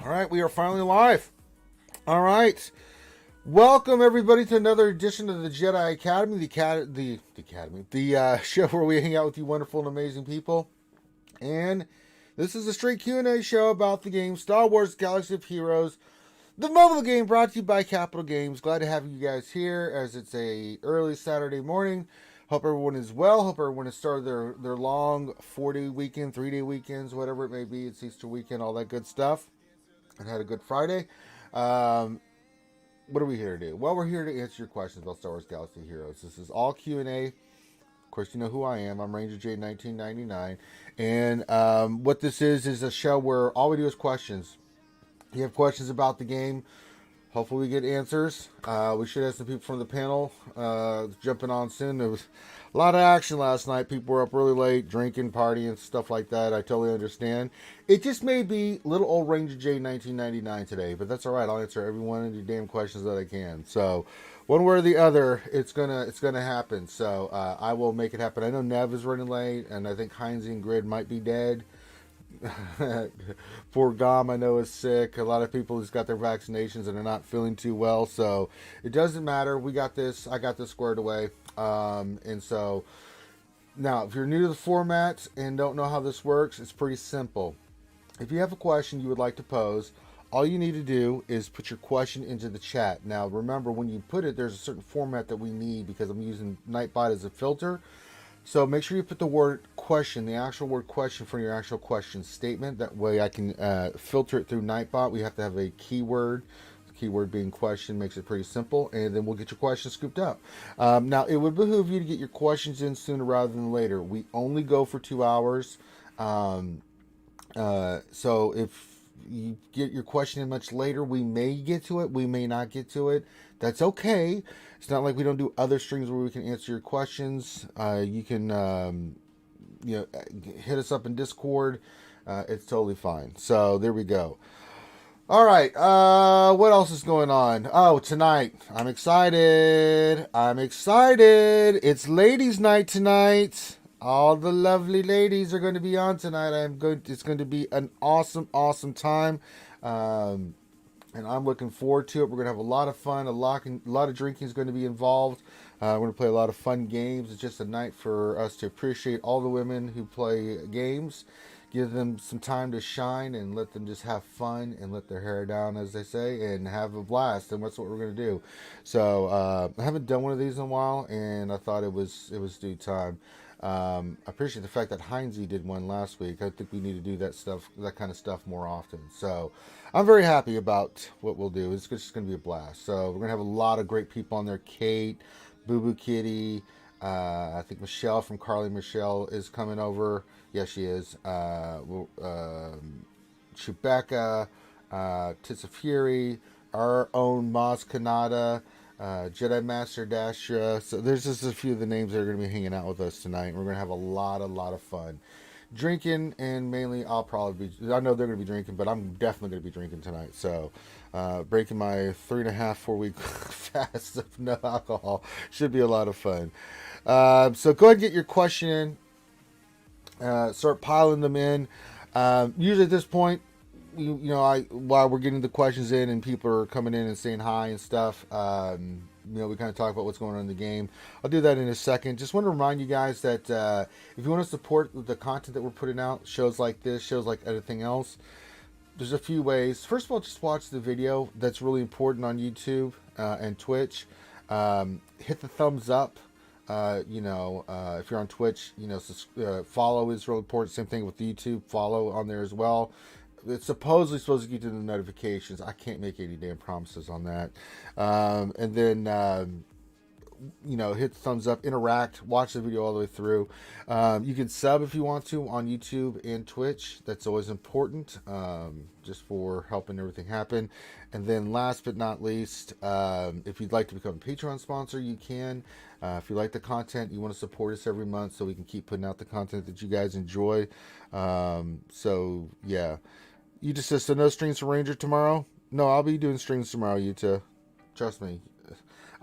All right, we are finally live. All right, welcome everybody to another edition of the Jedi Academy, the show where we hang out with you wonderful and amazing people. And this is a straight Q&A show about the game Star Wars: Galaxy of Heroes, the mobile game brought to you by Capital Games. Glad to have you guys here as it's a early Saturday morning. Hope everyone is well. Hope everyone has started their long 4-day weekend, 3-day weekends, whatever it may be. It's Easter weekend, all that good stuff. And had a good Friday. What are we here to do? Well, we're here to answer your questions about Star Wars Galaxy of Heroes. This is all Q&A. Of course, you know who I am. I'm Ranger J 1999. And what this is a show where all we do is questions. You have questions about the game. Hopefully we get answers. We should have some people from the panel jumping on soon. There was a lot of action last night. People were up really late, drinking, partying, stuff like that. I totally understand. It just may be little old Ranger J 1999 today, but that's all right. I'll answer every one of your damn questions that I can. So one way or the other, it's gonna happen. So I will make it happen. I know Nev is running late, and I think Heinz and Grid might be dead. Poor Gom, I know, is sick. A lot of people just got their vaccinations and are not feeling too well. So it doesn't matter. We got this. I got this squared away. And so now, if you're new to the format and don't know how this works, it's pretty simple. If you have a question you would like to pose, all you need to do is put your question into the chat. Now, remember, when you put it, there's a certain format that we need because I'm using Nightbot as a filter. So make sure you put the word question, the actual word question for your actual question statement. That way I can filter it through Nightbot. We have to have a keyword. The keyword being question makes it pretty simple. And then we'll get your questions scooped up. Now, it would behoove you to get your questions in sooner rather than later. We only go for 2 hours. So if you get your question in much later, we may get to it. We may not get to it. That's okay. It's not like we don't do other streams where we can answer your questions. You can, hit us up in Discord. It's totally fine. So there we go. All right. What else is going on? Oh, tonight. I'm excited. It's ladies' night tonight. All the lovely ladies are going to be on tonight. It's going to be an awesome, awesome time. And I'm looking forward to it. We're going to have a lot of fun. A lot of drinking is going to be involved. We're going to play a lot of fun games. It's just a night for us to appreciate all the women who play games. Give them some time to shine and let them just have fun and let their hair down, as they say, and have a blast. And that's what we're going to do. So I haven't done one of these in a while, and I thought it was due time. I appreciate the fact that Heinzie did one last week. I think we need to do that kind of stuff more often. So I'm very happy about what we'll do. It's just going to be a blast. So we're going to have a lot of great people on there. Kate, Boo Boo Kitty, I think Michelle from Carly Michelle is coming over. Yes, she is. Chewbacca, Tits of Fury, our own Maz Kanata, Jedi Master Dasha. So there's just a few of the names that are going to be hanging out with us tonight. We're going to have a lot of fun. Drinking, and mainly I know they're going to be drinking, but I'm definitely going to be drinking tonight. So breaking my 3.5-4 week fast of no alcohol should be a lot of fun. So go ahead and get your question in. Start piling them in. Usually at this point, while we're getting the questions in and people are coming in and saying hi and stuff, we kind of talk about what's going on in the game. I'll do that in a second. Just want to remind you guys that if you want to support the content that we're putting out, shows like this, shows like everything else, there's a few ways. First of all, just watch the video. That's really important on YouTube and Twitch. Hit the thumbs up. If you're on Twitch, follow is real important. Same thing with YouTube. Follow on there as well. It's supposedly supposed to get you the notifications. I can't make any damn promises on that. And then, hit the thumbs up, interact, watch the video all the way through. You can sub if you want to on YouTube and Twitch. That's always important, just for helping everything happen. And then last but not least, if you'd like to become a Patreon sponsor, you can. If you like the content, you want to support us every month so we can keep putting out the content that you guys enjoy. So, yeah. You just said, so no streams for Ranger tomorrow? No, I'll be doing streams tomorrow, Yuta. Trust me.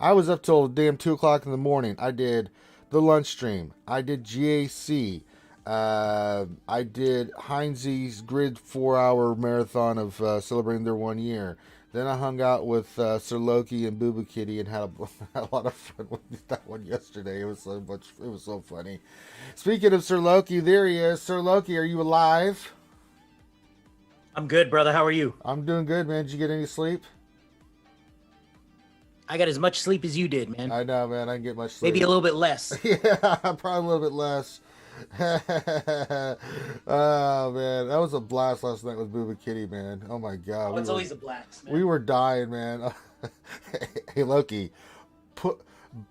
I was up till damn 2 o'clock in the morning. I did the lunch stream. I did GAC. I did Heinze's Grid 4 hour marathon of celebrating their 1 year. Then I hung out with Sir Loki and Booba Kitty and had had a lot of fun with that one yesterday. It was so much. It was so funny. Speaking of Sir Loki, there he is. Sir Loki, are you alive? I'm good, brother. How are you? I'm doing good, man. Did you get any sleep? I got as much sleep as you did, man. I know, man. I didn't get much sleep. Maybe a little bit less. Yeah, probably a little bit less. Oh man, that was a blast last night with Booba Kitty, man. Oh my god, Oh, it's always a blast, man. we were dying, man. Hey Loki, put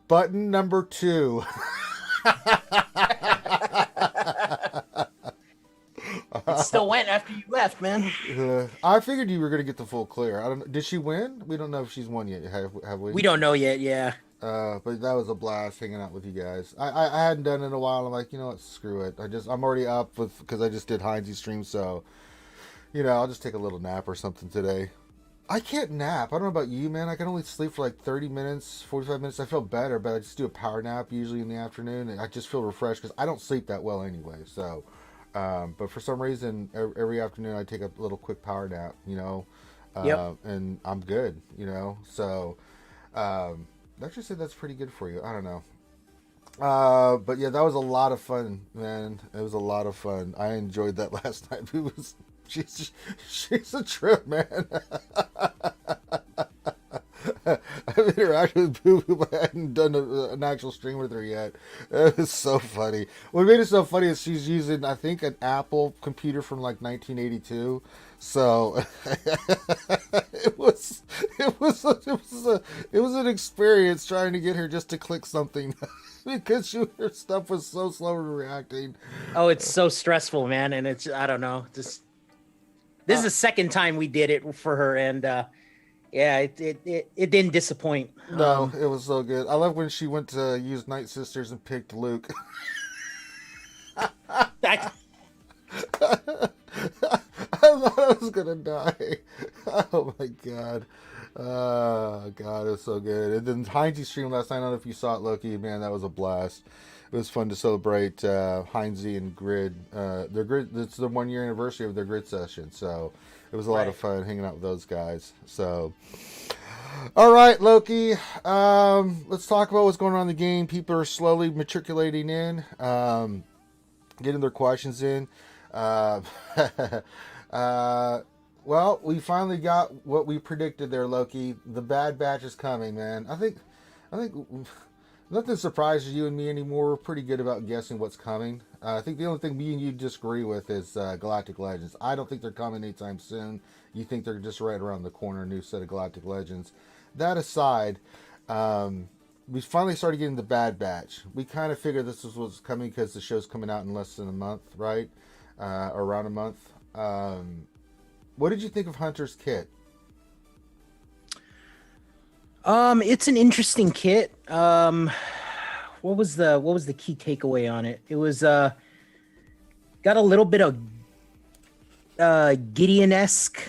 button number 2. It still went after you left, man. I figured you were gonna get the full clear. I don't. Did she win? We don't know if she's won yet. Have we? We don't know yet, yeah. But that was a blast hanging out with you guys. I hadn't done it in a while. I'm like, you know what, screw it. I'm already up because I just did Heinz's stream, so I'll just take a little nap or something today. I can't nap. I don't know about you, man. I can only sleep for like 30 minutes, 45 minutes. I feel better, but I just do a power nap usually in the afternoon, and I just feel refreshed because I don't sleep that well anyway. So, but for some reason, every afternoon I take a little quick power nap, Yep. and I'm good, So, let's just say that's pretty good for you. I don't know. But yeah, that was a lot of fun, man. It was a lot of fun. I enjoyed that last night. She's a trip, man. I've interacted with Boo Boo, but I hadn't done an actual stream with her yet. It was so funny. What made it so funny is she's using, I think, an Apple computer from like 1982. So it was an experience trying to get her just to click something because her stuff was so slow in reacting. Oh, it's so stressful, man, and I don't know. This is the second time we did it for her, and yeah, it didn't disappoint. No, it was so good. I love when she went to use Night Sisters and picked Luke. That, I thought I was gonna die. Oh my god. Oh god, it was so good. And then Heinz's stream last night, I don't know if you saw it, Loki. Man, that was a blast. It was fun to celebrate Heinz and Grid. Their Grid. It's the 1 year anniversary of their Grid session, so it was a lot of fun hanging out with those guys. So, all right, Loki. Let's talk about what's going on in the game. People are slowly matriculating in, getting their questions in. Well, we finally got what we predicted there, Loki. The Bad Batch is coming, man. I think nothing surprises you and me anymore. We're pretty good about guessing what's coming. I think the only thing me and you disagree with is Galactic Legends. I don't think they're coming anytime soon. You think they're just right around the corner, a new set of Galactic Legends. That aside, we finally started getting the Bad Batch. We kind of figured this was what's coming because the show's coming out in less than a month, right? Or around a month. What did you think of Hunter's kit? it's an interesting kit. What was the key takeaway on it? It was got a little bit of Gideon-esque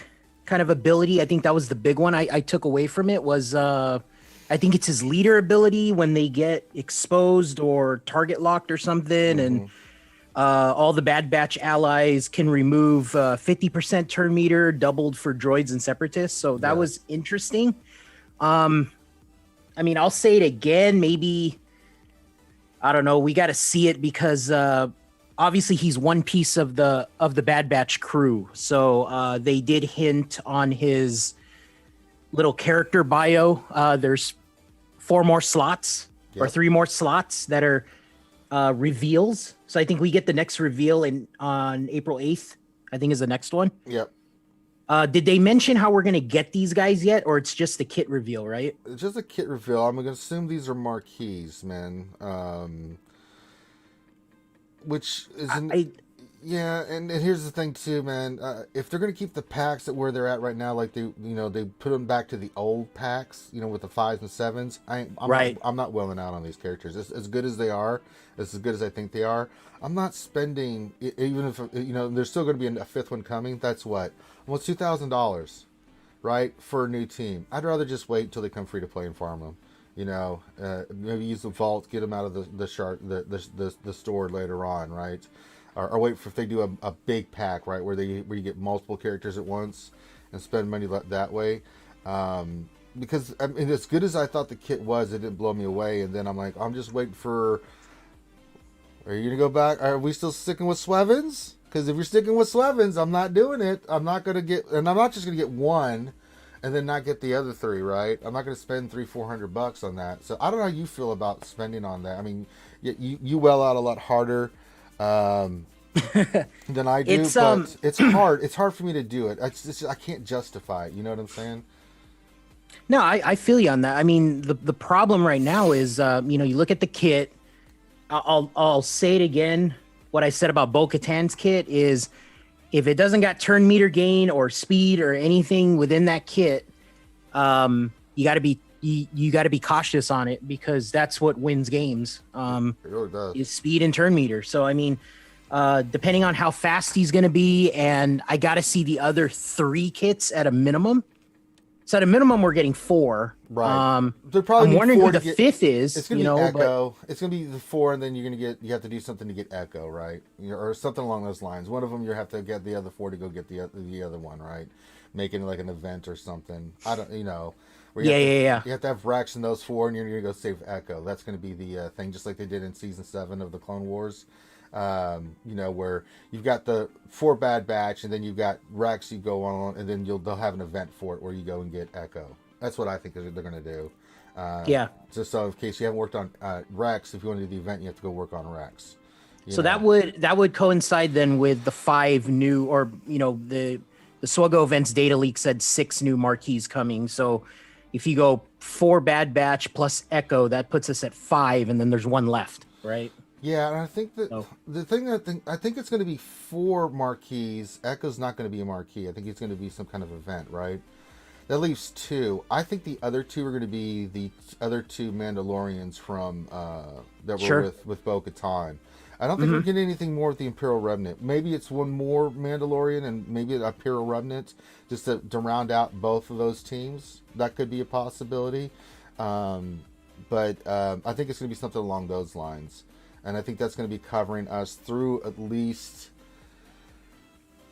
kind of ability. I think that was the big one I took away from it was I think it's his leader ability when they get exposed or target locked or something, and all the Bad Batch allies can remove 50% turn meter, doubled for droids and separatists. So that was interesting. I mean, I'll say it again. Maybe, I don't know. We got to see it because obviously he's one piece of the Bad Batch crew. So they did hint on his little character bio. There's 4 more slots or 3 more slots that are reveals. So I think we get the next reveal on April 8th, I think is the next one. Yep. Did they mention how we're going to get these guys yet, or it's just the kit reveal, right? It's just a kit reveal. I'm going to assume these are marquees, man. Which is... Yeah, and here's the thing too, man. If they're gonna keep the packs at where they're at right now, like they put them back to the old packs, with the 5s and 7s. I'm not willing out on these characters. As good as they are, as good as I think they are. I'm not spending, even if there's still going to be a 5th one coming. That's what almost $2,000, right, for a new team. I'd rather just wait until they come free to play and farm them. Maybe use the vault, get them out of the store later on, right? or wait for if they do a big pack, right, where you get multiple characters at once and spend money that way. Because I mean, as good as I thought the kit was, it didn't blow me away. And then I'm like, I'm just waiting for. Are you gonna go back? Are we still sticking with Swevens? Because if you're sticking with Swevens, I'm not doing it. I'm not gonna get, and I'm not just gonna get one, and then not get the other three. Right? I'm not gonna spend $300-400 on that. So I don't know how you feel about spending on that. I mean, you well out a lot harder than I do, but it's hard. It's hard for me to do it. I can't justify it. You know what I'm saying? No, I feel you on that. I mean, the problem right now is, you look at the kit. I'll say it again. What I said about Bo-Katan's kit is, if it doesn't got turn meter gain or speed or anything within that kit, you got to be cautious on it, because that's what wins games. It really does. Is speed and turn meter. So I mean, depending on how fast he's going to be, and I got to see the other 3 kits at a minimum. So at a minimum, we're getting 4. Right. I'm wondering who the 5th is. It's gonna be Echo. It's gonna be the 4, and then you have to do something to get Echo, right? Or something along those lines. One of them, you have to get the other 4 to go get the other one, right? Making like an event or something. I don't, where Yeah. You have to have Rex in those 4, and you're gonna go save Echo. That's gonna be the thing, just like they did in season 7 of the Clone Wars. Where you've got the 4 Bad Batch, and then you've got Rex. You go on, and then they'll have an event for it where you go and get Echo. That's what I think they're going to do. Yeah. Just so in case you haven't worked on Rex, if you want to do the event, you have to go work on Rex. So that would coincide then with the 5 new, or the SWGOH events data leak said 6 new marquees coming. So if you go 4 Bad Batch plus Echo, that puts us at 5, and then there's 1 left, right? Yeah, and I think that the thing I think it's going to be 4 marquees. Echo's not going to be a marquee. I think it's going to be some kind of event, right? That leaves 2. I think the other 2 are going to be the other 2 Mandalorians from that were with Bo-Katan. I don't think we're getting anything more with the Imperial Remnant. Maybe it's 1 more Mandalorian and maybe an Imperial Remnant just to round out both of those teams. That could be a possibility. But I think it's going to be something along those lines. And I think that's going to be covering us through at least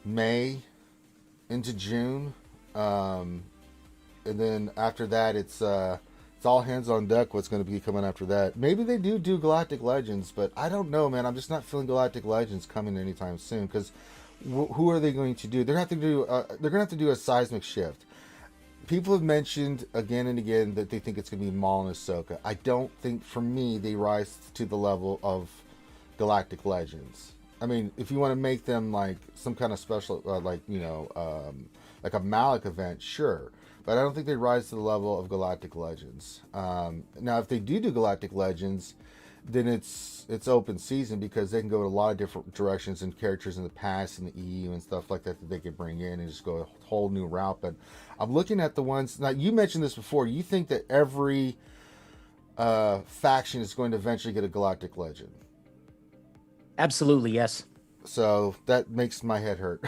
May into June. And then after that, it's all hands on deck what's going to be coming after that. Maybe they do Galactic Legends, but I don't know, man. I'm just not feeling Galactic Legends coming anytime soon, because who are they going to do? They're going to have to do a seismic shift. People have mentioned again and again that they think it's going to be Maul and Ahsoka. I don't think, for me, they rise to the level of Galactic Legends. I mean, if you want to make them like some kind of special, like a Malik event, sure. But I don't think they rise to the level of Galactic Legends. Now, if they do Galactic Legends, then it's open season, because they can go in a lot of different directions and characters in the past and the EU and stuff like that they could bring in and just go a whole new route. But I'm looking at the ones, now you mentioned this before, you think that every faction is going to eventually get a Galactic Legend. Absolutely, yes. So that makes my head hurt.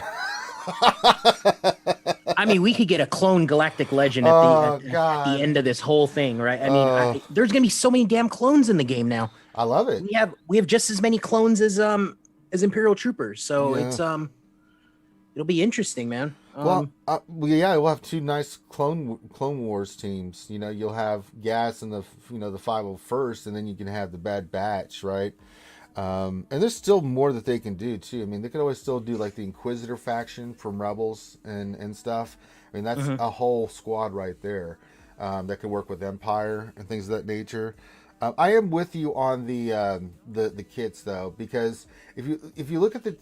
I mean, we could get a clone Galactic Legend at the end of this whole thing, right? I mean, there's gonna be so many damn clones in the game now. I love it. We have just as many clones as Imperial Troopers, so it's it'll be interesting, man. We'll have 2 nice Clone Wars teams. You'll have Gas and the 501st, and then you can have the Bad Batch, right? And there's still more that they can do too. I mean, they could always still do like the Inquisitor faction from Rebels and stuff. I mean, that's a whole squad right there that could work with Empire and things of that nature. I am with you on the kits though, because if you look at the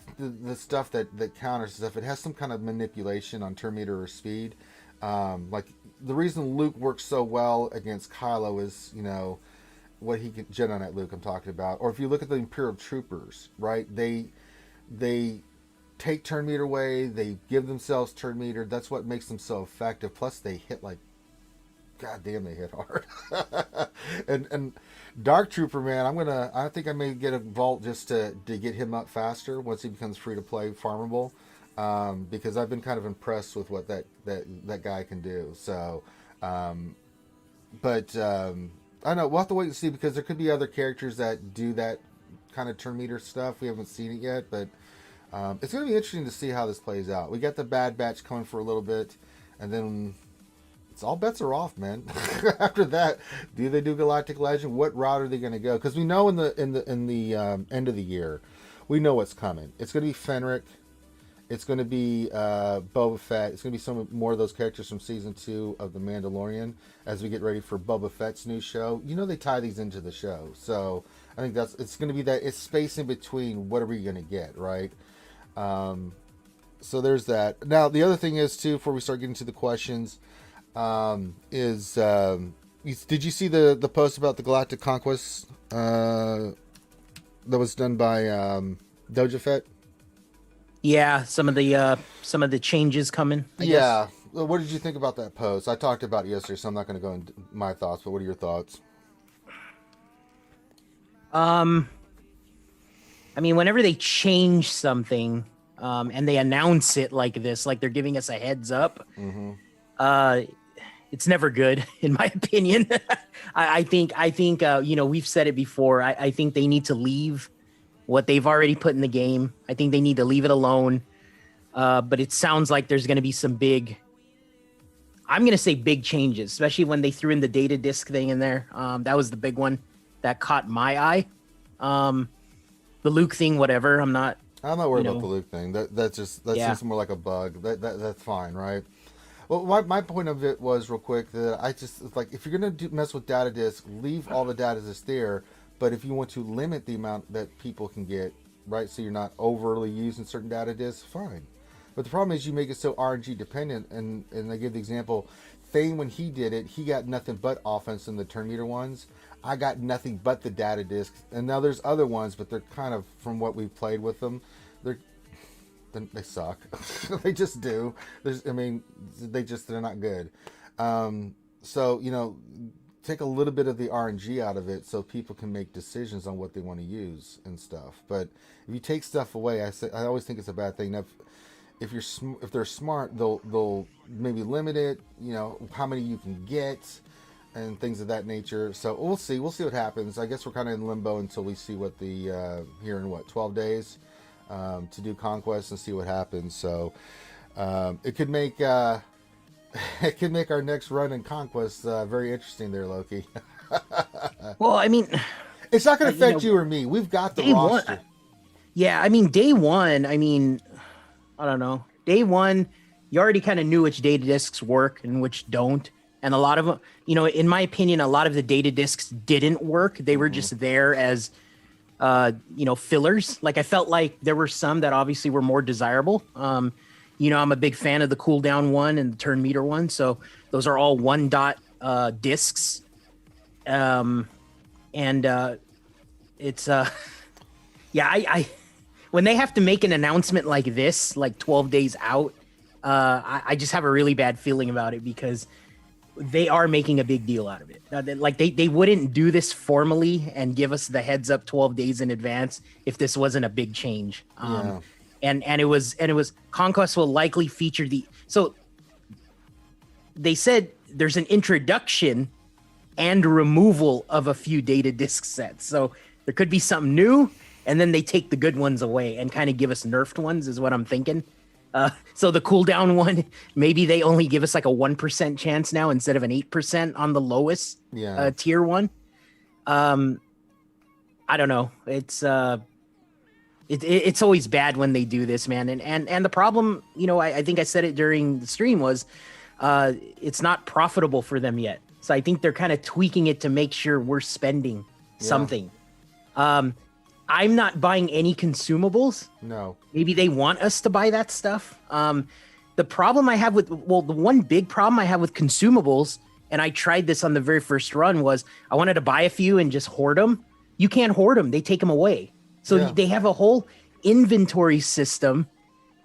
stuff that counters stuff, it has some kind of manipulation on turn meter or speed. Like the reason Luke works so well against Kylo is what he can Jedi Knight Luke I'm talking about. Or if you look at the Imperial Troopers, right? They take turn meter away, they give themselves turn meter. That's what makes them so effective. Plus they hit like, god damn, they hit hard. and Dark Trooper, man, I think I may get a vault just to get him up faster once he becomes free to play farmable. Because I've been kind of impressed with what that guy can do. So I don't know, we'll have to wait and see, because there could be other characters that do that kind of turn meter stuff. We haven't seen it yet, but it's going to be interesting to see how this plays out. We got the Bad Batch coming for a little bit, and then it's all bets are off, man. After that, do they do Galactic Legend? What route are they going to go? Because we know in the end of the year, we know what's coming. It's going to be Fenric. It's going to be Boba Fett. It's going to be some more of those characters from season 2 of The Mandalorian as we get ready for Boba Fett's new show. You know they tie these into the show, so I think it's going to be that it's space in between. What are we going to get, right? So there's that. Now the other thing is too, before we start getting to the questions, did you see the post about the Galactic Conquest that was done by Doja Fett? Yeah, some of the changes coming. I guess. What did you think about that post? I talked about it yesterday, so I'm not going to go into my thoughts. But what are your thoughts? I mean, whenever they change something, and they announce it like this, like they're giving us a heads up, it's never good, in my opinion. I think we've said it before. I think they need to leave what they've already put in the game. I think they need to leave it alone. But it sounds like there's going to be some I'm going to say big changes, especially when they threw in the data disk thing in there. That was the big one that caught my eye. The Luke thing, whatever. I'm not worried about the Luke thing. That seems more like a bug. That's fine, right? Well, my point of it was real quick that I just like, if you're going to mess with data disk, leave all the data disk there. But if you want to limit the amount that people can get, right, so you're not overly using certain data disks, fine. But the problem is you make it so RNG dependent, and I give the example, Thane, when he did it, he got nothing but offense in the turn meter ones. I got nothing but the data disks. And now there's other ones, but they're kind of, from what we've played with them, they suck. They just do. They're not good. So, take a little bit of the RNG out of it so people can make decisions on what they want to use and stuff. But if you take stuff away, I always think it's a bad thing. Now, if they're smart, they'll maybe limit it, how many you can get and things of that nature. So we'll see what happens. I guess we're kind of in limbo until we see what the here in 12 days to do Conquest and see what happens. So it could make our next run in Conquest very interesting there, Loki. Well, I mean, it's not going to affect you or me. We've got the roster. Yeah, I mean, day one, I don't know. Day one, you already kind of knew which data disks work and which don't. And a lot of them, in my opinion, a lot of the data disks didn't work. They were just there as, fillers. Like, I felt like there were some that obviously were more desirable. I'm a big fan of the cooldown one and the turn meter one. So those are all 1-dot discs. It's when they have to make an announcement like this, like 12 days out, I just have a really bad feeling about it because they are making a big deal out of it. Like they wouldn't do this formally and give us the heads up 12 days in advance if this wasn't a big change. And it was Conquest will likely feature so they said there's an introduction and removal of a few data disc sets. So there could be something new, and then they take the good ones away and kind of give us nerfed ones is what I'm thinking. So the cooldown one, maybe they only give us like a 1% chance now instead of an 8% on the lowest tier one. I don't know. It's always bad when they do this, man. And the problem, I think I said it during the stream was it's not profitable for them yet. So I think they're kind of tweaking it to make sure we're spending something. I'm not buying any consumables. No. Maybe they want us to buy that stuff. The problem I have the one big problem I have with consumables, and I tried this on the very first run, was I wanted to buy a few and just hoard them. You can't hoard them. They take them away. So they have a whole inventory system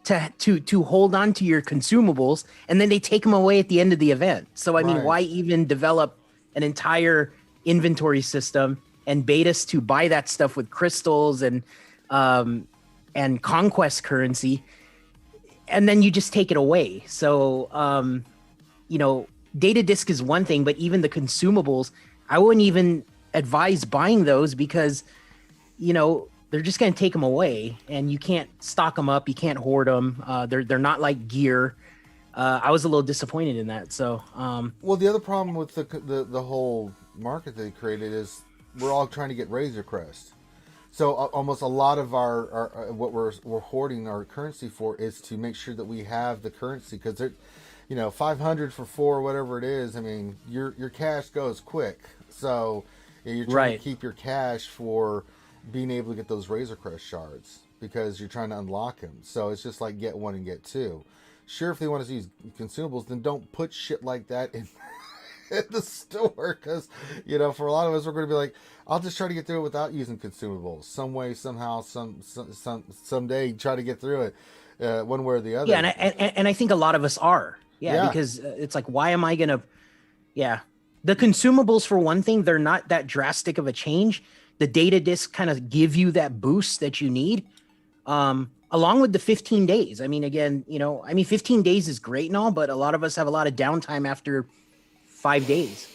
to hold on to your consumables, and then they take them away at the end of the event. So, I mean, why even develop an entire inventory system and bait us to buy that stuff with crystals and conquest currency, and then you just take it away. So, data disk is one thing, but even the consumables, I wouldn't even advise buying those because, they're just going to take them away, and you can't stock them up. You can't hoard them. They're not like gear. I was a little disappointed in that. So, well, the other problem with the whole market they created is we're all trying to get Razor Crest. So almost a lot of our what we're hoarding our currency for is to make sure that we have the currency, because they're, 500 for 4, whatever it is. I mean, your cash goes quick, so you're trying to keep your cash for being able to get those Razor Crest shards, because you're trying to unlock them. So it's just like get 1 and get 2. Sure, if they want to use consumables, then don't put shit like that in the store, because for a lot of us, we're going to be like, I'll just try to get through it without using consumables, some way, somehow, someday, try to get through it, one way or the other. Yeah, and I think a lot of us are. Yeah. Because it's like, why am I gonna? Yeah, the consumables, for one thing, they're not that drastic of a change. The data discs kind of give you that boost that you need, along with the 15 days. I mean, again, 15 days is great and all, but a lot of us have a lot of downtime after 5 days,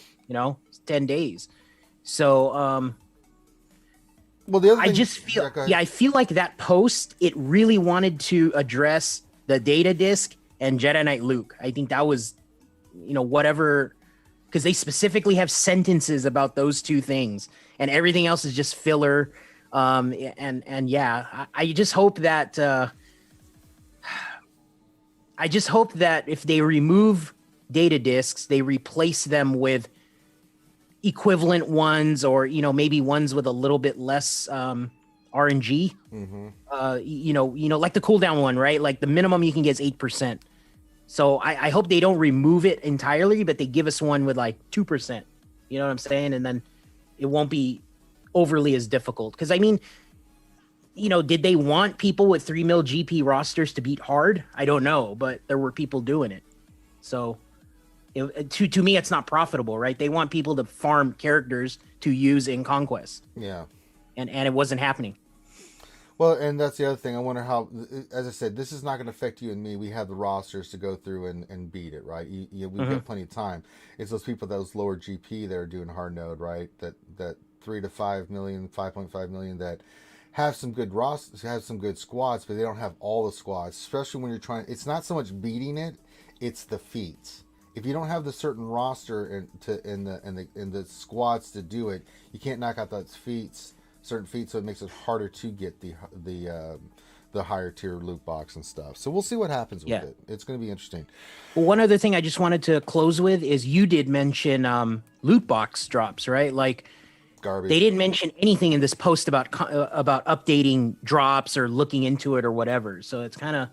10 days. So, well, the other thing, I just feel, I feel like that post, it really wanted to address the data disc and Jedi Knight Luke. I think that was, whatever, because they specifically have sentences about those 2 things, and everything else is just filler. I just hope that, if they remove data discs, they replace them with equivalent ones, or maybe ones with a little bit less RNG. Mm-hmm. Like the cooldown one, right? Like the minimum you can get is 8%. So I hope they don't remove it entirely, but they give us one with like 2%. You know what I'm saying? And then it won't be overly as difficult. Because I mean, did they want people with 3 mil GP rosters to beat hard? I don't know, but there were people doing it. So to me, it's not profitable, right? They want people to farm characters to use in Conquest. Yeah. And it wasn't happening. Well, and that's the other thing. I wonder how, as I said, this is not going to affect you and me. We have the rosters to go through and beat it, right? We've got plenty of time. It's those people, those lower GP that are doing hard node, right? That 3 to 5 million, 5.5 million that have some good rosters, have some good squads, but they don't have all the squads. Especially when you're trying, it's not so much beating it, it's the feats. If you don't have the certain roster in the squads to do it, you can't knock out those feats. Certain feats, so it makes it harder to get the higher tier loot box and stuff. So we'll see what happens with it. It's going to be interesting. Well, one other thing I just wanted to close with is you did mention loot box drops, right? Like garbage. They didn't mention anything in this post about updating drops or looking into it or whatever. So it's kind of,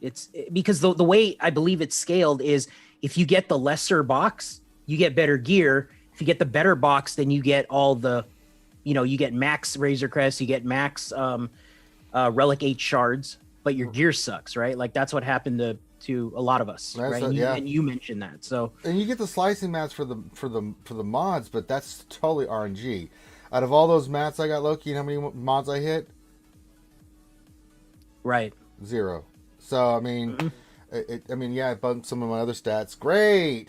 it's because the way I believe it's scaled is if you get the lesser box, you get better gear. If you get the better box, then you get all the, you get max Razor Crest, you get max Relic 8 shards, but your gear sucks, right? Like that's what happened to a lot of us, right? And you mentioned that. So and you get the slicing mats for the mods, but that's totally RNG. Out of all those mats I got, Loki, how many mods I hit? Right. 0. So I mean, I bumped some of my other stats. Great.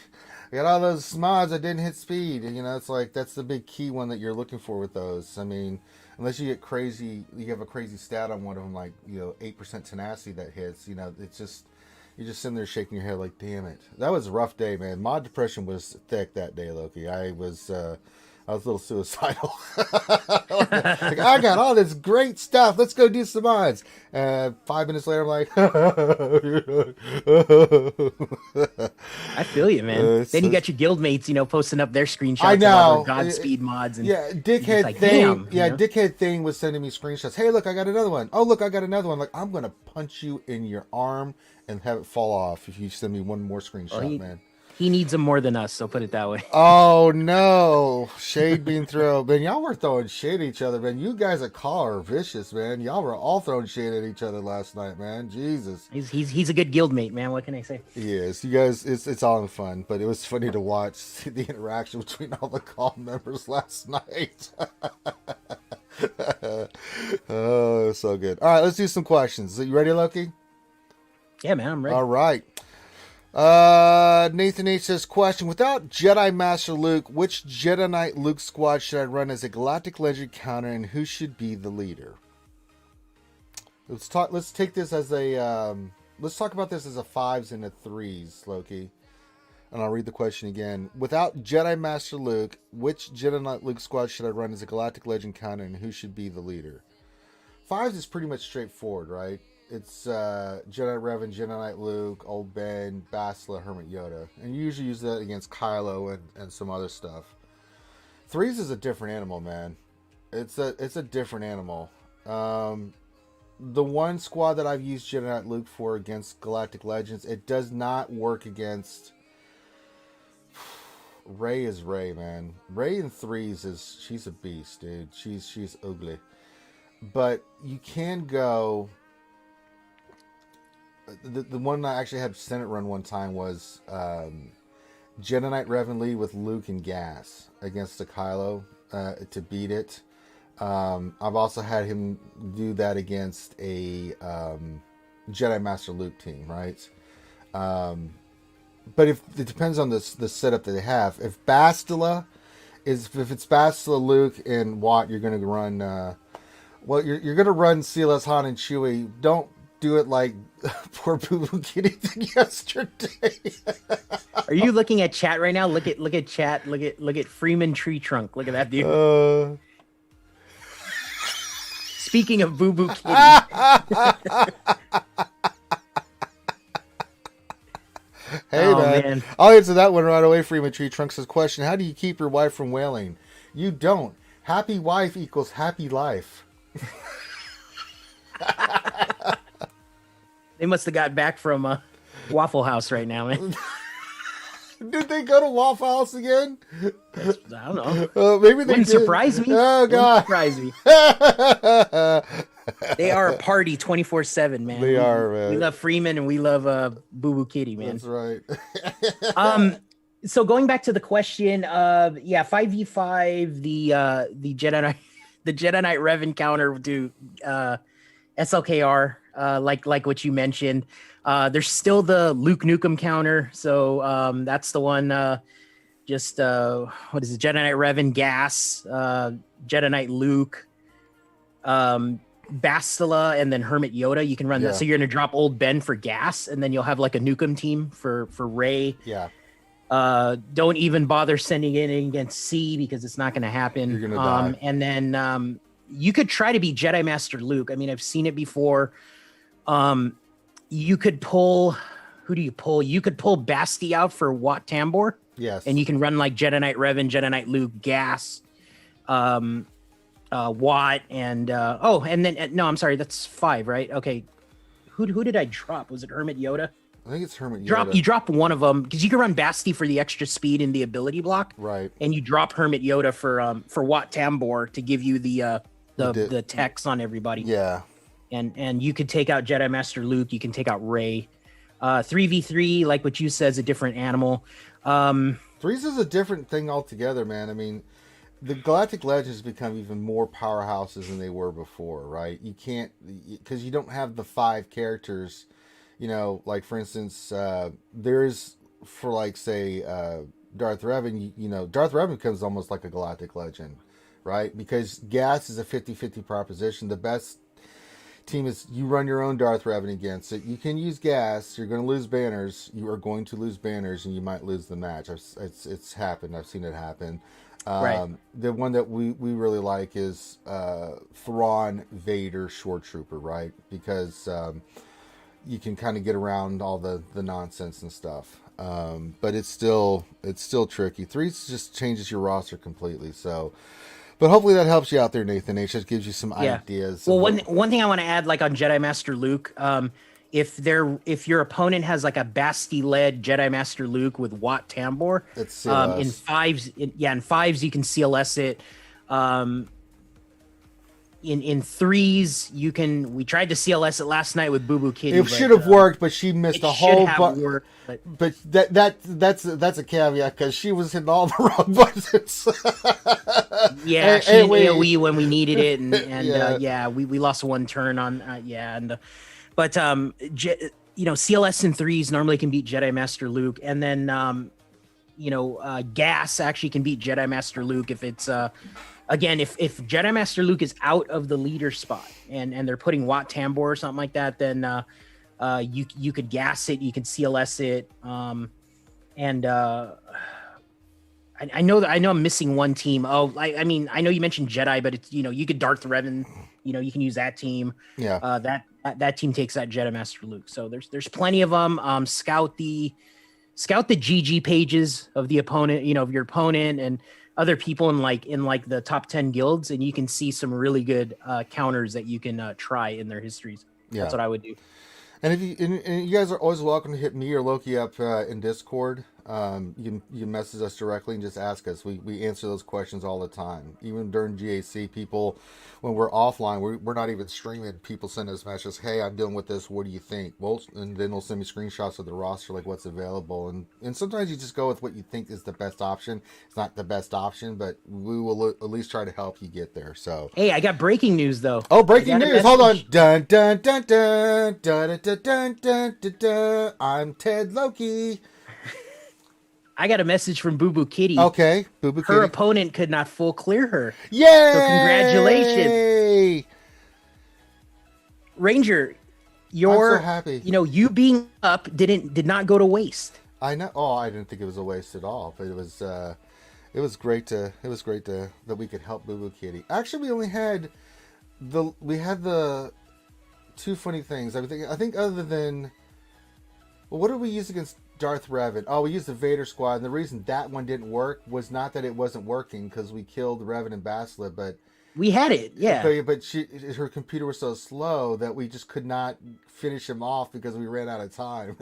I got all those mods. I didn't hit speed. It's like that's the big key one that you're looking for with those. I mean, unless you get crazy, you have a crazy stat on one of them, like 8% tenacity that hits. It's just you're just sitting there shaking your head like, damn it. That was a rough day, man. Mod depression was thick that day, Loki. I was a little suicidal. Like, I got all this great stuff. Let's go do some mods. 5 minutes later, I'm like, I feel you, man. Then you got your guildmates, posting up their screenshots I know. of their Godspeed mods. And dickhead like, thing. Damn, dickhead thing was sending me screenshots. Hey, look, I got another one. Oh, look, I got another one. Like, I'm gonna punch you in your arm and have it fall off if you send me one more screenshot, man. He needs them more than us, so put it that way. Oh no, shade being thrown. Man, y'all were throwing shade at each other, man. You guys at Call are vicious, man. Y'all were all throwing shade at each other last night, man. Jesus. He's a good guildmate, man. What can I say? He is. You guys, it's all in fun, but it was funny to watch the interaction between all the Call members last night. Oh, so good. All right, let's do some questions. Are you ready, Loki? Yeah, man, I'm ready. All right. Nathan H says, question, without Jedi Master Luke, which Jedi Knight Luke squad should I run as a Galactic Legend counter, and who should be the leader? Let's talk about this as a 5s and a 3s, Loki. And I'll read the question again. Without Jedi Master Luke, which Jedi Knight Luke squad should I run as a Galactic Legend counter, and who should be the leader? 5s is pretty much straightforward, right? It's Jedi Revan, Jedi Knight Luke, Old Ben, Bastila, Hermit Yoda. And you usually use that against Kylo and some other stuff. 3s is a different animal, man. It's a different animal. The one squad that I've used Jedi Knight Luke for against Galactic Legends, it does not work against... Rey is Rey, man. Rey in 3s she's a beast, dude. She's ugly. But you can go... The one I actually had Senate run one time was Jedi Knight Revan lead with Luke and Gas against the Kylo to beat it. I've also had him do that against a Jedi Master Luke team, right? But if it depends on the setup that they have. If it's Bastila, Luke, and Watt, you're going to run. You're going to run CLS Han and Chewie. Don't do it like poor Boo Boo Kitty did yesterday. Are you looking at chat right now? Look at chat. Look at Freeman Tree Trunk. Look at that dude. Speaking of Boo Boo Kitty. Hey, man. I'll answer that one right away. Freeman Tree Trunk says, question, how do you keep your wife from wailing? You don't. Happy wife equals happy life. They must have got back from Waffle House right now, man. Did they go to Waffle House again? I don't know. Maybe they wouldn't did. Surprise me. Oh, God. Wouldn't surprise me. They are a party 24/7, man. They are, man. We love Freeman and we love Boo Boo Kitty, man. That's right. So going back to the question, 5v5, the Jedi Knight Revan counter to SLKR, like what you mentioned. There's still the Luke Nukem counter, so that's the one. What is it? Jedi Knight Revan Gas, Jedi Knight Luke, Bastila, and then Hermit Yoda. You can run that. So you're gonna drop Old Ben for Gas, and then you'll have like a Nukem team for Rey. Yeah. Don't even bother sending it in against C because it's not gonna happen. You're gonna die. And then you could try to be Jedi Master Luke. I mean, I've seen it before. You could pull. Who do you pull? You could pull Basti out for Wat Tambor. Yes. And you can run like Jedi Knight Revan, Jedi Knight Luke, Gas, Watt, and no, I'm sorry, that's 5, right? Okay, who did I drop? Was it Hermit Yoda? I think it's Hermit Yoda. You drop one of them because you can run Basti for the extra speed in the ability block, right? And you drop Hermit Yoda for Wat Tambor to give you the techs on everybody. Yeah. And you could take out Jedi Master Luke. You can take out Rey. 3v3, like what you said, is a different animal. 3s is a different thing altogether, man. I mean, the Galactic Legends become even more powerhouses than they were before, right? You can't, because you don't have the 5 characters, like for instance, there's for like say Darth Revan, Darth Revan becomes almost like a Galactic Legend, right? Because Gas is a 50-50 proposition. The best team is you run your own Darth Revan against it. You can use Gas. You're going to lose banners. You are going to lose banners, and you might lose the match. It's happened. I've seen it happen. Right. The one that we really like is Thrawn Vader Shore Trooper, right? Because you can kind of get around all the nonsense and stuff. But it's still tricky. 3s just changes your roster completely. So. But hopefully that helps you out there, Nathan. It just gives you some ideas. Well, one thing I want to add, like on Jedi Master Luke, if your opponent has like a Basti-led Jedi Master Luke with Wat Tambor, in 5s you can CLS it. In 3s you can. We tried to CLS it last night with Boo Boo Kitty. It should have worked, but she missed a whole button. But that's a caveat because she was hitting all the wrong buttons. Yeah, she hit AOE when we needed it, and we lost one turn on but CLS and threes normally can beat Jedi Master Luke, and then gas actually can beat Jedi Master Luke if it's again if Jedi Master Luke is out of the leader spot and they're putting Wat Tambor or something like that, then you could gas it, you can CLS it, and I know I'm missing one team. Oh, I mean I know you mentioned Jedi, but it's you could Darth Revan, you can use that team. Yeah. That team takes that Jedi Master Luke. So there's plenty of them. Scout the GG pages of the opponent, of your opponent and other people in the top 10 guilds, and you can see some really good counters that you can try in their histories. Yeah. That's what I would do. And if you guys are always welcome to hit me or Loki up in Discord. You message us directly and just ask us. We answer those questions all the time. Even during GAC, people, when we're offline, we're not even streaming. People send us messages, "Hey, I'm dealing with this. What do you think?" Well, and then they'll send me screenshots of the roster, like what's available. And sometimes you just go with what you think is the best option. It's not the best option, but we will at least try to help you get there. So, hey, I got breaking news though. Oh, breaking news! Hold on. Dun dun dun dun dun dun dun dun dun dun. I'm Ted Loki. I got a message from Boo Boo Kitty. Okay, Boo Boo Kitty. Her opponent could not full clear her. Yay! So congratulations, Ranger. I'm so happy. You being up did not go to waste. I know. Oh, I didn't think it was a waste at all. But it was great that we could help Boo Boo Kitty. Actually, we only had the two funny things. I think other than, well, what did we use against Darth Revan? Oh, we used the Vader squad, and the reason that one didn't work was not that it wasn't working because we killed Revan and Basilev, but we had it, yeah. But her computer was so slow that we just could not finish him off because we ran out of time.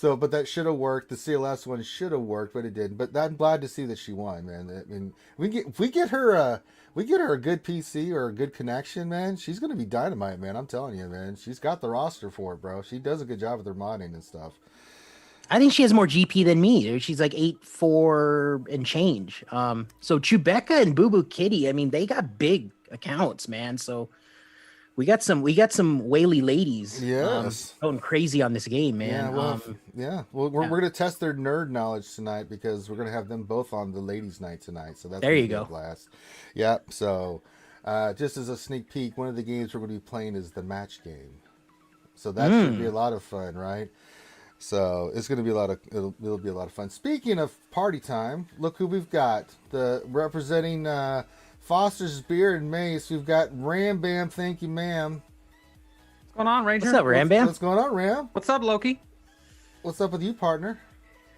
But that should have worked. The CLS one should have worked, but it didn't. But I'm glad to see that she won, man. I mean, if we get her a good PC or a good connection, man, she's gonna be dynamite, man. I'm telling you, man. She's got the roster for it, bro. She does a good job with her modding and stuff. I think she has more GP than me, dude. She's like 8-4 and change. So Chewbacca and Boo Boo Kitty, I mean, they got big accounts, man. So we got some whaley ladies, yes, going crazy on this game, man. We're gonna test their nerd knowledge tonight because we're gonna have them both on the ladies' night tonight. So that's there you go. Blast. Yep. So just as a sneak peek, one of the games we're gonna be playing is the match game. So that should be a lot of fun, right? So it's gonna be it'll be a lot of fun. Speaking of party time, look who we've got. The representing Foster's Beer and Mace, we've got Rambam. Thank you, ma'am. What's going on, Ranger? What's up, Rambam? What's going on, Ram? What's up, Loki? What's up with you, partner?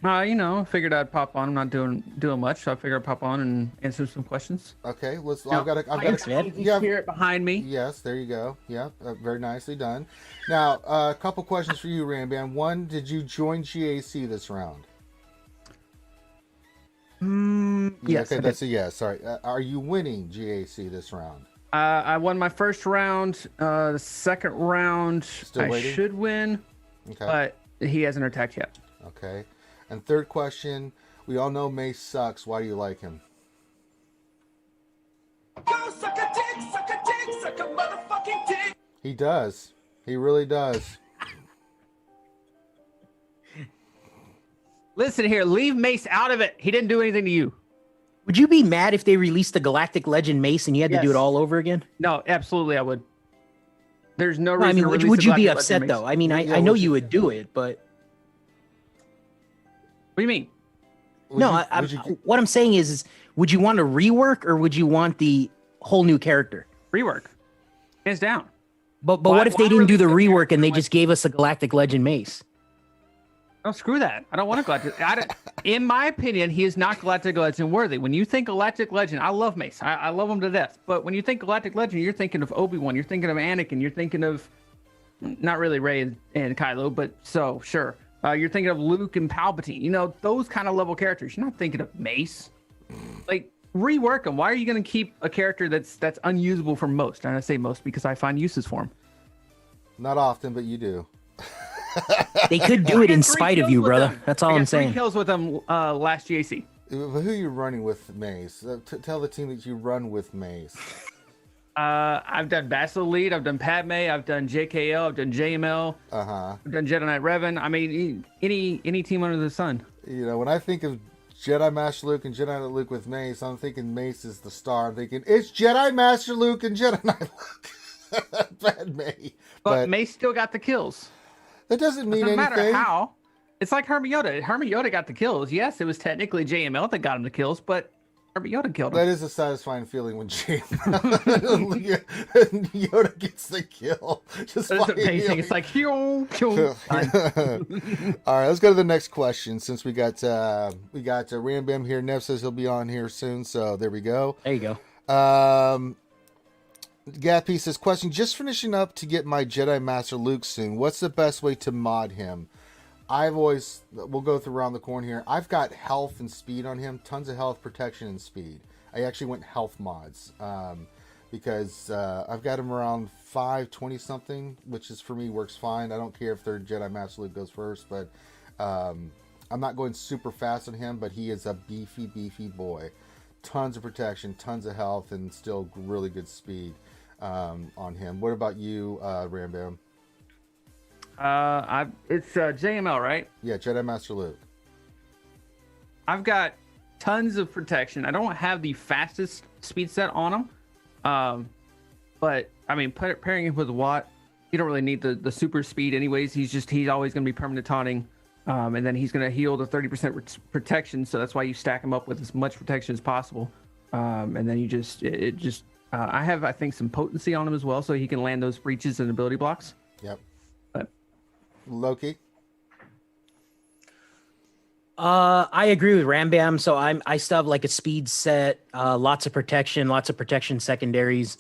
Figured I'd pop on. I'm not doing much, so I figured I'd pop on and answer some questions. Okay, let's. Now, I've got a spirit behind me. Yes, there you go. Yeah, very nicely done. Now, a couple questions for you, Rambam. One, did you join GAC this round? Yes. Okay, that's a yes. Sorry. Are you winning GAC this round? I won my first round. The second round, Still waiting? I should win, Okay. but he hasn't attacked yet. Okay. And third question, we all know Mace sucks. Why do you like him? Go suck a motherfucking dick. He does. He really does. Listen here, leave Mace out of it. He didn't do anything to you. Would you be mad if they released the Galactic Legend Mace and you had to do it all over again? No, absolutely, I would. There's no reason. I mean, to release would the you be Galactic upset Legend though? Mace. I mean, I know you would do it, but What do you mean? what I'm saying is, would you want a rework or would you want the whole new character? Rework, hands down. But what if they didn't do the release a rework character and they when- just gave us a Galactic Legend Mace? Oh, screw that. I don't want to Galactic. In my opinion, he is not Galactic Legend worthy. When you think Galactic Legend, I love Mace. I love him to death. But when you think Galactic Legend, you're thinking of Obi-Wan. You're thinking of Anakin. You're thinking of, not really Rey and Kylo, but so, sure. You're thinking of Luke and Palpatine. Those kind of level characters. You're not thinking of Mace. Like, rework him. Why are you going to keep a character that's unusable for most? And I say most because I find uses for him. Not often, but you do. They could do it in spite of you, brother. That's all I'm saying. 3 kills with him last GAC. Who are you running with Mace? Tell the team that you run with Mace. I've done Bachelor Lead, I've done Padme, I've done JKL, I've done JML, I've done Jedi Knight Revan. I mean, any team under the sun. You know, when I think of Jedi Master Luke and Jedi Knight Luke with Mace, I'm thinking Mace is the star. I'm thinking it's Jedi Master Luke and Jedi Knight Luke. Padme. But Mace still got the kills. That doesn't mean Doesn't anything. matter how. It's like Herman Yoda. Herman Yoda got the kills. Yes, it was technically JML that got him the kills, but Herman Yoda killed him. That is a satisfying feeling when Yoda gets the kill. Just That's amazing. It's like, All right, let's go to the next question. Since we got Rambam here, Nev says he'll be on here soon, so there we go. There you go. Gappy says, question, just finishing up to get my Jedi Master Luke soon. What's the best way to mod him? We'll go through around the corner here. I've got health and speed on him. Tons of health, protection, and speed. I actually went health mods because I've got him around 520 something, which is for me works fine. I don't care if their Jedi Master Luke goes first, but I'm not going super fast on him, but he is a beefy boy. Tons of protection, tons of health, and still really good speed on him. What about you, Rambam? It's JML, right? Yeah, Jedi Master Luke. I've got tons of protection. I don't have the fastest speed set on him, but I mean, pairing him with Watt, you don't really need the super speed anyways. He's always going to be permanent taunting, and then he's going to heal the 30% protection. So that's why you stack him up with as much protection as possible, and then I have, I think, some potency on him as well, so he can land those breaches and ability blocks. Yep. But Loki. I agree with Rambam. So I still have like a speed set, lots of protection secondaries.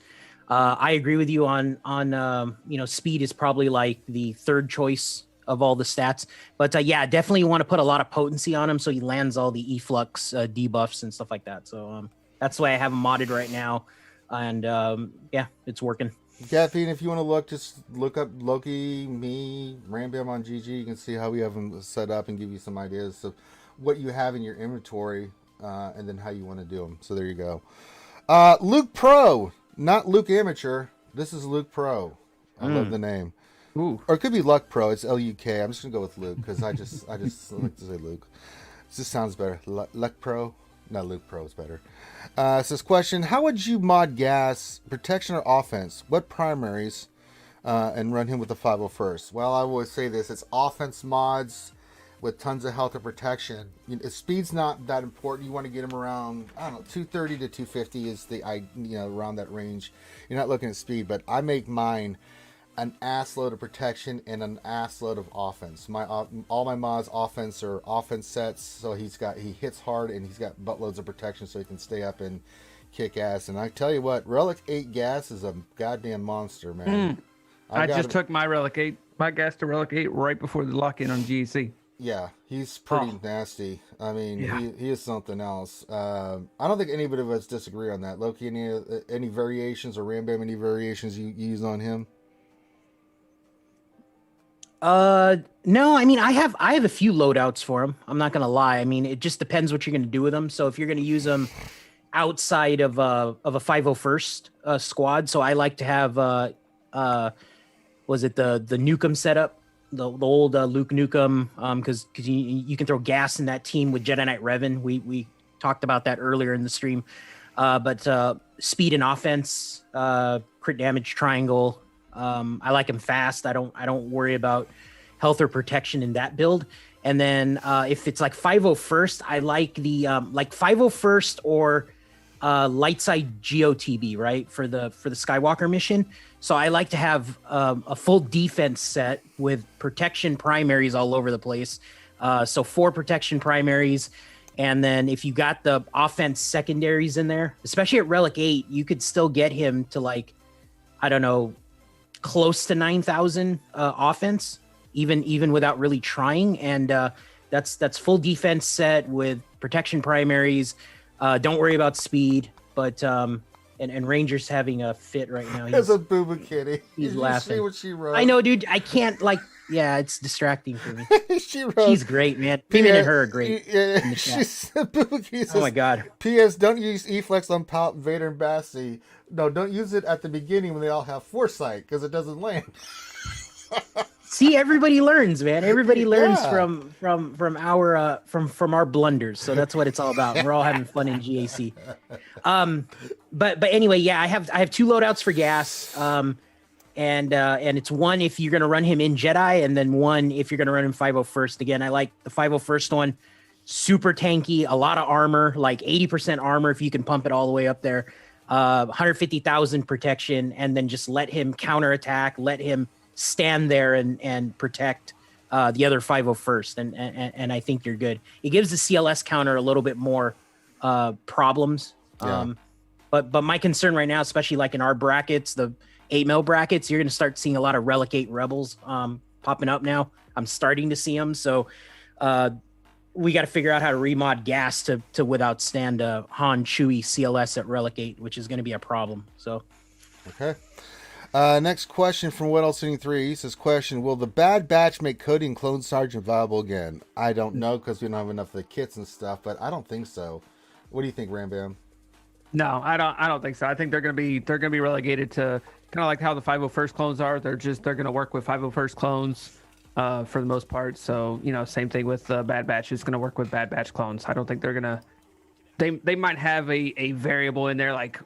I agree with you on speed is probably like the third choice of all the stats. But yeah, definitely want to put a lot of potency on him so he lands all the efflux debuffs and stuff like that. So that's why I have him modded right now, and yeah, it's working. Caffeine, if you want to look, just look up Loki, me, Rambam on GG. You can see how we have them set up and give you some ideas of what you have in your inventory and then how you want to do them. So there you go. Luke Pro, not Luke Amateur. This is Luke Pro. I love the name. Ooh. Or it could be Luck Pro. It's L-U-K. I'm just going to go with Luke because I just like to say Luke. It just sounds better. Luck Pro. No, Luke Pro is better. Says question, how would you mod Gas, protection or offense? What primaries? And run him with the 501st. Well, I always say this. It's offense mods with tons of health and protection. Speed's not that important. You want to get him around, I don't know, 230 to 250 is around that range. You're not looking at speed, but I make mine an ass load of protection and an ass load of offense. All my mods offense are offense sets, so he hits hard and he's got buttloads of protection so he can stay up and kick ass. And I tell you what, Relic 8 Gas is a goddamn monster, man. I just took my gas to Relic 8 right before the lock-in on GEC. Yeah, he's pretty nasty. I mean, he is something else. I don't think anybody of us disagree on that. Loki, any variations, or Rambam, any variations you use on him? No, I mean, I have a few loadouts for him. I'm not gonna lie. I mean, it just depends what you're gonna do with them. So if you're gonna use them outside of a 501st squad, so I like to have was it the Nukem setup, the old Luke Nukem, because you can throw gas in that team with Jedi Knight Revan. We talked about that earlier in the stream. But speed and offense, crit damage triangle. I like him fast. I don't worry about health or protection in that build. And then if it's like 501st, I like the like 501st or light side GOTB, right, for the Skywalker mission. So I like to have a full defense set with protection primaries all over the place. So 4 protection primaries. And then if you got the offense secondaries in there, especially at Relic 8, you could still get him to like, I don't know, close to 9,000 offense, even without really trying. And that's full defense set with protection primaries. Don't worry about speed, but and Ranger's having a fit right now. As a booba kitty. He's Did laughing. You see what she wrote? I know, dude. I can't like Yeah, it's distracting for me. She wrote, She's great, man. Women and her are great. Yeah, in the chat. says, Oh my god. P.S. Don't use E-Flex on Palp, Vader, and Bassi. No, don't use it at the beginning when they all have foresight because it doesn't land. See, everybody learns, man. Everybody learns Yeah. from our blunders. So that's what it's all about. We're all having fun in GAC. But anyway, yeah, I have 2 loadouts for gas. And it's one if you're gonna run him in Jedi, and then one if you're gonna run him 501st. Again, I like the 501st one. Super tanky, a lot of armor, like 80% armor if you can pump it all the way up there. 150,000 protection, and then just let him counterattack, let him stand there and protect the other 501st, and I think you're good. It gives the CLS counter a little bit more problems. Yeah. But my concern right now, especially like in our brackets, the 8 mil brackets, you're going to start seeing a lot of Relicate Rebels popping up now. I'm starting to see them, so we got to figure out how to remod gas to withstand Han Chewie CLS at Relicate, which is going to be a problem. So Okay. Next question from What Else 3. He says, question, will the Bad Batch make Cody and Clone Sergeant viable again? I don't know because we don't have enough of the kits and stuff, but I don't think so. What do you think, Rambam? No, I don't think so. I think they're gonna be relegated to kind of like how the 501st clones are. They're gonna work with 501st clones for the most part. So same thing with Bad Batch. It's gonna work with Bad Batch clones. I don't think they're gonna. They might have a variable in there like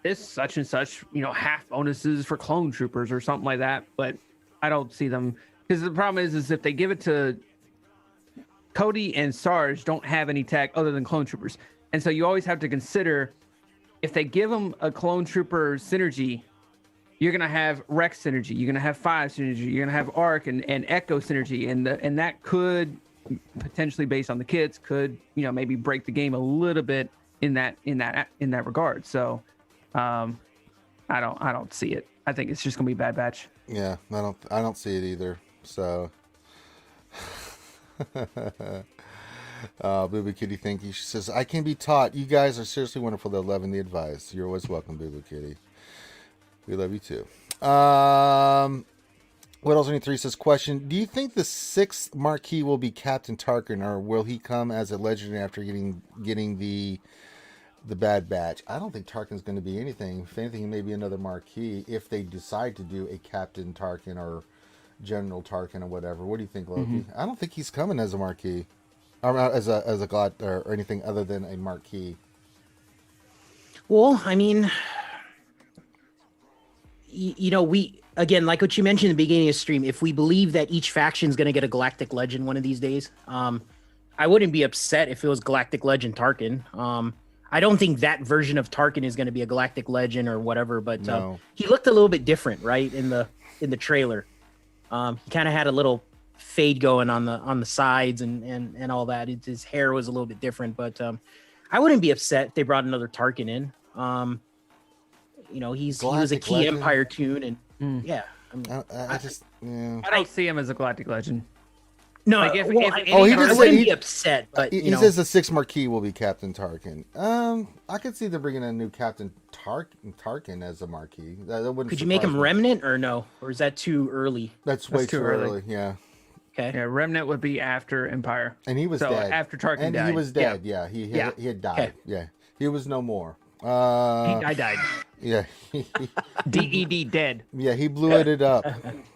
this such and such, half bonuses for clone troopers or something like that. But I don't see them, because the problem is if they give it to Cody and Sarge, don't have any tech other than clone troopers, and so you always have to consider if they give them a clone trooper synergy, you're gonna have Rex synergy, you're gonna have 5 synergy, you're gonna have Arc and Echo synergy, and that could potentially, based on the kits, could maybe break the game a little bit in that regard. So I don't see it. I think it's just gonna be Bad Batch. Yeah, I don't see it either. So Boo Boo Kitty, thank you. She says, I can be taught. You guys are seriously wonderful. They're loving the advice. You're always welcome, Boo Boo Kitty. We love you too. What else? 3 says, question, do you think the 6th Marquis will be Captain Tarkin, or will he come as a legendary after getting the Bad Batch? I don't think Tarkin's going to be anything. If anything, he may be another Marquis if they decide to do a Captain Tarkin or General Tarkin or whatever. What do you think, Loki? Mm-hmm. I don't think he's coming as a Marquis, or as a god or anything other than a Marquis. Well, I mean, we, again, like what you mentioned in the beginning of the stream, if we believe that each faction is going to get a Galactic Legend one of these days, I wouldn't be upset if it was Galactic Legend Tarkin. I don't think that version of Tarkin is going to be a Galactic Legend or whatever, but no. He looked a little bit different, right, in the trailer. He kind of had a little fade going on the sides and all that. His hair was a little bit different, but I wouldn't be upset if they brought another Tarkin in. He was a key Legend? Empire tune, and yeah. I mean, I don't see him as a Galactic Legend. No, like he I wouldn't be upset, but he says the 6th Marquis will be Captain Tarkin. I could see them bringing a new Captain Tarkin as a Marquis. That wouldn't. Could you make him me. Remnant or no? Or is that too early? That's way too early. Yeah. Okay. Yeah, Remnant would be after Empire, and he was dead after Tarkin and died. he was dead. Yeah, he had died. Okay. Yeah, he was no more. I died. Yeah. DED dead. Yeah, he blew it up.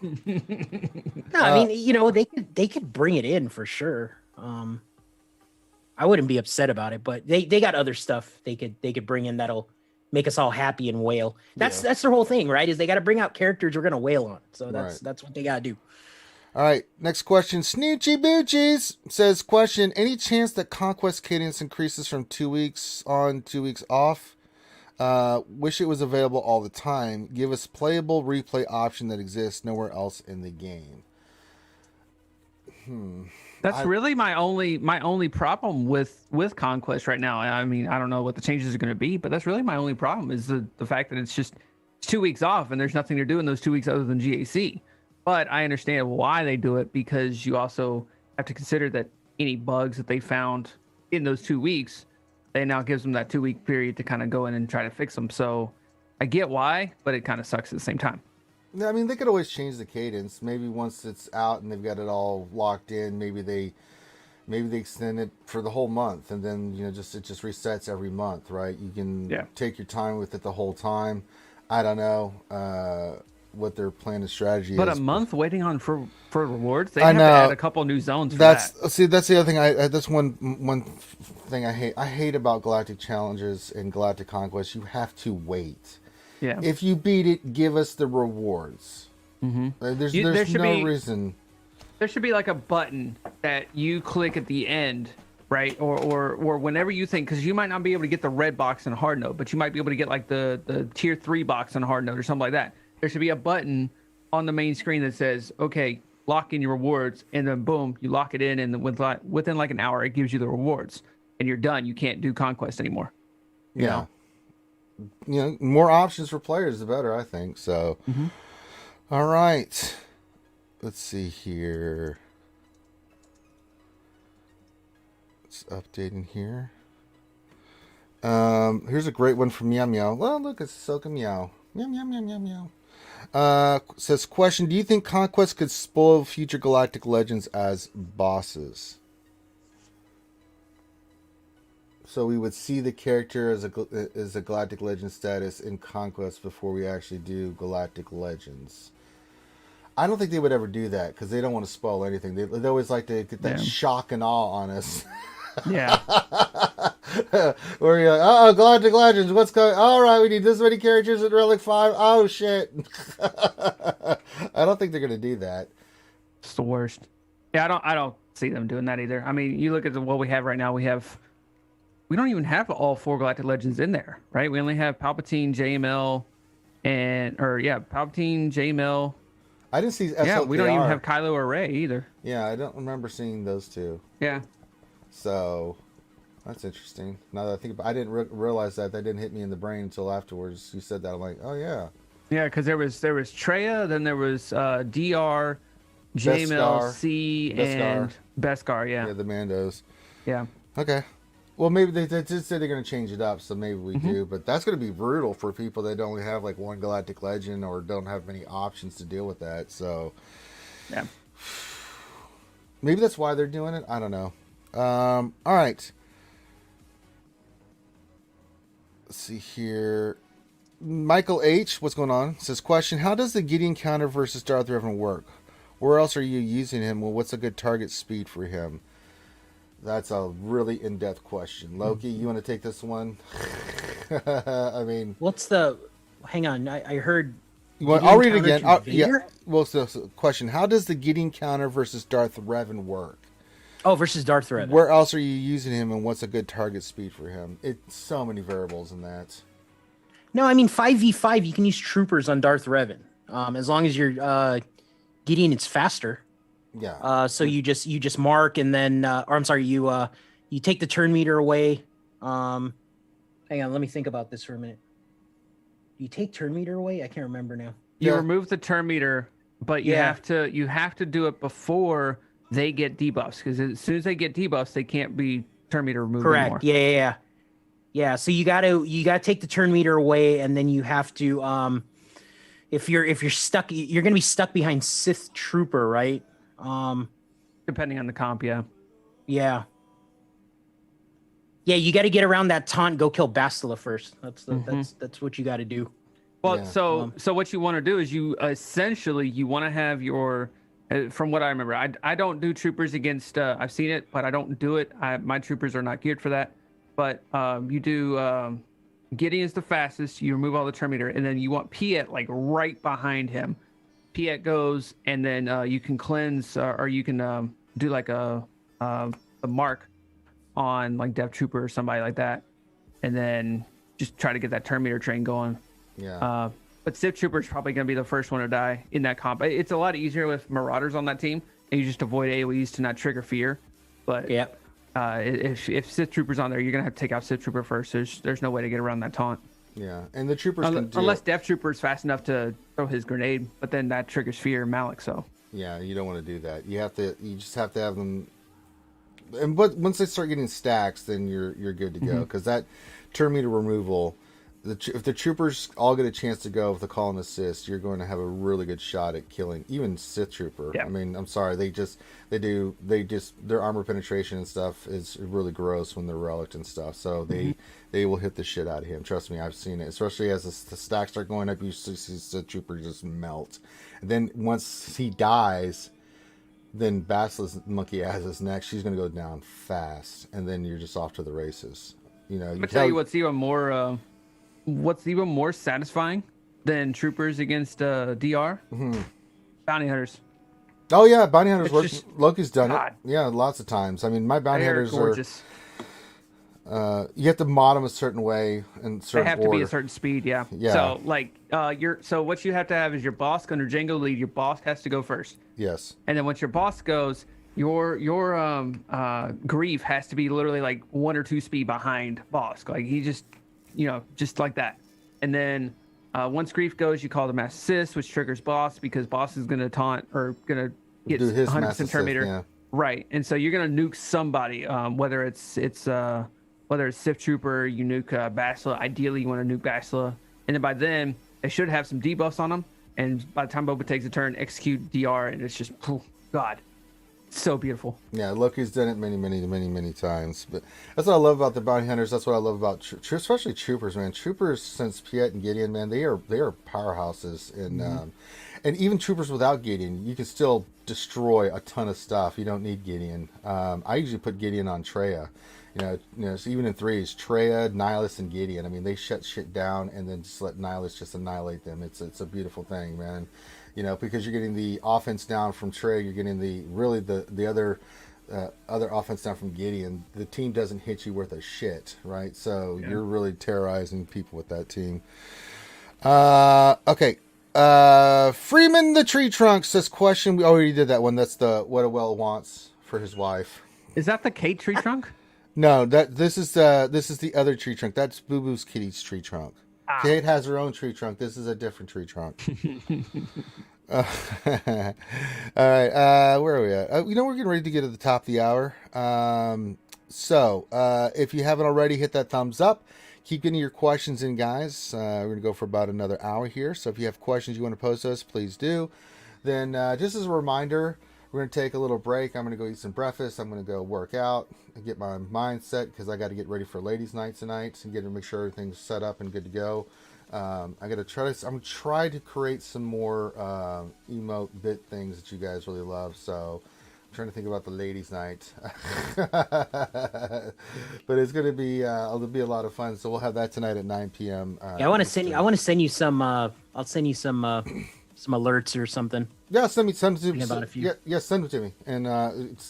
No, I mean, they could bring it in for sure. I wouldn't be upset about it, but they got other stuff they could bring in that'll make us all happy and wail. That's their whole thing, right? Is they got to bring out characters we're gonna wail on. So that's what they gotta do. All right, next question. Snoochie Boochies says, question, any chance that Conquest cadence increases from 2 weeks on, 2 weeks off? Wish it was available all the time. Give us playable replay option that exists nowhere else in the game. That's really my only problem with Conquest right now. I mean, I don't know what the changes are going to be, but that's really my only problem is the fact that it's 2 weeks off and there's nothing to do in those 2 weeks other than GAC. But I understand why they do it, because you also have to consider that any bugs that they found in those 2 weeks, they now gives them that 2 week period to kind of go in and try to fix them. So I get why, but it kind of sucks at the same time. I mean, they could always change the cadence. Maybe once it's out and they've got it all locked in, maybe they extend it for the whole month, and then it just resets every month, right? You can take your time with it the whole time. I don't know what their plan and strategy but is. A month waiting on for rewards. They I have know. to add a couple new zones. That's the other thing. That's one thing I hate. I hate about Galactic Challenges and Galactic Conquest. You have to wait. Yeah. If you beat it, give us the rewards. Mm-hmm. There's no reason. There should be like a button that you click at the end, right? Or whenever you think, because you might not be able to get the red box in hard mode, but you might be able to get like the tier 3 box on hard mode or something like that. There should be a button on the main screen that says, okay, lock in your rewards, and then boom, you lock it in, and within like an hour, it gives you the rewards, and you're done. You can't do Conquest anymore. You know, more options for players, the better, I think. So, All right. Let's see here. It's updating here. Here's a great one from Meow Meow. Well, look, it's Soka Meow. Meow, meow, meow, meow, meow. Says, question, do you think Conquest could spoil future Galactic Legends as bosses? So we would see the character as a Galactic Legend status in Conquest before we actually do Galactic Legends. I don't think they would ever do that because they don't want to spoil anything. They always like to get that shock and awe on us. Yeah. Where you're like, oh, Galactic Legends, what's going on? All right, we need this many characters at Relic 5. Oh, shit. I don't think they're going to do that. It's the worst. Yeah, I don't see them doing that either. I mean, you look at what we have right now. We don't even have all 4 Galactic Legends in there, right? We only have Palpatine, JML, Palpatine, JML. I didn't see SLKR. Yeah, we don't even have Kylo or Rey either. Yeah, I don't remember seeing those two. Yeah. So, that's interesting. Now that I think about it, I didn't realize that didn't hit me in the brain until afterwards. You said that. I'm like, oh, yeah. Yeah, because there was Traya, then there was DR, JML, C, and Beskar, yeah. Yeah, the Mandos. Yeah. Okay. Well, maybe they did say they're going to change it up, so maybe we do. But that's going to be brutal for people that only have like one Galactic Legend or don't have many options to deal with that. So, yeah, maybe that's why they're doing it. I don't know. All right. Let's see here. Michael H, what's going on? Says, question, how does the Gideon counter versus Darth Revan work? Where else are you using him? Well, what's a good target speed for him? That's a really in-depth question. Loki, you want to take this one? I mean... Hang on, I heard... I'll read it again. Yeah. Well, so question, how does the Gideon counter versus Darth Revan work? Oh, versus Darth Revan. Where else are you using him, and what's a good target speed for him? It's so many variables in that. No, I mean, 5v5, you can use troopers on Darth Revan. As long as you're Gideon, it's faster. Yeah. So you just mark, and then you take the turn meter away. Hang on, let me think about this for a minute. You take turn meter away? I can't remember now. You remove the turn meter, but you have to do it before they get debuffs, because as soon as they get debuffs, they can't be turn meter removed anymore. Correct. Yeah. So you gotta take the turn meter away, and then you have to if you're stuck, you're gonna be stuck behind Sith Trooper, right? Depending on the comp, yeah. Yeah, you got to get around that taunt. Go kill Bastila first. That's what you got to do. Well, so what you want to do is you want to have your, from what I remember, I don't do troopers against. I've seen it, but I don't do it. My troopers are not geared for that. But you do. Gideon is the fastest. You remove all the turn meter, and then you want Piet like right behind him. Piet goes, and then you can cleanse, or you can do like a mark on like Death Trooper or somebody like that, and then just try to get that turn meter train going. Yeah. But Sith Trooper is probably going to be the first one to die in that comp. It's a lot easier with Marauders on that team, and you just avoid AoEs to not trigger fear. But if Sith Trooper's on there, you're going to have to take out Sith Trooper first. There's no way to get around that taunt. Yeah, and the troopers unless Death Trooper is fast enough to throw his grenade, but then that triggers Fear and Malik. So yeah, you don't want to do that. You just have to have them. And once they start getting stacks, then you're good to go, because that turn meter removal if the troopers all get a chance to go with the call and assist, you're going to have a really good shot at killing even Sith trooper. Yeah. I mean, I'm sorry, their armor penetration and stuff is really gross when they're relic and stuff. So they will hit the shit out of him. Trust me, I've seen it. Especially as the stacks start going up, you see Sith trooper just melt. And then once he dies, then Basila's monkey ass is next. She's going to go down fast, and then you're just off to the races. You know, I'll tell you what's even more satisfying than troopers against DR? Bounty hunters. Oh yeah, bounty hunters It's work. just- Loki's done God. it. Yeah, lots of times. I mean, my bounty They're hunters gorgeous. are. You have to mod them a certain way and They certain have to order. be a certain speed, yeah. Yeah. So like so what you have to have is your boss under Django lead. Your boss has to go first, Yes. and then once your boss goes, your grief has to be literally like 1 or 2 speed behind boss. Like he just just like that. And then once grief goes, you call the mass assist, which triggers boss because boss is gonna taunt or gonna get Do his 100% mass assist, Terminator. yeah. Right, and so you're gonna nuke somebody, whether it's Sith Trooper, you nuke Basila. Ideally, you want to nuke Basila, and then by then they should have some debuffs on them. And by the time Boba takes a turn, execute DR, and it's just, God, it's so beautiful. Yeah, Loki's done it many times. But that's what I love about the bounty hunters. That's what I love about especially troopers, man. Troopers since Piet and Gideon, man, they are powerhouses. And even troopers without Gideon, you can still destroy a ton of stuff. You don't need Gideon. I usually put Gideon on Treya. You know, so even in threes, Treya, Nihilus, and Gideon. I mean, they shut shit down and then just let Nihilus just annihilate them. It's a beautiful thing, man. You know, because you're getting the offense down from Treya, you're getting the other offense down from Gideon. The team doesn't hit you worth a shit, right? So you're really terrorizing people with that team. Okay. Freeman the Tree Trunk says question. We already did that one. That's the what a well wants for his wife. Is that the Kate tree trunk? No, this is the other tree trunk. That's Boo Boo's kitty's tree trunk. Kate has her own tree trunk. This is a different tree trunk. All right, where are we at? We're getting ready to get to the top of the hour. So if you haven't already, hit that thumbs up. Keep getting your questions in, guys. We're going to go for about another hour here. So if you have questions you want to pose to us, please do. Then just as a reminder, we're going to take a little break. I'm going to go eat some breakfast. I'm going to go work out and get my mind set because I got to get ready for ladies' night tonight and get to make sure everything's set up and good to go. I'm going to try to create some more emote bit things that you guys really love. So I'm trying to think about the ladies' night, but it's going to be it'll be a lot of fun. So we'll have that tonight at 9 p.m. I want to send you some. I'll send you some alerts or something. Yeah, send them to me. About a few. Yeah, send them to me, and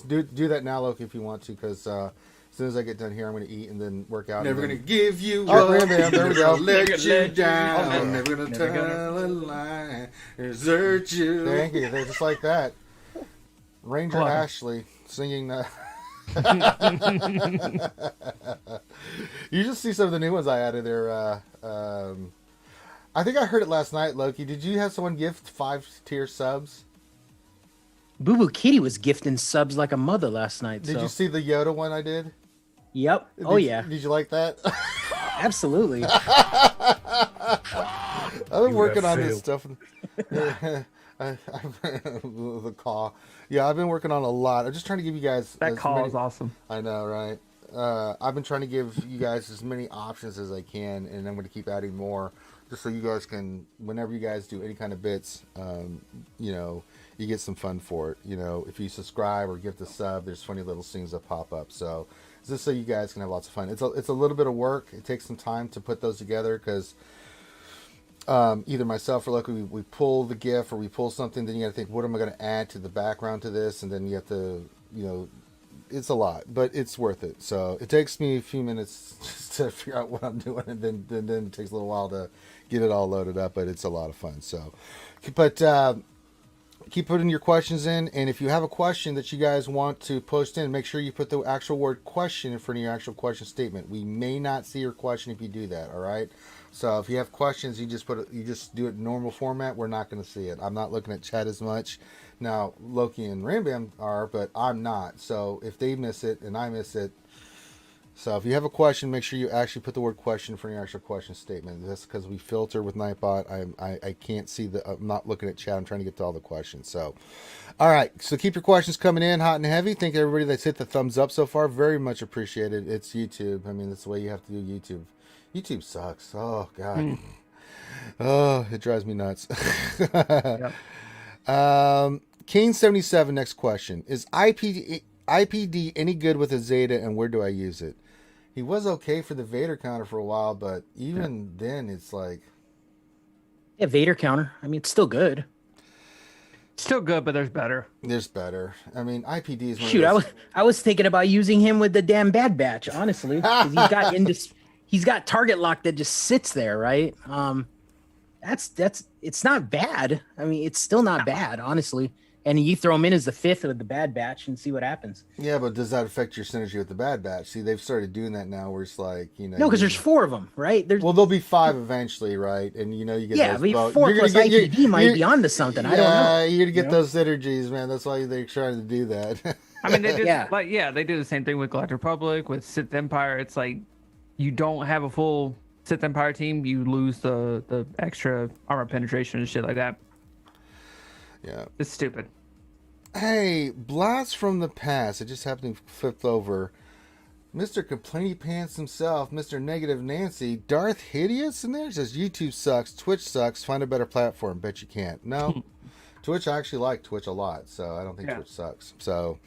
do that now, Loki, if you want to, because as soon as I get done here, I'm going to eat and then work out. Never gonna give you Oh, up. there we go. Let you down. Oh, Never gonna tell a lie. Desert you. Thank you. They're just like that. Ranger Come on. Ashley singing that. You just see some of the new ones I added there. I think I heard it last night, Loki. Did you have someone gift 5-tier subs? Boo Boo Kitty was gifting subs like a mother last night. Did so. you see the Yoda one I did? Yep. Did you like that? Absolutely. I've been working on this stuff. The call. Yeah, I've been working on a lot. I'm just trying to give you guys That as call many- is awesome. I know, right? I've been trying to give you guys as many options as I can, and I'm going to keep adding more, just so you guys can, whenever you guys do any kind of bits, you get some fun for it. If you subscribe or gift a sub, there's funny little things that pop up. So just so you guys can have lots of fun. It's a little bit of work. It takes some time to put those together because either myself or Loki, we pull the GIF or we pull something, then you got to think, what am I going to add to the background to this? And then you have to, it's a lot, but it's worth it. So it takes me a few minutes just to figure out what I'm doing, and then it takes a little while to get it all loaded up, but it's a lot of fun. So, but keep putting your questions in, and if you have a question that you guys want to post in, make sure you put the actual word question in front of your actual question statement. We may not see your question if you do that, all right? So if you have questions, you just do it in normal format. We're not going to see it. I'm not looking at chat as much. Now, Loki and Rambam are, but I'm not. So if they miss it and I miss it, So if you have a question, make sure you actually put the word question for your actual question statement. That's because we filter with Nightbot. I can't see I'm not looking at chat. I'm trying to get to all the questions. So, all right. So keep your questions coming in hot and heavy. Thank everybody that's hit the thumbs up so far. Very much appreciated. It's YouTube. I mean, that's the way you have to do YouTube. YouTube sucks. Oh, God. Oh, it drives me nuts. Yep. Kane77, next question. Is IPD any good with a Zeta, and where do I use it? He was okay for the Vader counter for a while, but even then, it's like... Yeah, Vader counter. I mean, it's still good. Still good, but there's better. There's better. I mean, IPD is one Shoot, of those... I was thinking about using him with the damn Bad Batch, honestly. 'Cause he's got target lock that just sits there, right? It's not bad. I mean, it's still not bad, honestly. And you throw him in as the 5th of the Bad Batch and see what happens. Yeah, but does that affect your synergy with the Bad Batch? See, they've started doing that now, where it's like, you know... No, because there's 4 of them, right? Well, there'll be 5 eventually, right? And you know, you get yeah, those... I mean, both. 4 plus IPD might be onto something. I don't know. You're gonna get those synergies, man. That's why they're trying to do that. I mean, they did, Yeah. they do the same thing with Galactic Republic, with Sith Empire. It's like you don't have a full Sith Empire team, you lose the extra armor penetration and shit like that. Yeah. It's stupid. Hey, blast from the past. It just happened to flip over. Mr. Complainy Pants himself, Mr. Negative Nancy, Darth Hideous in there says YouTube sucks, Twitch sucks, find a better platform. Bet you can't. No. Twitch, I actually like Twitch a lot, so I don't think Twitch sucks. So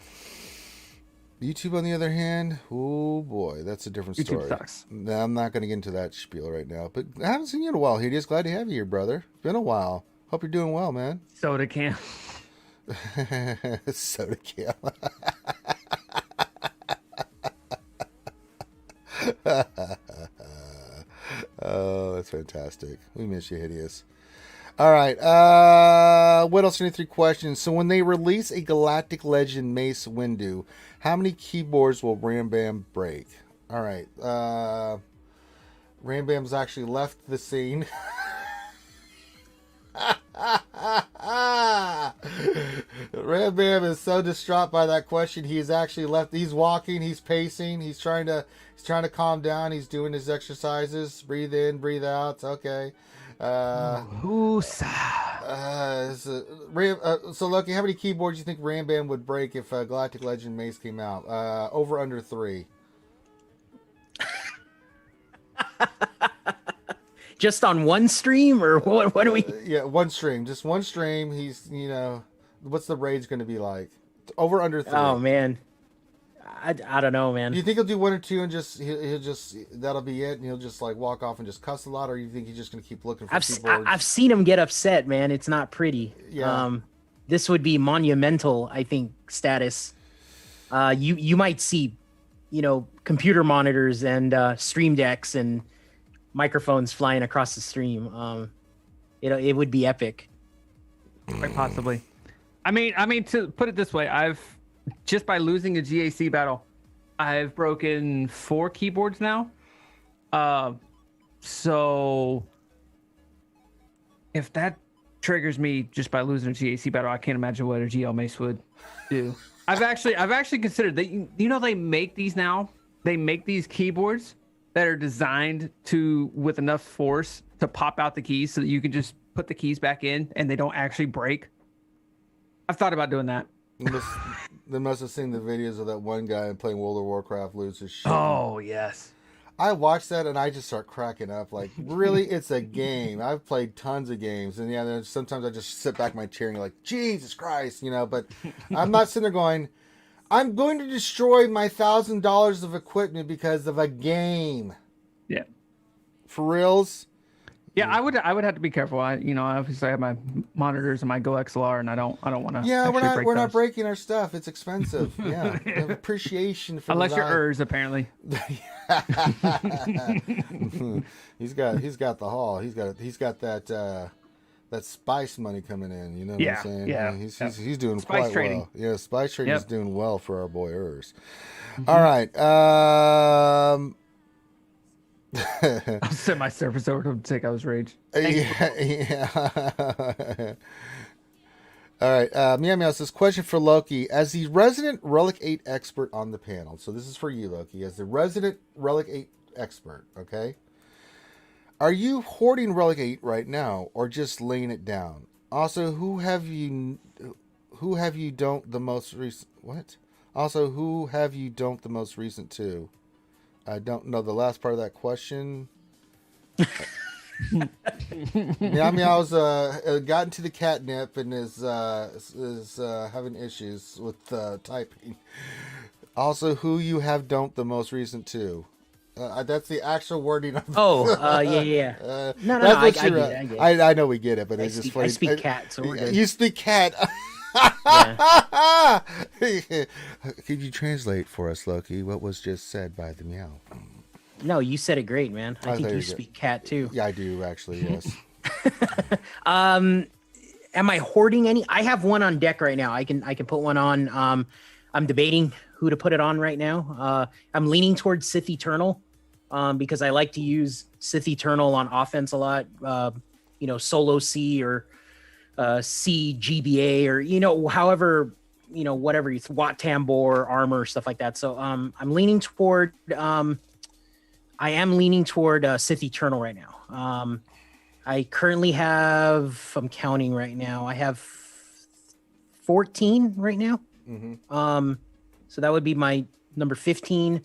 YouTube, on the other hand, oh boy, that's a different story. YouTube sucks. Now, I'm not going to get into that spiel right now, but I haven't seen you in a while, Hideous. Glad to have you here, brother. It's been a while. Hope you're doing well, man. Soda can. Soda kill. Oh, that's fantastic. We miss you, Hideous. All right. What else? 23 questions. So when they release a Galactic Legend Mace Windu, how many keyboards will Rambam break? All right. Rambam's actually left the scene. Rambam is so distraught by that question. He's actually left. He's walking. He's pacing. He's trying to calm down. He's doing his exercises. Breathe in, breathe out. Okay. So Loki, how many keyboards do you think Rambam would break if Galactic Legend Mace came out? Over under 3. Just on one stream, or what do we... Yeah, one stream. Just one stream. He's, what's the rage going to be like? Over under 3. Oh, man. I don't know, man. Do you think he'll do 1 or 2 and he'll just that'll be it, and he'll just like walk off and just cuss a lot, or you think he's just going to keep looking for keyboards? I've seen him get upset, man. It's not pretty. Yeah. This would be monumental, I think, status. You might see, computer monitors and stream decks and microphones flying across the stream. It would be epic. Quite possibly. I mean, to put it this way, just by losing a GAC battle, I've broken 4 keyboards now. So if that triggers me just by losing a GAC battle, I can't imagine what a GL Mace would do. I've actually considered that. They make these now. They make these keyboards that are designed with enough force to pop out the keys so that you can just put the keys back in and they don't actually break. I've thought about doing that. They must have seen the videos of that one guy playing World of Warcraft lose his shit. Oh, yes. I watched that and I just start cracking up. Like, really? It's a game. I've played tons of games. And yeah, sometimes I just sit back in my chair and you're like, Jesus Christ, but I'm not sitting there going, I'm going to destroy my $1,000 of equipment because of a game. Yeah. For reals? Yeah, I would have to be careful. I obviously have my monitors and my Go XLR, and I don't want to. Yeah, we're not breaking our stuff. It's expensive. Yeah, appreciation for unless you're Urs, apparently. He's got the haul. He's got that spice money coming in. You know what I'm saying? Yeah, he's doing spice quite trading. well. Yeah, spice trading is doing well for our boy Urs. Mm-hmm. All right. I'll send my surface over to him to take out his rage. Yeah. All right, Meow Meow says, question for Loki. As the resident Relic 8 expert on the panel, so this is for you, Loki, as the resident Relic 8 expert, okay? Are you hoarding Relic 8 right now, or just laying it down? Also, who have you don't the most recent, what? Also, who have you don't the most recent to? I don't know the last part of that question. Meow Meow's gotten to the catnip and is having issues with typing. Also, who you have don't the most recent to. That's the actual wording of Yeah. No, that's I what get you're, it. I get it. I know we get it, but it's just funny. I speak cat, so we're good. You speak cat. Yeah. Could you translate for us, Loki, what was just said by the meow? No, you said it great, man. I think you good. speak cat too. Yeah, I do actually. Yes. Am I hoarding any? I have one on deck right now. I can put one on. I'm debating who to put it on right now. I'm leaning towards Sith Eternal because I like to use Sith Eternal on offense a lot. Solo C or C GBA or however whatever you Wat Tambor armor stuff like that. So I'm leaning toward. I am leaning toward Sith Eternal right now. I currently have, I'm counting right now, I have 14 right now. Mm-hmm. So that would be my number 15.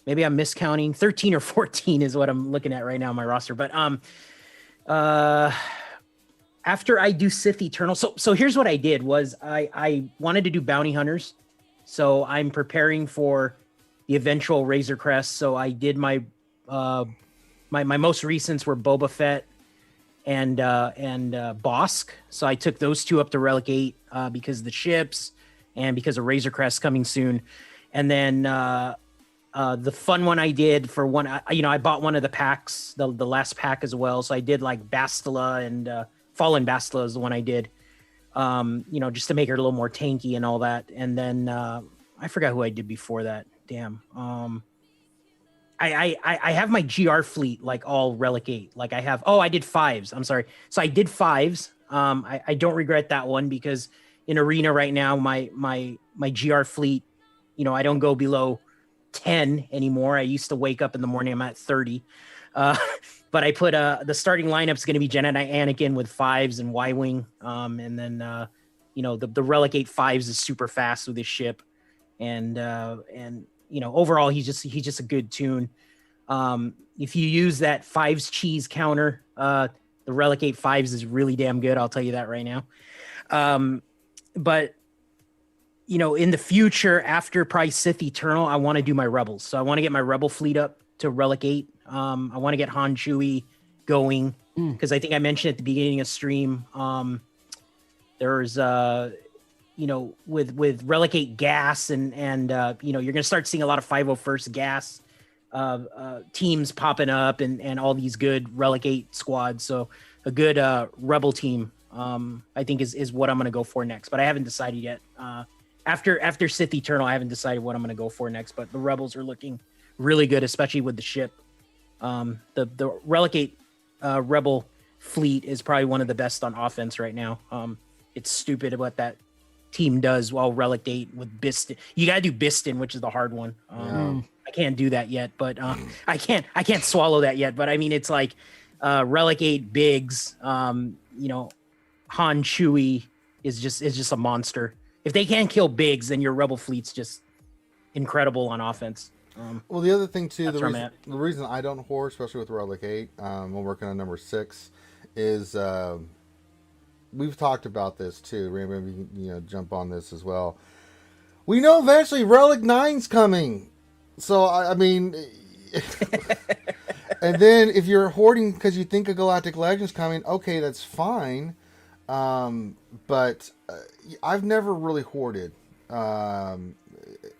Maybe I'm miscounting. 13 or 14 is what I'm looking at right now on my roster. But after I do Sith Eternal, so here's what I did was I wanted to do bounty hunters. So I'm preparing for the eventual Razor Crest. So I did my most recents were Boba Fett and Bosk. So I took those two up to Relic 8 because of the ships and because of Razor Crest coming soon. And then the fun one I did for one, I bought one of the packs, the last pack as well. So I did like Bastila and Fallen Bastila is the one I did, just to make her a little more tanky and all that. And then I forgot who I did before that. Damn. I have my GR fleet like all Relic 8. Like I did 5s. I'm sorry. So I did 5s. I don't regret that one because in Arena right now, my GR fleet, I don't go below 10 anymore. I used to wake up in the morning, I'm at 30. But I put the starting lineup's going to be Jedi Anakin with 5s and Y-Wing. And then, the Relic 8 5s is super fast with his ship. And overall, he's just a good tune. If you use that 5s cheese counter, the Relic 8 5s is really damn good. I'll tell you that right now. But in the future, after probably Sith Eternal, I want to do my Rebels. So I want to get my Rebel fleet up to Relic 8. I want to get Han Chewie going because I think I mentioned at the beginning of stream, there's with Relic 8 gas and you're going to start seeing a lot of 501st gas teams popping up and all these good Relic 8 squads. So a good Rebel team, I think is what I'm going to go for next, but I haven't decided yet. After Sith Eternal, I haven't decided what I'm going to go for next, but the Rebels are looking really good, especially with the ship. The Relic 8 Rebel fleet is probably one of the best on offense right now. It's stupid what that team does while Relic 8 with Biston. You got to do Biston, which is the hard one. I can't do that yet, but I can't swallow that yet. But I mean, it's like Relic 8 Biggs, Han Chewie is just a monster. If they can't kill Biggs, then your Rebel fleet's just incredible on offense. Well, the other thing too, the reason I don't hoard, especially with Relic 8, we're working on number 6, is we've talked about this too. Rambam, you can jump on this as well. We know eventually Relic 9's coming, so I mean, and then if you're hoarding because you think a Galactic Legends coming, okay, that's fine. But I've never really hoarded in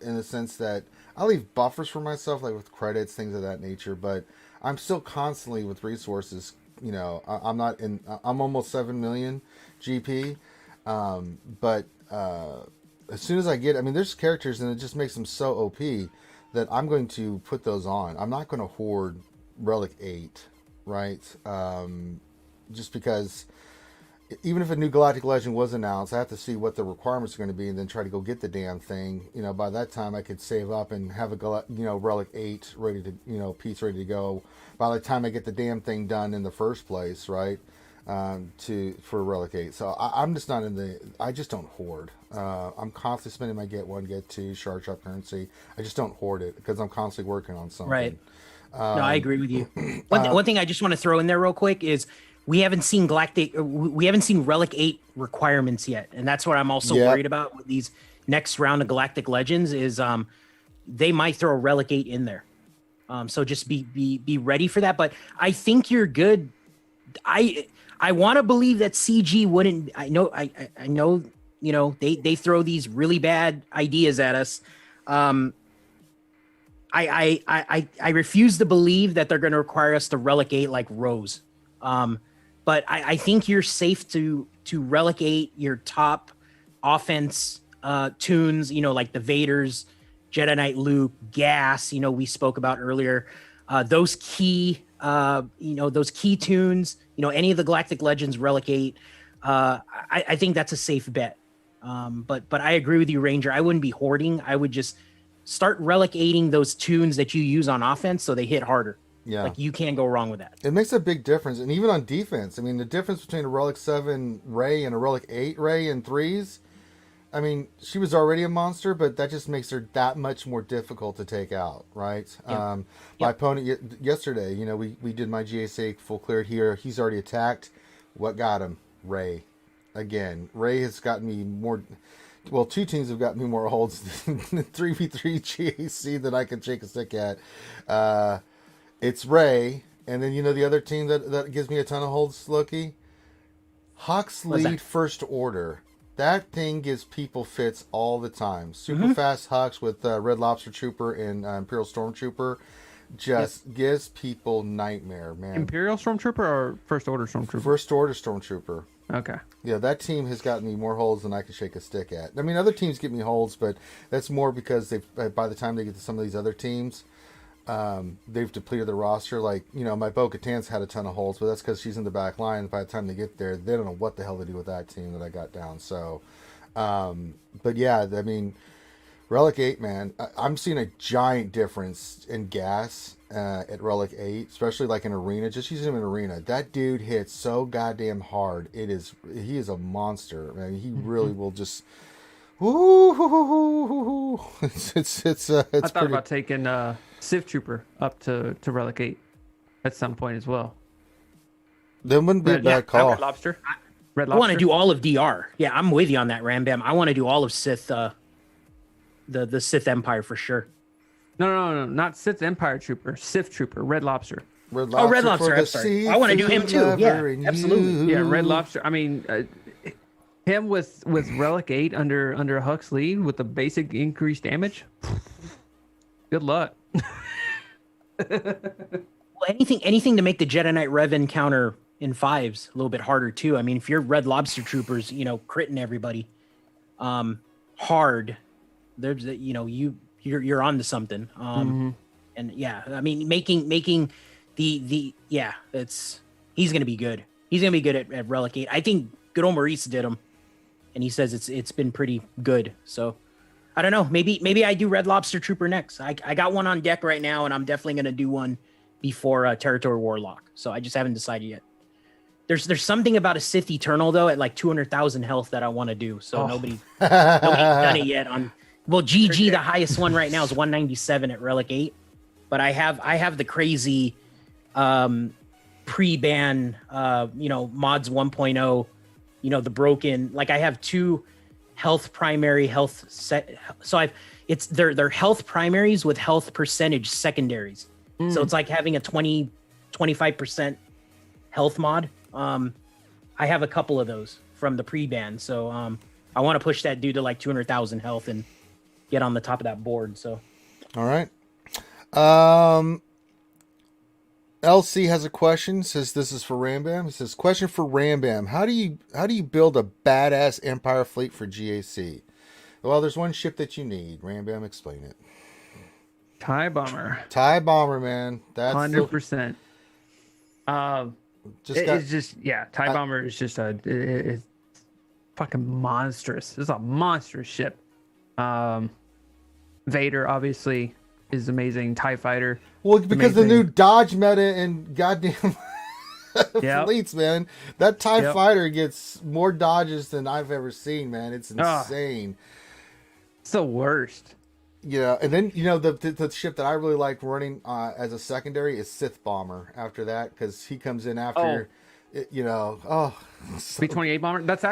the sense that I leave buffers for myself, like with credits, things of that nature, but I'm still constantly with resources. I'm not in, I'm almost 7 million GP. But as soon as I get, there's characters and it just makes them so OP that I'm going to put those on. I'm not going to hoard Relic 8, right? Just because even if a new Galactic Legend was announced, I have to see what the requirements are going to be, and then try to go get the damn thing. You know, by that time I could save up and have a Relic 8 ready to, piece ready to go. By the time I get the damn thing done in the first place, right? For Relic 8. So I'm just not I just don't hoard. I'm constantly spending my get 1, get 2, charge up currency. I just don't hoard it because I'm constantly working on something. Right. No, I agree with you. One thing I just want to throw in there real quick is we haven't seen Relic 8 requirements yet. And that's what I'm also worried about with these next round of Galactic Legends is they might throw a Relic 8 in there. So just be ready for that. But I think you're good. I want to believe that CG wouldn't. I know. They throw these really bad ideas at us. I refuse to believe that they're going to require us to relegate like Rose. But I think you're safe to relegate your top offense tunes. Like the Vaders, Jedi Knight Luke, Gas. We spoke about earlier. Those key. Those key tunes, any of the Galactic Legends relegate. I think that's a safe bet. But I agree with you, Ranger. I wouldn't be hoarding. I would just start relegating those tunes that you use on offense so they hit harder. Yeah. Like you can't go wrong with that. It makes a big difference. And even on defense, I mean, the difference between a Relic 7 Rey and a Relic 8 Rey in 3s, I mean, she was already a monster, but that just makes her that much more difficult to take out, right? Yeah. My opponent yesterday, we did my GSA full cleared here. He's already attacked. What got him? Rey. Again, Rey has gotten me more... Well, 2 teams have gotten me more holds than 3v3 GAC that I can shake a stick at. It's Rey. And then, the other team that gives me a ton of holds, Loki? Hux Lead First Order. That thing gives people fits all the time. Super fast Hux with Red Lobster Trooper and Imperial Stormtrooper just gives people nightmare, man. Imperial Stormtrooper or First Order Stormtrooper? First Order Stormtrooper. Okay. Yeah, that team has gotten me more holds than I can shake a stick at. I mean, other teams get me holds, but that's more because by the time they get to some of these other teams, they've depleted the roster. Like, my Bo-Katan's had a ton of holds, but that's because she's in the back line. By the time they get there, they don't know what the hell to do with that team that I got down. So, but yeah, I mean, Relic 8, man, I'm seeing a giant difference in gas at Relic 8, especially like in Arena. Just using him in Arena, that dude hits so goddamn hard. He is a monster. I mean, he really will just. Woo! It's I thought about taking Civ Trooper up to Relic 8 at some point as well. That wouldn't be a bad call. Red Lobster. I want to do all of DR. Yeah, I'm with you on that, Rambam. I want to do all of Sith, the Sith Empire for sure. No, not Sith Empire Trooper. Sith Trooper. Red Lobster. Red Lobster. Oh, Red Lobster. I'm sorry. I want to do him too. Yeah, absolutely. Yeah, Red Lobster. I mean, him with Relic 8 under Hux lead with the basic increased damage. Good luck. Well, anything to make the Jedi Knight Rev encounter in 5s a little bit harder too. I mean, if you're Red Lobster Troopers, critting everybody hard, there's you're onto something. And yeah, I mean, making the he's gonna be good. He's gonna be good at Relic 8. I think good old Maurice did him, and he says it's been pretty good. So I don't know. Maybe I do Red Lobster Trooper next. I got one on deck right now, and I'm definitely gonna do one before Territory Warlock. So I just haven't decided yet. There's something about a Sith Eternal though at like 200,000 health that I want to do. So nobody's done it yet. GG, the highest one right now is 197 at Relic 8, but I have the crazy pre-ban mods 1.0, the broken, like I have 2 health primary health set. So they're health primaries with health percentage secondaries. So it's like having a 25% health mod. I have a couple of those from the pre-ban. So I want to push that dude to like 200,000 health and get on the top of that board. So all right. LC has a question. Says this is for Rambam. He says, question for Rambam. How do you build a badass Empire fleet for GAC? Well, there's one ship that you need. Rambam, explain it. TIE Bomber. TIE Bomber, man. That's 100%. It's just TIE bomber is just it's fucking monstrous. It's a monstrous ship. Vader obviously is amazing. TIE fighter. Well, because the new dodge meta and goddamn fleets, man. That TIE fighter gets more dodges than I've ever seen, man. It's insane. It's the worst. Yeah, and then the ship that I really like running as a secondary is Sith Bomber. After that, because he comes in after, B-28 bomber. That's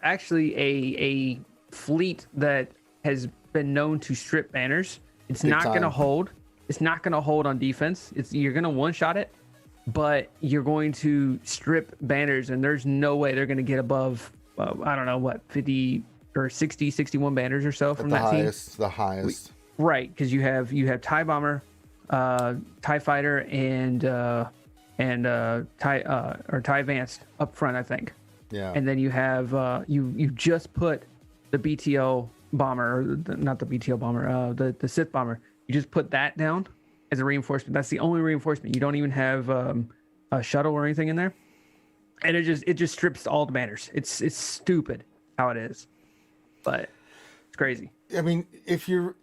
actually a fleet that has been known to strip banners. It's not going to hold. It's not going to hold on defense. You're going to one-shot it, but you're going to strip banners, and there's no way they're going to get above, 50 or 60, 61 banners or so from that team. The highest. Right, because you have TIE bomber, TIE fighter, and TIE advanced up front, I think. Yeah. And then you have you just put the BTO bomber, not the BTO bomber, the Sith bomber. You just put that down as a reinforcement. That's the only reinforcement. You don't even have a shuttle or anything in there, and it just strips all the banners. It's stupid how it is, but it's crazy. I mean, if you're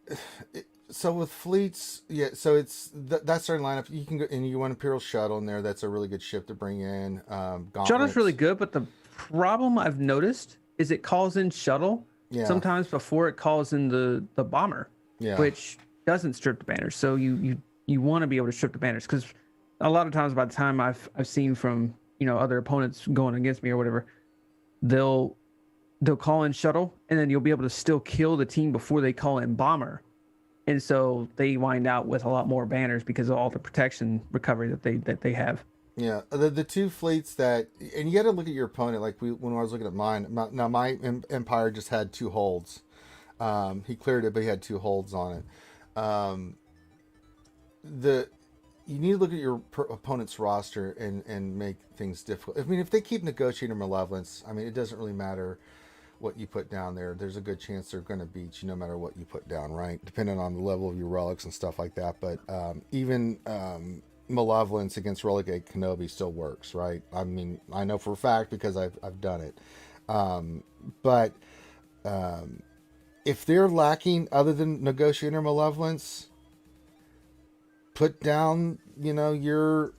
so with fleets, so it's that starting lineup. You can go and you want Imperial shuttle in there. That's a really good ship to bring in. Shuttle's really good, but the problem I've noticed is it calls in shuttle sometimes before it calls in the bomber, which doesn't strip the banners. So you want to be able to strip the banners, because a lot of times by the time I've seen from other opponents going against me or whatever, they'll call in shuttle, and then you'll be able to still kill the team before they call in bomber, and so they wind out with a lot more banners because of all the protection recovery that they have. Yeah, the two fleets that, and you got to look at your opponent. Like when I was looking at mine, now my Empire just had 2 holds. He cleared it, but he had 2 holds on it. You need to look at your opponent's roster and make things difficult. I mean, if they keep negotiating malevolence, I mean, it doesn't really matter what you put down there. There's a good chance they're going to beat you no matter what you put down, right? Depending on the level of your relics and stuff like that. But even malevolence against Relegate Kenobi still works, right? I mean, I know for a fact because I've done it. But if they're lacking other than negotiator malevolence, put down your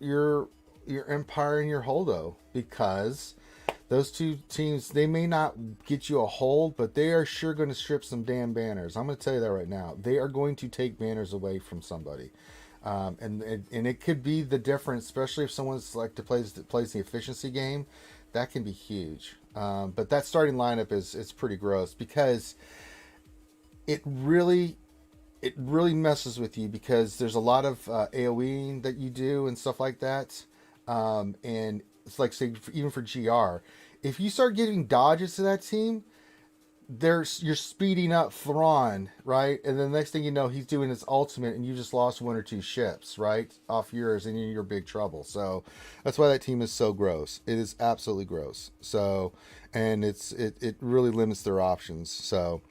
Empire and your Holdo, because those two teams, they may not get you a hold, but they are sure going to strip some damn banners. I'm going to tell you that right now. They are going to take banners away from somebody. And it could be the difference, especially if someone's like plays the efficiency game. That can be huge. But that starting lineup is pretty gross, because it really messes with you, because there's a lot of AoEing that you do and stuff like that. And it's like, say, even for GR, if you start giving dodges to that team, you're speeding up Thrawn, right? And then the next thing you know, he's doing his ultimate, and you just lost 1 or 2 ships, right, off yours, and you're in big trouble. So that's why that team is so gross. It is absolutely gross. So, and it really limits their options. So,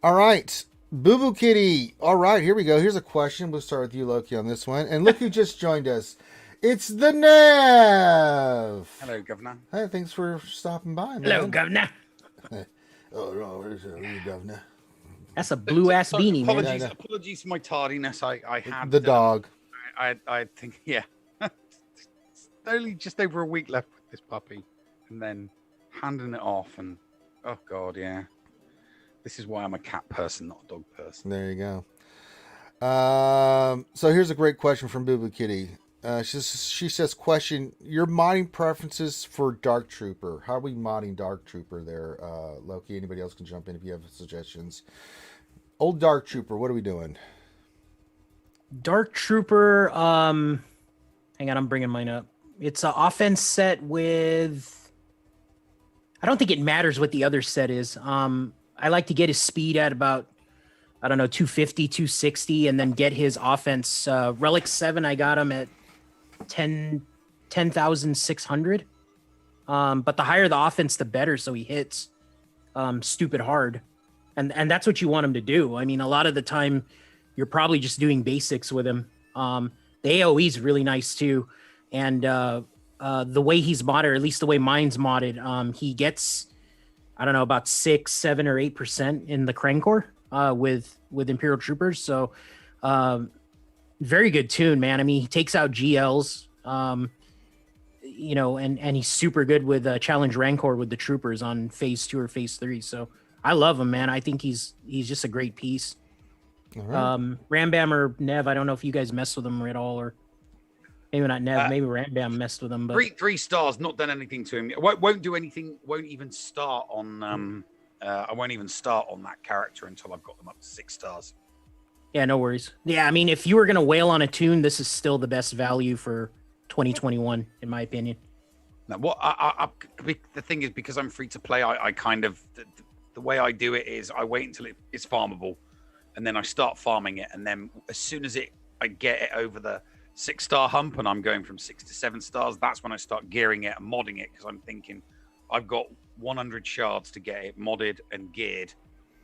all right, Boo Boo Kitty. All right, here we go. Here's a question. We'll start with you, Loki, on this one. And look who just joined us. It's the Nev. Hello, Governor. Hey, thanks for stopping by, man. Hello, Governor. Oh, no, where's the Governor? That's a blue ass beanie, man. Apologies for my tardiness. I had the dog. I think, yeah. Only just over a week left with this puppy, and then handing it off, and oh god, yeah. This is why I'm a cat person, not a dog person. There you go. So here's a great question from Boo Boo Kitty. She says, question, your modding preferences for Dark Trooper. How are we modding Dark Trooper there, Loki? Anybody else can jump in if you have suggestions. Old Dark Trooper, what are we doing? Dark Trooper, hang on, I'm bringing mine up. It's an offense set with, I don't think it matters what the other set is. I like to get his speed at about, 250, 260, and then get his offense. Relic 7, I got him at 10,600. But the higher the offense, the better. So he hits stupid hard. And that's what you want him to do. I mean, a lot of the time, you're probably just doing basics with him. The AoE is really nice too. And the way he's modded, or at least the way mine's modded, he gets, I don't know, about 6, 7, or 8% in the Krankor with Imperial Troopers. So very good tune, man. I mean, he takes out GLs, you know, and he's super good with Challenge Rancor with the Troopers on phase 2 or phase 3. So I love him, man. I think he's just a great piece. All right. Rambam or Nev, I don't know if you guys messed with him at all, or maybe not Nev, maybe Rambam messed with him. But 3 stars, not done anything to him. Won't do anything. Won't even start on. I won't even start on that character until I've got them up to 6 stars. yeah, no worries. Yeah, I mean, if you were gonna wail on a tune, this is still the best value for 2021, in my opinion. Now, what the thing is, because I'm free to play, I kind of the way I do it is I wait until it's farmable, and then I start farming it, and then as soon as I get it over the 6-star hump, and I'm going from 6 to 7 stars, that's when I start gearing it and modding it, because I'm thinking I've got 100 shards to get it modded and geared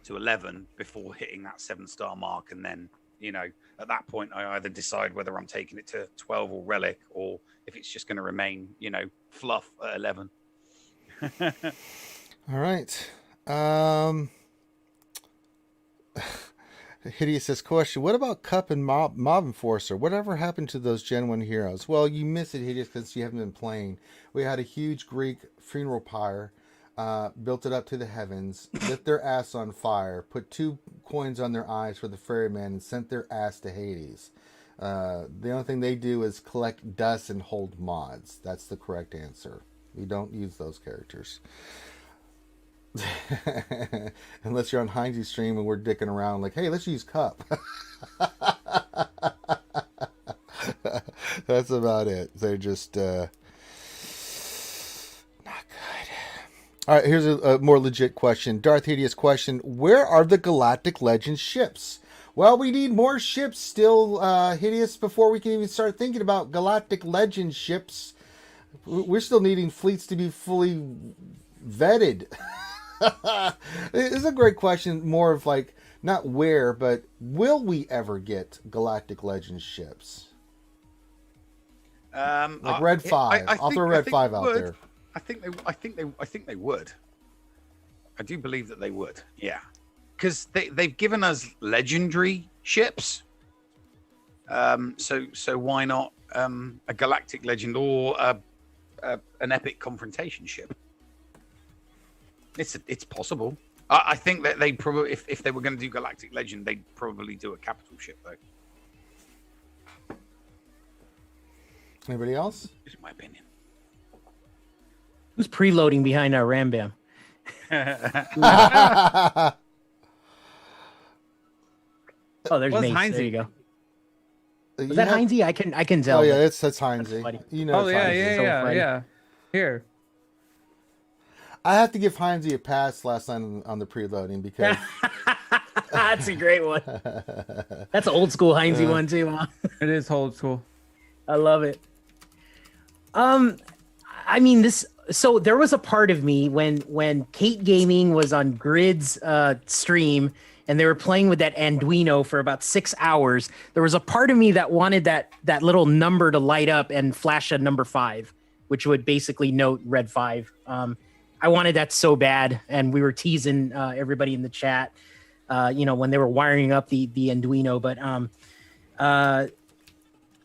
to 11 before hitting that 7-star mark, and then, you know, at that point I either decide whether I'm taking it to 12 or relic, or if it's just going to remain, you know, fluff at 11. All right. Hideous question. What about Cup and Mob Enforcer? Whatever happened to those Gen 1 heroes? Well, you miss it, Hideous, because you haven't been playing. We had a huge Greek funeral pyre, built it up to the heavens, lit their ass on fire, put 2 coins on their eyes for the ferryman, and sent their ass to Hades. The only thing they do is collect dust and hold mods. That's the correct answer. We don't use those characters. Unless you're on Heinz's stream and we're dicking around like, hey, let's use Cup. That's about it. They're just not good. All right, here's a more legit question. Darth Hideous question. Where are the Galactic Legends ships? Well, we need more ships still, Hideous, before we can even start thinking about Galactic Legends ships. We're still needing fleets to be fully vetted. It's a great question. More of like, not where, but will we ever get Galactic Legends ships? Like Red 5. I'll throw Red 5 out there. I think they would. I do believe that they would. Yeah, because they've given us legendary ships. So why not a Galactic Legend or an epic confrontation ship? It's possible. I think that they probably, if they were going to do Galactic Legend, they'd probably do a capital ship though. Anybody else? Is my opinion. Who's preloading behind our Rambam? Oh, there's Mace. Heinz? There you go. Was that Heinz? I can tell. Oh yeah, that's Heinz. You know. Oh yeah, Heinz. yeah. Here. I have to give Heinz a pass last night on the preloading because that's a great one. That's an old school Heinz one too, huh? It is old school. I love it. I mean, this. So there was a part of me when Kate Gaming was on Grid's stream and they were playing with that Anduino for about 6 hours. There was a part of me that wanted that little number to light up and flash a number 5, which would basically note Red 5. I wanted that so bad, and we were teasing everybody in the chat, when they were wiring up the Anduino. But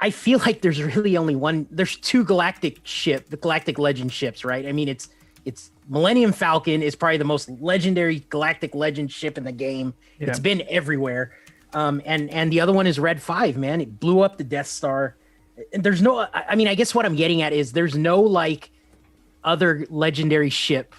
I feel like there's really only one. There's 2 the Galactic Legend ships, right? I mean, it's Millennium Falcon is probably the most legendary Galactic Legend ship in the game. Yeah. It's been everywhere. And the other one is Red 5, man. It blew up the Death Star. And there's no. I mean, I guess what I'm getting at is there's no like other legendary ship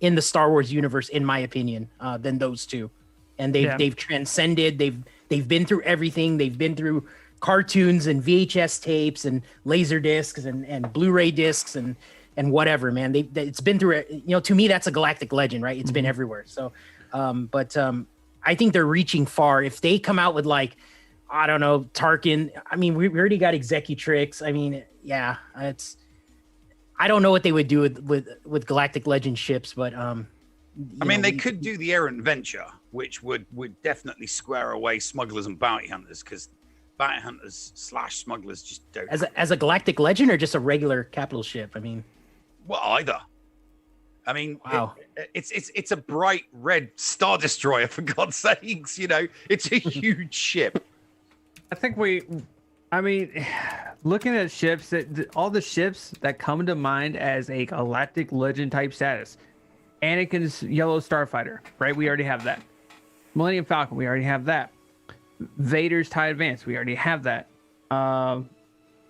in the Star Wars universe, in my opinion, than those 2. And they've transcended. They've been through everything. They've been through cartoons and VHS tapes and laser discs and Blu-ray discs and whatever, man. It's been through it. You know, to me, that's a Galactic Legend, right? It's been everywhere. So, but I think they're reaching far. If they come out with like, I don't know, Tarkin. I mean, we already got Executrix. I mean, yeah, I don't know what they would do with Galactic Legend ships, but they could do the Errant Venture, which would definitely square away smugglers and bounty hunters, because bounty hunters / smugglers just don't. As a Galactic Legend or just a regular capital ship? I mean, Well, either. I mean, Wow. it's a bright red Star Destroyer, for God's sakes. You know, it's a huge ship. I think I mean, looking at ships, all the ships that come to mind as a Galactic Legend type status, Anakin's Yellow Starfighter, right? We already have that. Millennium Falcon, we already have that. Vader's TIE Advance, we already have that.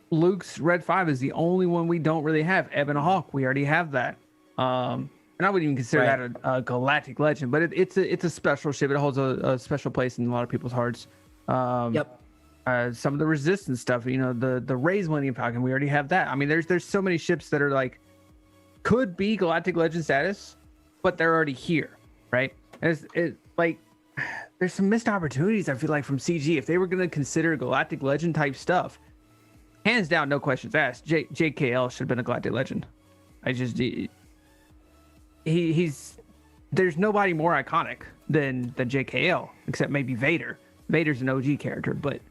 Luke's Red 5 is the only one we don't really have. Ebon Hawk, we already have that. And I wouldn't even consider Right. that a Galactic Legend, but it's a special ship. It holds a special place in a lot of people's hearts. yep. Some of the Resistance stuff, you know, the Rey's Millennium Falcon, we already have that. I mean, there's so many ships that are like could be Galactic Legend status, but they're already here, right? Like there's some missed opportunities, I feel like, from CG. If they were going to consider Galactic Legend type stuff, hands down, no questions asked, JKL should have been a Galactic Legend. He's there's nobody more iconic than JKL, except maybe Vader. Vader's an OG character, but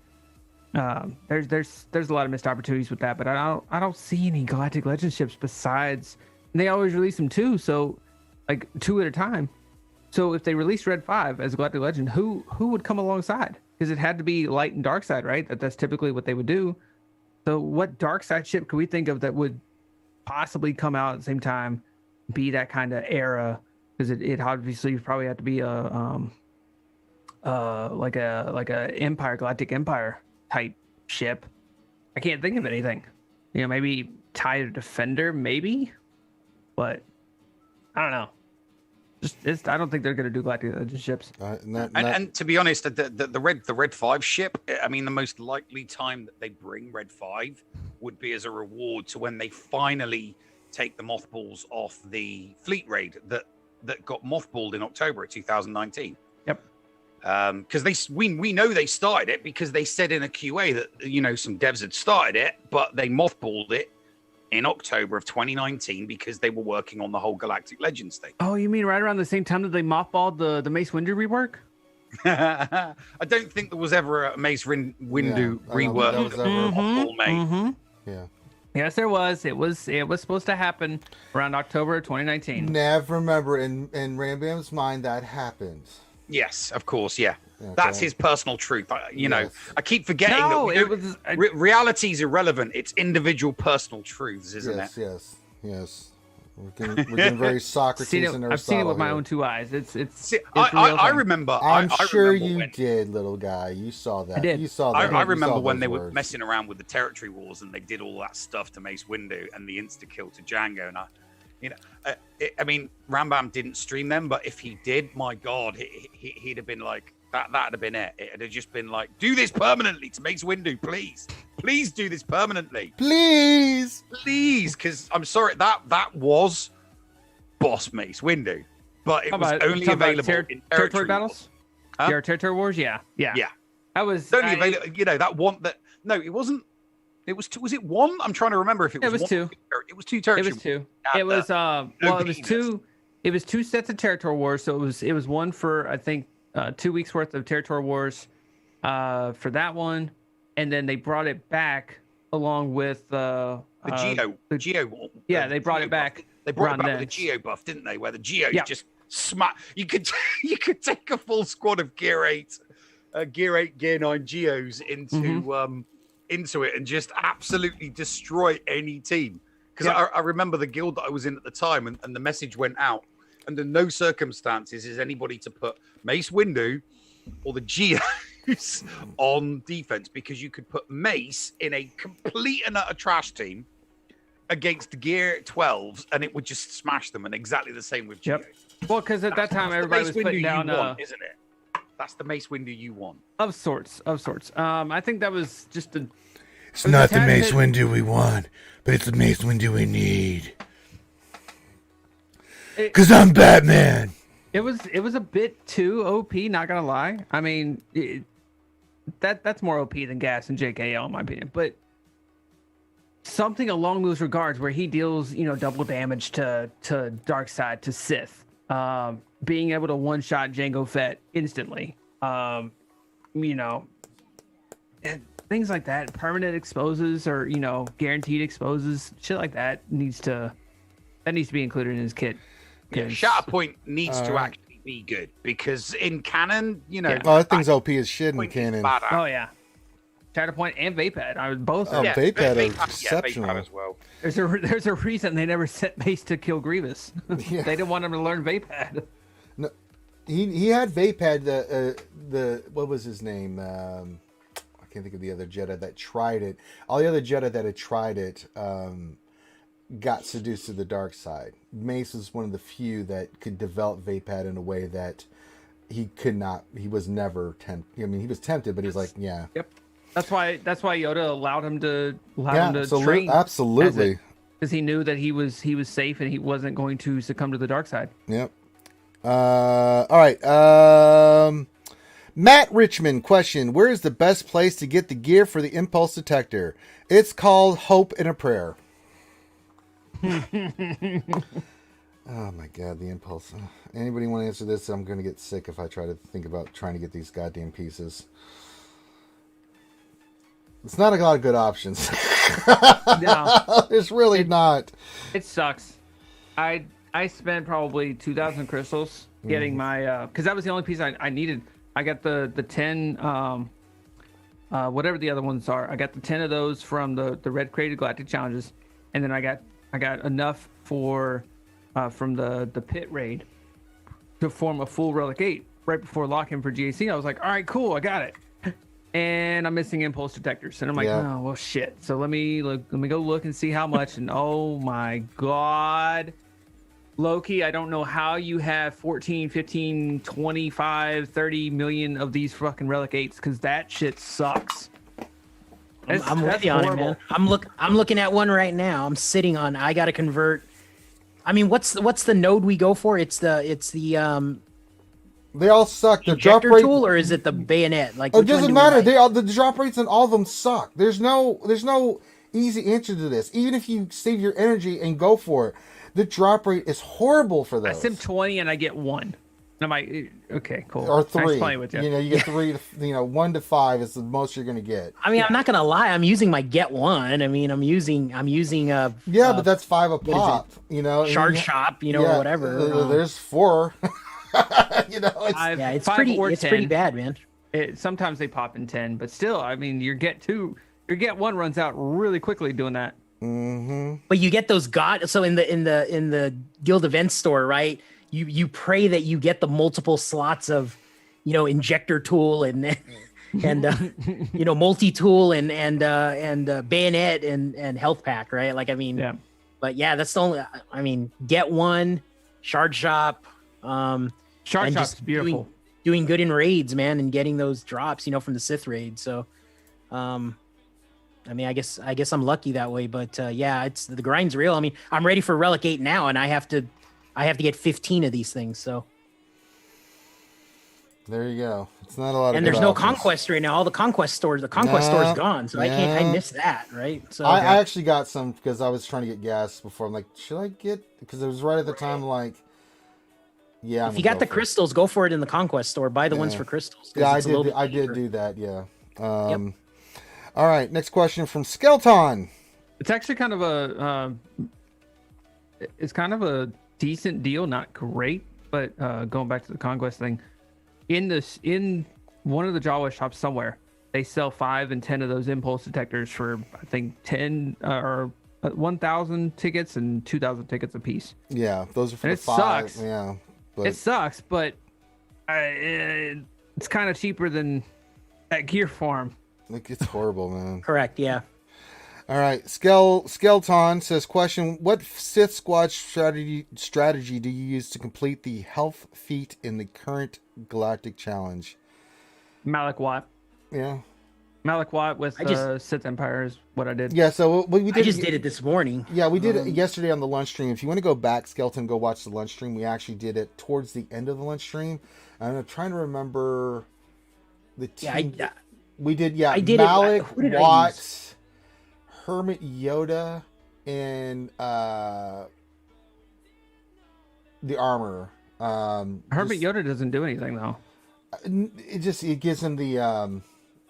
there's a lot of missed opportunities with that. But I don't see any Galactic Legend ships besides, and they always release them too, so like 2 at a time. So if they released Red 5 as a Galactic Legend, who would come alongside? Because it had to be light and dark side, right? That's typically what they would do. So what dark side ship could we think of that would possibly come out at the same time, be that kind of era? Because it obviously probably had to be like a Empire, Galactic Empire type ship. I can't think of anything. You know, maybe TIE Defender, maybe, but I don't know. I don't think they're going to do Galactic Legend ships. And to be honest, the Red 5 ship, I mean, the most likely time that they bring Red 5 would be as a reward to when they finally take the mothballs off the fleet raid that got mothballed in October of 2019. Yep. Because we know they started it because they said in a QA that, you know, some devs had started it, but they mothballed it in October of 2019 because they were working on the whole Galactic Legends thing. Oh, you mean right around the same time that they mothballed the Mace Windu rework? I don't think there was ever a Mace Windu rework. That was ever- mate. Yeah. Yes, there was. It was supposed to happen around October of 2019. Never remember in Rambam's mind that happened. Yes, of course, yeah. Okay. That's his personal truth. You know, Yes. I keep forgetting No, that it was. reality's irrelevant. It's individual personal truths, isn't Yes, it? yes. We're getting very Socrates and Aristotle. I've seen it with my here. own 2 eyes. It's See, it's I remember. I'm I sure remember you when, did, little guy. You saw that. I did. You saw that. I You remember saw when those they were words. messing around with the territory wars and they did all that stuff to Mace Windu and the insta kill to Django. And I mean, Rambam didn't stream them, but if he did, my God, he'd have been like, that'd have been it. It'd have just been like, do this permanently to Mace Windu, please do this permanently, Please. because I'm sorry, that was Boss Mace Windu, but it was only available in territory battles. Huh? Territory wars, yeah. Yeah. That was It's only available. You know that one that no, it wasn't. It was two. Was it one? I'm trying to remember if it was. It was one, 2. It was 2 territory. It was 2. Yeah, It was no it was penis. 2. It was 2 sets of territory wars. So it was one for, I think, 2 weeks worth of territory wars for that one, and then they brought it back along with The Geo. yeah, they brought it back. They brought it around back then. with the Geo buff, didn't they? Where the Geo Yeah. just smack. You could take a full squad of Gear 8, Gear 9 Geos into it and just absolutely destroy any team. Because Yeah. I remember the guild that I was in at the time, and the message went out. Under no circumstances is anybody to put Mace Windu or the Geos on defense, because you could put Mace in a complete and utter trash team against Gear 12s and it would just smash them. And exactly the same with Geos. Yep. Well, because at that time That's the everybody Mace was putting Windu down you want, isn't it? That's the Mace Windu you want. of sorts. I think that was just a. It's was not a the tad Mace bit- Windu we want, but it's the Mace Windu we need. Because I'm Batman. It was a bit too OP, not gonna lie. I mean, that's more OP than Gas and JKL in my opinion. But something along those regards where he deals, double damage to Darkseid, to Sith, being able to one-shot Jango Fett instantly. There's things like that, permanent exposes or guaranteed exposes, shit like that needs to be included in his kit. Yeah, 'Cause- Shatterpoint needs to actually be good because in canon, Oh, that thing's OP as shit in Point is canon. badass. Oh yeah, Shatterpoint and Vapad. I was both. Oh, Yeah, Vapad are Vapad exceptional. as well. There's a reason they never sent Mace to kill Grievous. Yeah. They didn't want him to learn Vapad. No, he had Vapad. The what was his name? I can't think of the other Jedi that tried it. All the other Jedi that had tried it got seduced to the dark side. Mace was one of the few that could develop Vapad in a way that he could not. He was never tempted. I mean, he was tempted, but he's like, yeah. Yep. That's why Yoda allowed him to Absolutely, train. absolutely. Because he knew that he was safe and he wasn't going to succumb to the dark side. Yep. All right. Matt Richmond question: where is the best place to get the gear for the impulse detector? It's called Hope and a Prayer. Oh my God, the impulse. Anybody want to answer this? I'm going to get sick if I try to think about trying to get these goddamn pieces. It's not a lot of good options. No, It's really not. it sucks. I spent probably 2,000 crystals getting my because that was the only piece I needed. I got the 10 whatever the other ones are. I got the 10 of those from the Red Created Galactic Challenges, and then I got enough for from the pit raid to form a full Relic 8 right before lock-in for GAC. I was like, all right, cool, I got it. And I'm missing impulse detectors, and I'm like, Yeah. oh well, shit. So let me go look and see how much. And oh my God, Loki, I don't know how you have 14, 15, 25, 30 million of these fucking Relic 8s, because that shit sucks. I'm with you on it, man. I'm looking at one right now. I'm sitting on. I got to convert. I mean, what's the node we go for? It's the They all suck. The drop injector rate. tool, or is it the bayonet? Like, It which one doesn't do we matter. like? They all the drop rates on all of them suck. There's no easy answer to this. Even if you save your energy and go for it, the drop rate is horrible for I those. sim 20 and I get one. And I'm like, okay, cool. Or Nice 3. playing with you. You get 3 to 1 to 5 is the most you're gonna get. I mean, I'm not gonna lie. I'm using my get one. I mean, I'm using Yeah, but that's 5 a is it? pop. And shard you- shop, yeah, or whatever. There's 4. It's I've Yeah, it's 5 pretty. or It's 10. pretty bad, man. Sometimes they pop in 10, but still, I mean, your get 1 runs out really quickly doing that. But you get those so in the guild event store, right? You pray that you get the multiple slots of, injector tool and multi tool and bayonet and health pack, right? Like, I mean, Yeah. But yeah, that's the only. I mean, get one, shard shop. Shard and shop's just beautiful. doing good in raids, man, and getting those drops, from the Sith raid. So, I mean, I guess I'm lucky that way, but yeah, it's the grind's real. I mean, I'm ready for Relic 8 now, and I have to get 15 of these things. So, there you go. It's not a lot of. and good there's no options. Conquest right now. All the Conquest store's gone, so I missed that, right? So I actually got some because I was trying to get gas before. I'm like, should I get? Because it was right at the time, like, yeah. if you got the crystals, go for it in the Conquest store. Buy the ones for crystals. 'cause Yeah, it's a little bit I did cheaper. do that. Yeah. All right. Next question from Skeleton. It's actually kind of a decent deal, not great, but going back to the Conquest thing, in one of the Jawa shops somewhere, they sell 5 and 10 of those impulse detectors for, I think, 10 or 1,000 tickets and 2,000 tickets a piece. Yeah, those are for And the it 5. sucks. Yeah, but It sucks, but it's kind of cheaper than that gear farm. like, it's horrible, man. Correct. Yeah. All right, Skeleton says, question: what Sith Squad strategy do you use to complete the health feat in the current Galactic Challenge? Malik Watt. Yeah. Malik Watt with Sith Empire is what I did. Yeah, so we did. I just did it this morning. Yeah, we did it yesterday on the lunch stream. If you want to go back, Skeleton, go watch the lunch stream. We actually did it towards the end of the lunch stream. And I'm trying to remember the team. Yeah, we did. Yeah, I did Malik, who did I Watt, use? Hermit Yoda, and the armor. Hermit Yoda doesn't do anything though. It gives him the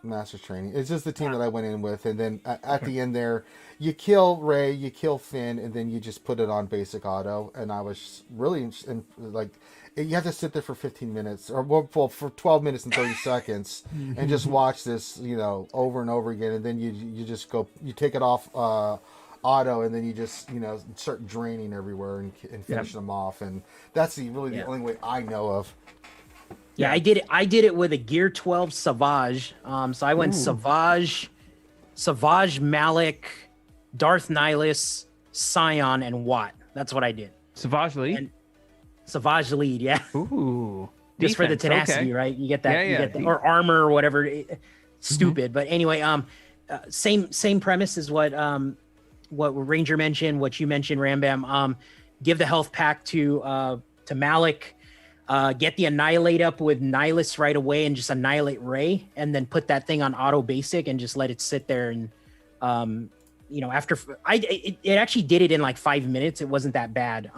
Master's Training. It's just the team that I went in with, and then at the end there, you kill Ray, you kill Finn, and then you just put it on basic auto. And I was really like, you have to sit there for 15 minutes, or well, for 12 minutes and 30 seconds, and just watch this, over and over again. And then you just go, you take it off auto, and then you just start draining everywhere and finish them off. And that's the only way I know of. Yeah, I did it with a Gear 12 Savage. So I went Savage, Malik, Darth Nihilus, Scion, and Watt. That's what I did. Savage lead. And Savage lead, yeah. Ooh. Just for the tenacity, right? You get that, you get that, or armor or whatever. Stupid, but anyway, same premise as what Ranger mentioned, what you mentioned, Rambam. Give the health pack to Malik. Get the Annihilate up with Nihilus right away and just annihilate Ray, and then put that thing on auto basic and just let it sit there. And after it actually did it in like 5 minutes. It wasn't that bad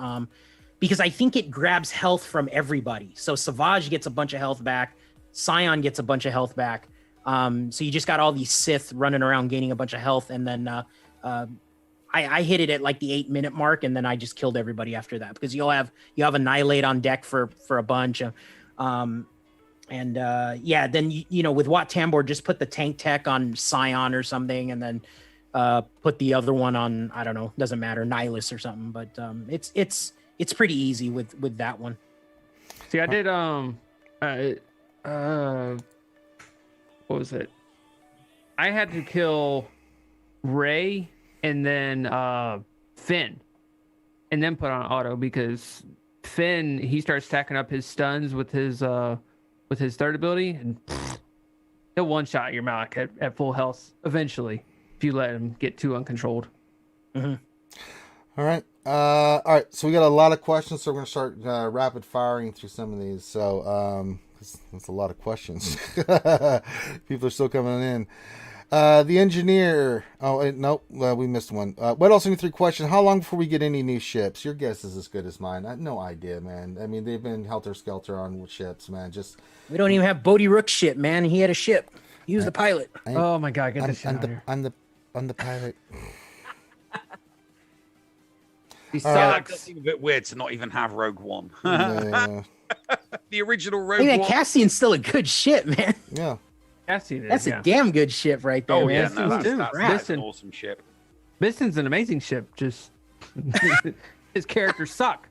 because I think it grabs health from everybody. So Savage gets a bunch of health back, Scion gets a bunch of health back. So you just got all these Sith running around gaining a bunch of health, and then I hit it at like the 8-minute mark, and then I just killed everybody after that because you have Annihilate on deck for a bunch. Then with Wat Tambor, just put the tank tech on Scion or something, and then put the other one on, I don't know, doesn't matter, Nihilus or something. But it's pretty easy with that one. See, I did what was it? I had to kill Ray and then Finn, and then put on auto because Finn, he starts stacking up his stuns with his third ability, and he'll one shot your Malik at full health eventually if you let him get too uncontrolled. Mm-hmm. All right. So we got a lot of questions, so we're gonna start rapid firing through some of these. So that's a lot of questions. People are still coming in. The engineer. Oh, nope. We missed one. What else? Any 3 questions. How long before we get any new ships? Your guess is as good as mine. I have no idea, man. I mean, they've been helter-skelter on ships, man. We don't even have Bodhi Rook's ship, man. He had a ship. He was the pilot. Oh my God! Get this shit out of here. I'm the pilot. He That sucks. does seem a bit weird to not even have Rogue One. Yeah. The original Rogue Hey, man, One. Cassian's still a good ship, man. Yeah. That's a damn good ship right there, Oh man. yeah, no, that's Listen. an awesome ship. Biston's an amazing ship. Just his characters suck.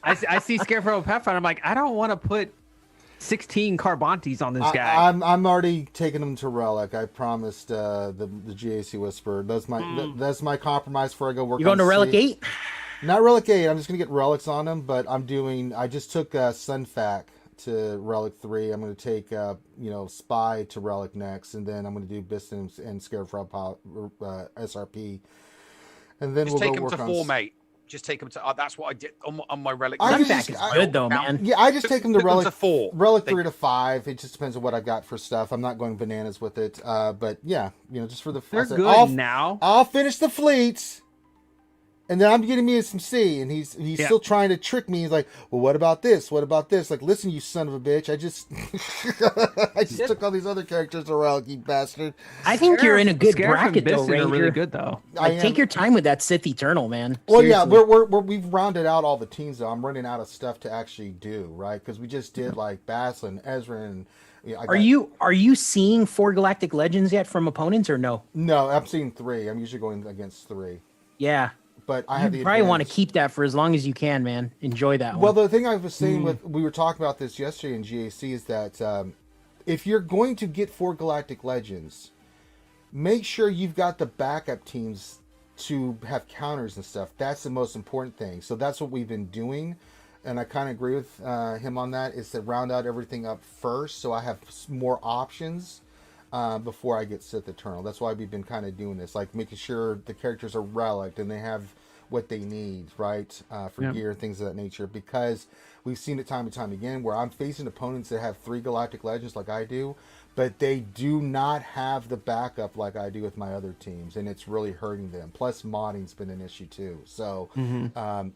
I see Scarecrow Pathfinder. I'm like, I don't want to put 16 Carbontes on this guy. I'm already taking them to Relic. I promised the GAC Whisperer. That's my compromise before I go work. You going to Relic 8? Not Relic 8. I'm just gonna get relics on them, but I just took Sunfac to Relic 3. I'm gonna take Spy to Relic next, and then I'm gonna do Biston and Scarecrow SRP, and then Just we'll take go him work to on. 4, mate. Just take him to. That's what I did on my Relic. Sunfac is good though, man. Yeah, I just take them to Took them Relic to 4. Relic 3 to 5. It just depends on what I got for stuff. I'm not going bananas with it. But yeah, just for the. They're good now. I'll finish the fleets, and then I'm getting me some C, and he's still trying to trick me. He's like, well, what about this? What about this? Like, listen, you son of a bitch! I just took all these other characters to Relic, you bastard. I think you're in a good Scarif and bracket though, Biston are Ranger. really good though. Like, take your time with that Sith Eternal, man. Well, Seriously. yeah, we've rounded out all the teams though. I'm running out of stuff to actually do, right? Because we just did like Basel and Ezra and. Are you seeing 4 Galactic Legends yet from opponents or no? No, I'm seeing 3. I'm usually going against 3. Yeah. But I have the probably want to advantage. keep that for as long as you can, man. Enjoy that Well, one. the thing I was saying we were talking about this yesterday in GAC is that if you're going to get 4 Galactic Legends, make sure you've got the backup teams to have counters and stuff. That's the most important thing. So that's what we've been doing. And I kind of agree with him on that, is to round out everything up first so I have more options before I get Sith Eternal. That's why we've been kind of doing this, like making sure the characters are relic and they have what they need, right, for gear, things of that nature. Because we've seen it time and time again where I'm facing opponents that have 3 Galactic Legends like I do, but they do not have the backup like I do with my other teams, and it's really hurting them. Plus, modding's been an issue too. So, I'm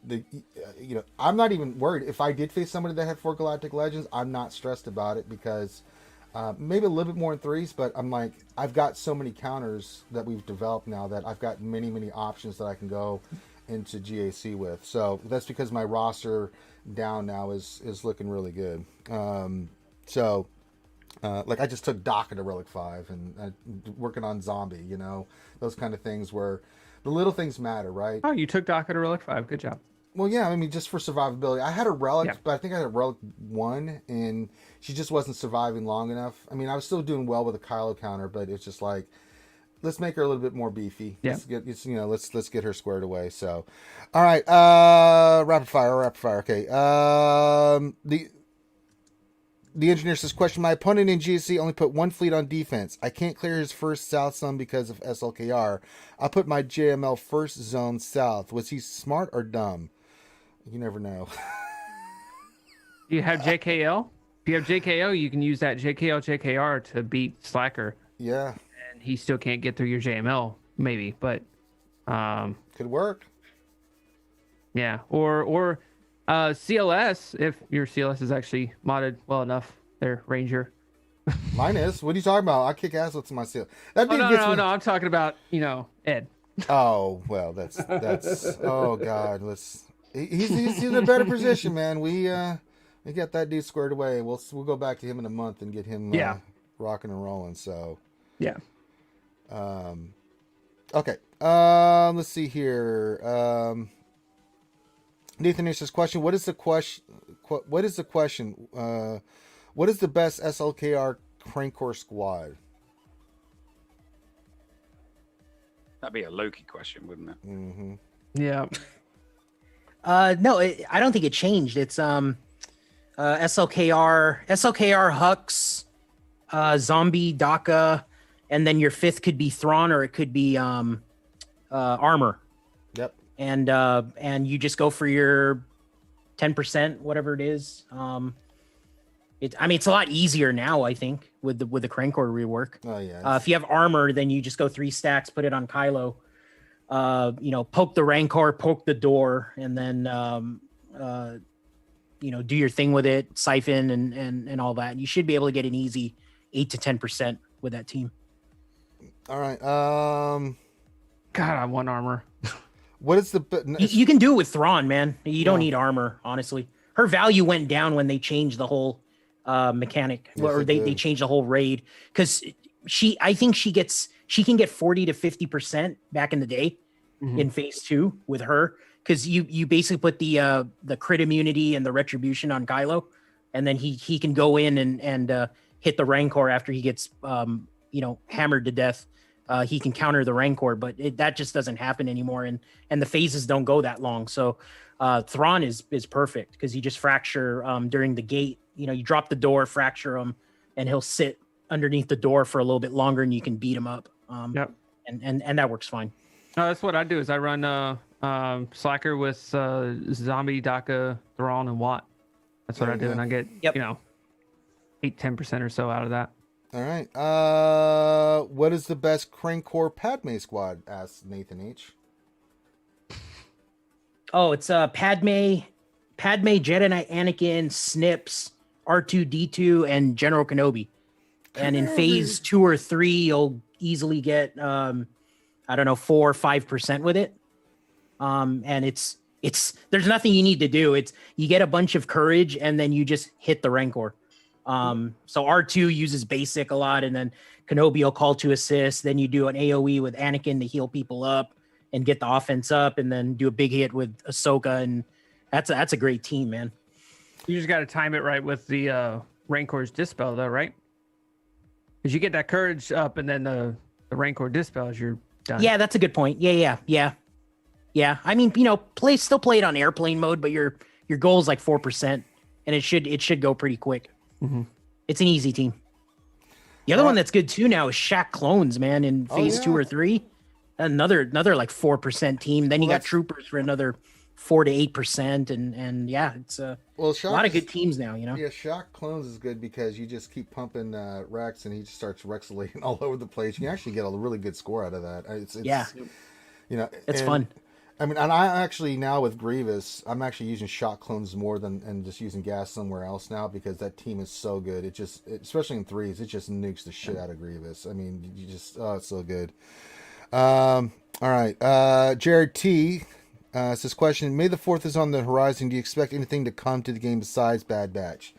not even worried. If I did face somebody that had 4 Galactic Legends, I'm not stressed about it because Maybe a little bit more in threes, but I'm like, I've got so many counters that we've developed now that I've got many, many options that I can go into GAC with. So that's because my roster down now is looking really good. Like I just took Doc into Relic 5 and working on Zombie, those kind of things where the little things matter, right? Oh, you took Doc at a Relic 5. Good job. Well, yeah, I mean, just for survivability. I had a Relic, Yeah. but I think I had a Relic 1, and she just wasn't surviving long enough. I mean, I was still doing well with a Kylo counter, but it's just like, let's make her a little bit more beefy. Yeah. Let's get her squared away. So, all right, rapid fire. Okay. The engineer says, question, my opponent in GSC only put one fleet on defense. I can't clear his first south zone because of SLKR. I'll put my JML first zone south. Was he smart or dumb? You never know. Do you have JKL? If you have JKL, you can use that JKL JKR to beat Slacker, Yeah, and he still can't get through your JML, maybe. But could work. yeah, or CLS, if your CLS is actually modded well enough, there, Ranger. Mine is. What are you talking about? I kick ass with my seal. That Oh, dude no, gets no, me. no, I'm talking about, Ed. Oh well, that's. Oh God, He's in a better position, man. We got that dude squared away. We'll go back to him in a month and get him rocking and rolling. So Yeah. okay. Let's see here. Nathan answers question. What is the question? What is the question? What is the best SLKR Crankcore squad? That'd be a Loki question, wouldn't it? Mm-hmm. Yeah. No, I don't think it changed. It's SLKR Hux, Zombie, DACA, and then your fifth could be Thrawn or it could be Armor. Yep. And you just go for your 10%, whatever it is. It's a lot easier now, I think, with the Crankcore rework. Oh yeah. If you have Armor, then you just go 3 stacks, put it on Kylo. Poke the Rancor, poke the door, and then do your thing with it, siphon and all that. You should be able to get an easy 8 to 10% with that team. All right. God, I want armor. What is the? You can do it with Thrawn, man. You don't need Armor, honestly. Her value went down when they changed the whole mechanic, Yes, or it they did. changed the whole raid, because I think she can get 40 to 50% back in the day in phase 2 with her, because you basically put the crit immunity and the retribution on Kylo, and then he can go in and hit the Rancor after he gets hammered to death. He can counter the Rancor, but that just doesn't happen anymore, and the phases don't go that long. So Thrawn is perfect, because you just fracture during the gate. You drop the door, fracture him, and he'll sit underneath the door for a little bit longer, and you can beat him up. Yep. And that works fine. No, that's what I do. Is I run Slacker with Zombie, DACA, Thrawn, and Watt. That's what There I you do, go. and I get 8-10% or so out of that. All right. What is the best Crankcore Padme squad? Asks Nathan H. Oh, it's Padme, Jedi Knight, Anakin, Snips, R2D2, and General Kenobi. And in phase 2 or 3, you'll easily get 4 or 5% with it. And it's there's nothing you need to do. You get a bunch of courage, and then you just hit the Rancor. So R2 uses basic a lot, and then Kenobi will call to assist. Then you do an AoE with Anakin to heal people up and get the offense up, and then do a big hit with Ahsoka, and that's a great team, man. You just got to time it right with the Rancor's Dispel, though, right? Because you get that courage up, and then the Rancor dispels, you're done. Yeah, that's a good point. Yeah. I mean, still play it on airplane mode, but your goal is like 4%, and it should go pretty quick. Mm-hmm. It's an easy team. The other one that's good too now is Shaq Clones, man, in phase 2 or 3. Another like 4% team. Then you got Troopers for another 4 to 8%, and yeah, it's a lot of good teams now. Yeah, Shock Clones is good because you just keep pumping Rex, and he just starts Rexulating all over the place. You can actually get a really good score out of that. It's yeah, it's fun. I mean, and I actually now with Grievous, I'm actually using shot clones more than and just using gas somewhere else now because that team is so good. Especially in threes, it just nukes the shit out of Grievous. I mean, it's so good. All right, Jared T. Says question: May the 4th is on the horizon. Do you expect anything to come to the game besides Bad Batch?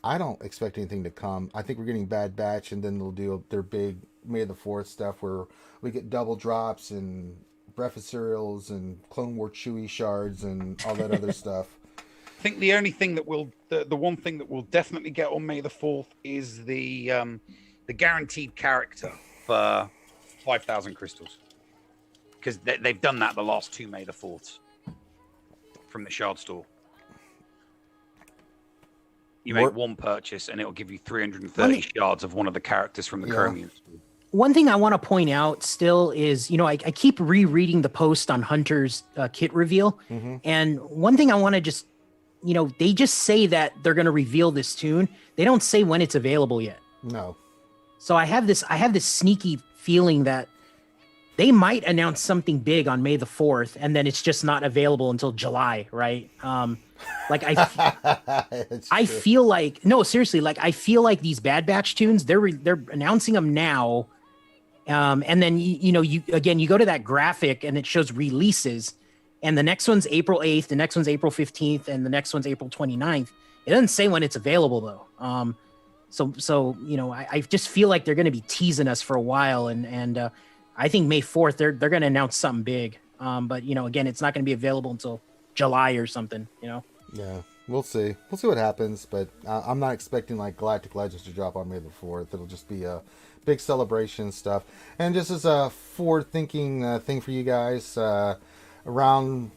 I don't expect anything to come. I think we're getting Bad Batch, and then they'll do their big May the 4th stuff where we get double drops and breakfast cereals and Clone War Chewy shards and all that other stuff. I think the only thing that the one thing that will definitely get on May the 4th is the guaranteed character for 5,000 crystals. Because they've done that the last 2 May the 4ths from the shard store. You make one purchase and it'll give you 330 shards of one of the characters from the Chromium store. One thing I want to point out still is, I keep rereading the post on Hunter's kit reveal. Mm-hmm. And one thing I want to just, they just say that they're going to reveal this tune. They don't say when it's available yet. No. So I have this sneaky feeling that they might announce something big on May the 4th, and then it's just not available until July, right? I feel like, no, seriously, I feel like these Bad Batch tunes, they're announcing them now. And then, you go to that graphic and it shows releases, and the next one's April 8th, the next one's April 15th, and the next one's April 29th. It doesn't say when it's available though. So I just feel like they're going to be teasing us for a while, and I think May 4th they're going to announce something big. But again, it's not going to be available until July or something. Yeah, we'll see. We'll see what happens, but I'm not expecting like Galactic Legends to drop on May the 4th. It'll just be a big celebration stuff. And just as a forward-thinking thing for you guys, around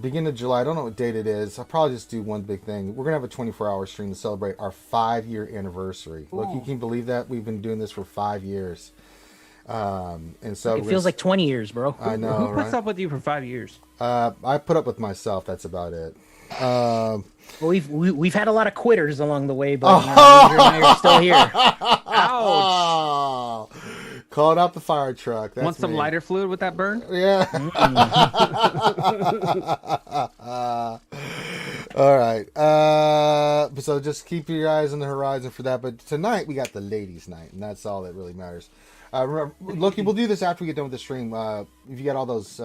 beginning of July, I don't know what date it is. I'll probably just do one big thing. We're going to have a 24-hour stream to celebrate our 5-year anniversary. Look, you can believe that? We've been doing this for 5 years. And so it feels like 20 years, bro. I know. Who puts up with you for 5 years? I put up with myself. That's about it. Well, we've had a lot of quitters along the way, but Andrew and I are still here. Ouch! Called out the fire truck. That's Want some me. lighter fluid with that burn? Yeah. All right. So just keep your eyes on the horizon for that. But tonight we got the ladies' night, and that's all that really matters. Remember, Loki, we'll do this after we get done with the stream. If you got all those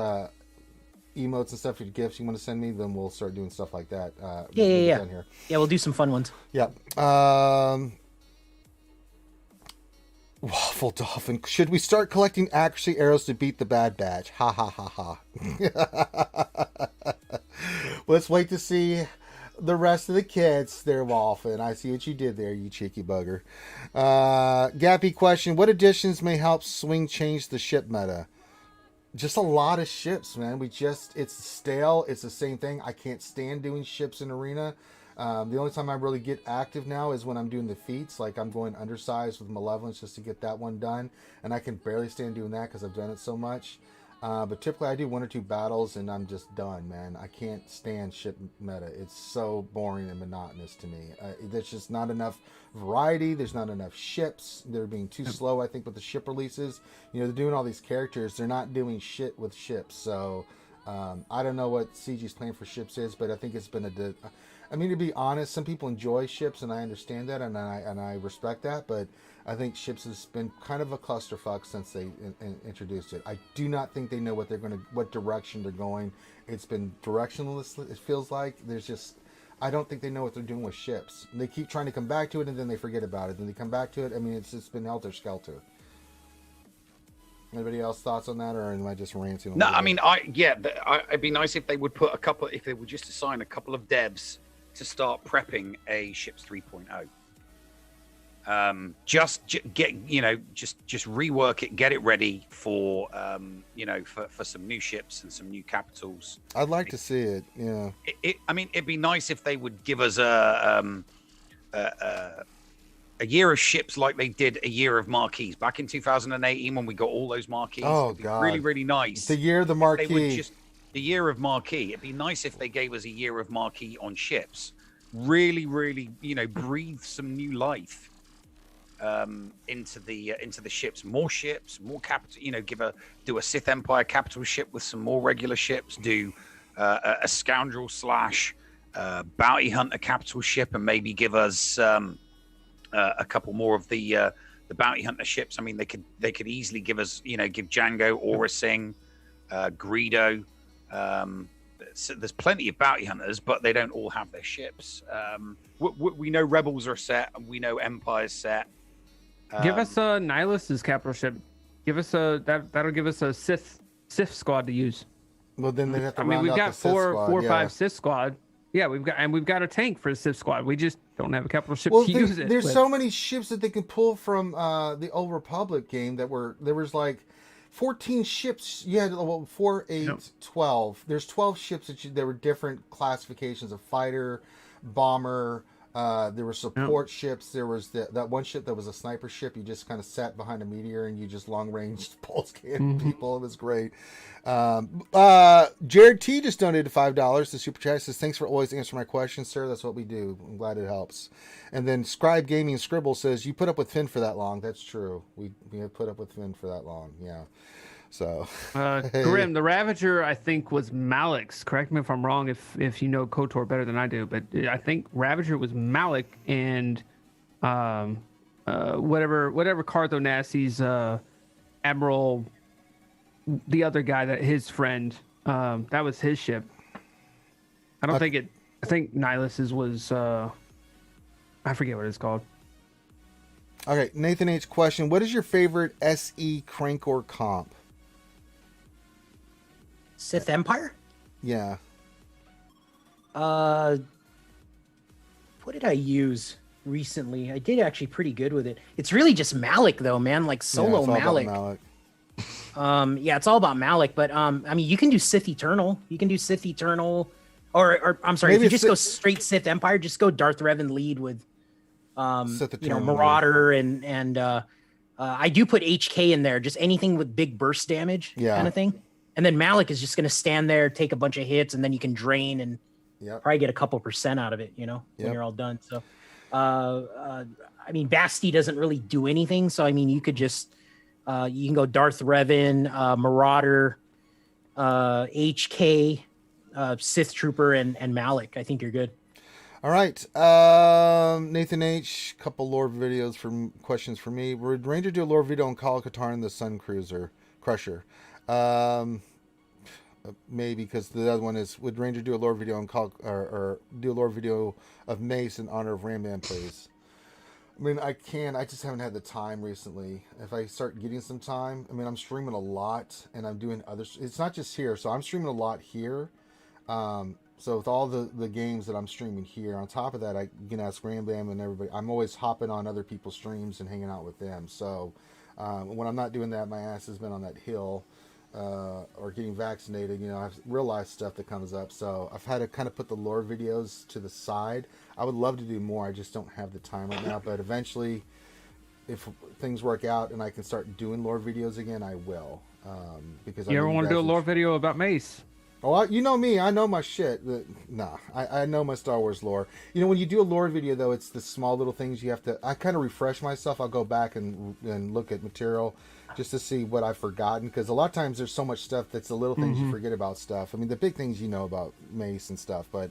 emotes and stuff for your gifts you want to send me, then we'll start doing stuff like that. Yeah. Done here. Yeah, we'll do some fun ones. Yeah. Waffle Dolphin. Should we start collecting accuracy arrows to beat the Bad Batch? Ha ha ha ha. Let's wait to see the rest of the kids. They're Waffling. I see what you did there, you cheeky bugger. Gappy question. What additions may help Swing change the ship meta? Just a lot of ships, man. It's stale. It's the same thing. I can't stand doing ships in Arena. The only time I really get active now is when I'm doing the feats. Like I'm going undersized with Malevolence just to get that one done. And I can barely stand doing that because I've done it so much. But typically I do 1 or 2 battles and I'm just done, man. I can't stand ship meta. It's so boring and monotonous to me. There's just not enough variety. There's not enough ships. They're being too slow, I think, with the ship releases. They're doing all these characters. They're not doing shit with ships. So I don't know what CG's plan for ships is, but I think it's been to be honest, some people enjoy ships, and I understand that, and I respect that, but I think ships has been kind of a clusterfuck since they introduced it. I do not think they know what direction they're going. It's been directionless. It feels like I don't think they know what they're doing with ships. They keep trying to come back to it, and then they forget about it. Then they come back to it. It's just been helter skelter. Anybody else thoughts on that, or am I just ranting? No, it'd be nice if they would put if they would just assign a couple of devs to start prepping a ships 3.0. Just rework it, get it ready for for some new ships and some new capitals. I'd like to see it. Yeah. It'd be nice if they would give us a year of ships like they did a year of marquees back in 2018 when we got all those marquees. Oh God, really, really nice. The year of the marquee. The year of marquee. It'd be nice if they gave us a year of marquee on ships. Really, really, breathe some new life into the ships, more capital. Do a Sith Empire capital ship with some more regular ships. Do a scoundrel slash bounty hunter capital ship, and maybe give us a couple more of the bounty hunter ships. I mean, they could easily give us, give Django, Aura Singh, Greedo. So there's plenty of bounty hunters, but they don't all have their ships. We know Rebels are set, and we know Empire's set. Give us a Nihilis's capital ship. Give us that'll give us a Sith squad to use. Well, then they have to. I mean, we've got four or yeah. 5 Sith squad. Yeah, we've got a tank for the Sith squad. We just don't have a capital ship Well, to use it. there's with. so many ships that they can pull from the Old Republic game there was like 14 ships. You had 4, 8, 12. There's 12 ships there were different classifications of fighter, bomber. There were support ships. There was that one ship that was a sniper ship. You just kind of sat behind a meteor and you just long range pulse cannon people. It was great. Jared T just donated $5 to Super Chat. Says, thanks for always answering my questions, sir. That's what we do. I'm glad it helps. And then Scribe Gaming Scribble says, you put up with Finn for that long. That's true. We have put up with Finn for that long. Yeah. So Grim, the Ravager, I think, was Malik's. Correct me if I'm wrong, if you know KOTOR better than I do, but I think Ravager was Malik, and whatever Cartho Nassi's Admiral, the other guy, that his friend, that was his ship. I think Nihilis's was I forget what it's called. Okay, Nathan H. question: what is your favorite SE Crankor comp? Sith Empire? Yeah. What did I use recently? I did actually pretty good with it. It's really just Malik though, man. Like solo Malik. Yeah, it's all about Malik. But I mean, you can do Sith Eternal. You can do Sith Eternal, or I'm sorry, Maybe if you just go straight Sith Empire, just go Darth Revan lead with, Marauder and I do put HK in there. Just anything with big burst damage, kind of thing. And then Malik is just going to stand there, take a bunch of hits, and then you can drain and probably get a couple % out of it, when you're all done. So, I mean, Basti doesn't really do anything. So, I mean, you could just, you can go Darth Revan, Marauder, HK, Sith Trooper, and Malik. I think you're good. All right. Nathan H., couple lore videos questions for me. Would Ranger do a lore video on Kal Katarn, the Sun Crusher? Maybe, because the other one is, would Ranger do a lore video on or do a lore video of Mace in honor of Rambam, please? I mean, I can. I just haven't had the time recently. If I start getting some time, I mean, I'm streaming a lot, and I'm doing other. It's not just here, so I'm streaming a lot here. So with all the games that I'm streaming here, on top of that, I can ask Rambam and everybody. I'm always hopping on other people's streams and hanging out with them. So when I'm not doing that, my ass has been on that hill. Or getting vaccinated, I've realized stuff that comes up. So I've had to kind of put the lore videos to the side. I would love to do more. I just don't have the time right now. But eventually, if things work out and I can start doing lore videos again, I will. Because you ever want to do a lore video about Mace? Oh, you know me. I know my shit. I know my Star Wars lore. When you do a lore video, though, it's the small little things you have to. I kind of refresh myself. I'll go back and look at material just to see what I've forgotten, because a lot of times there's so much stuff that's the little things you forget about stuff. I mean, the big things about Mace and stuff, but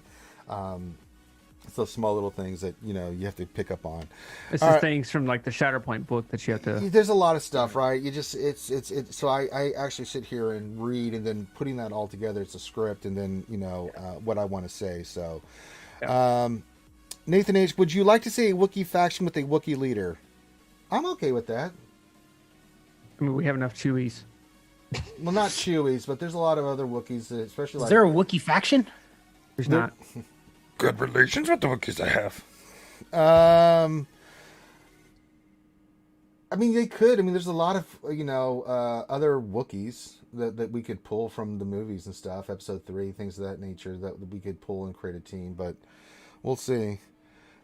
it's those small little things that you have to pick up on. It's just things from like the Shatterpoint book that you have to. There's a lot of stuff, right? You just it's so I actually sit here and read, and then putting that all together, it's a script, and then what I want to say. So, Nathan H., would you like to see a Wookiee faction with a Wookiee leader? I'm okay with that. I mean, we have enough Chewies. Well, not Chewies, but there's a lot of other Wookiees, especially. Is there a Wookiee faction? There's not. Good relations with the Wookiees I have. I mean, they could. I mean, there's a lot of other Wookiees that we could pull from the movies and stuff. Episode 3, things of that nature that we could pull and create a team. But we'll see.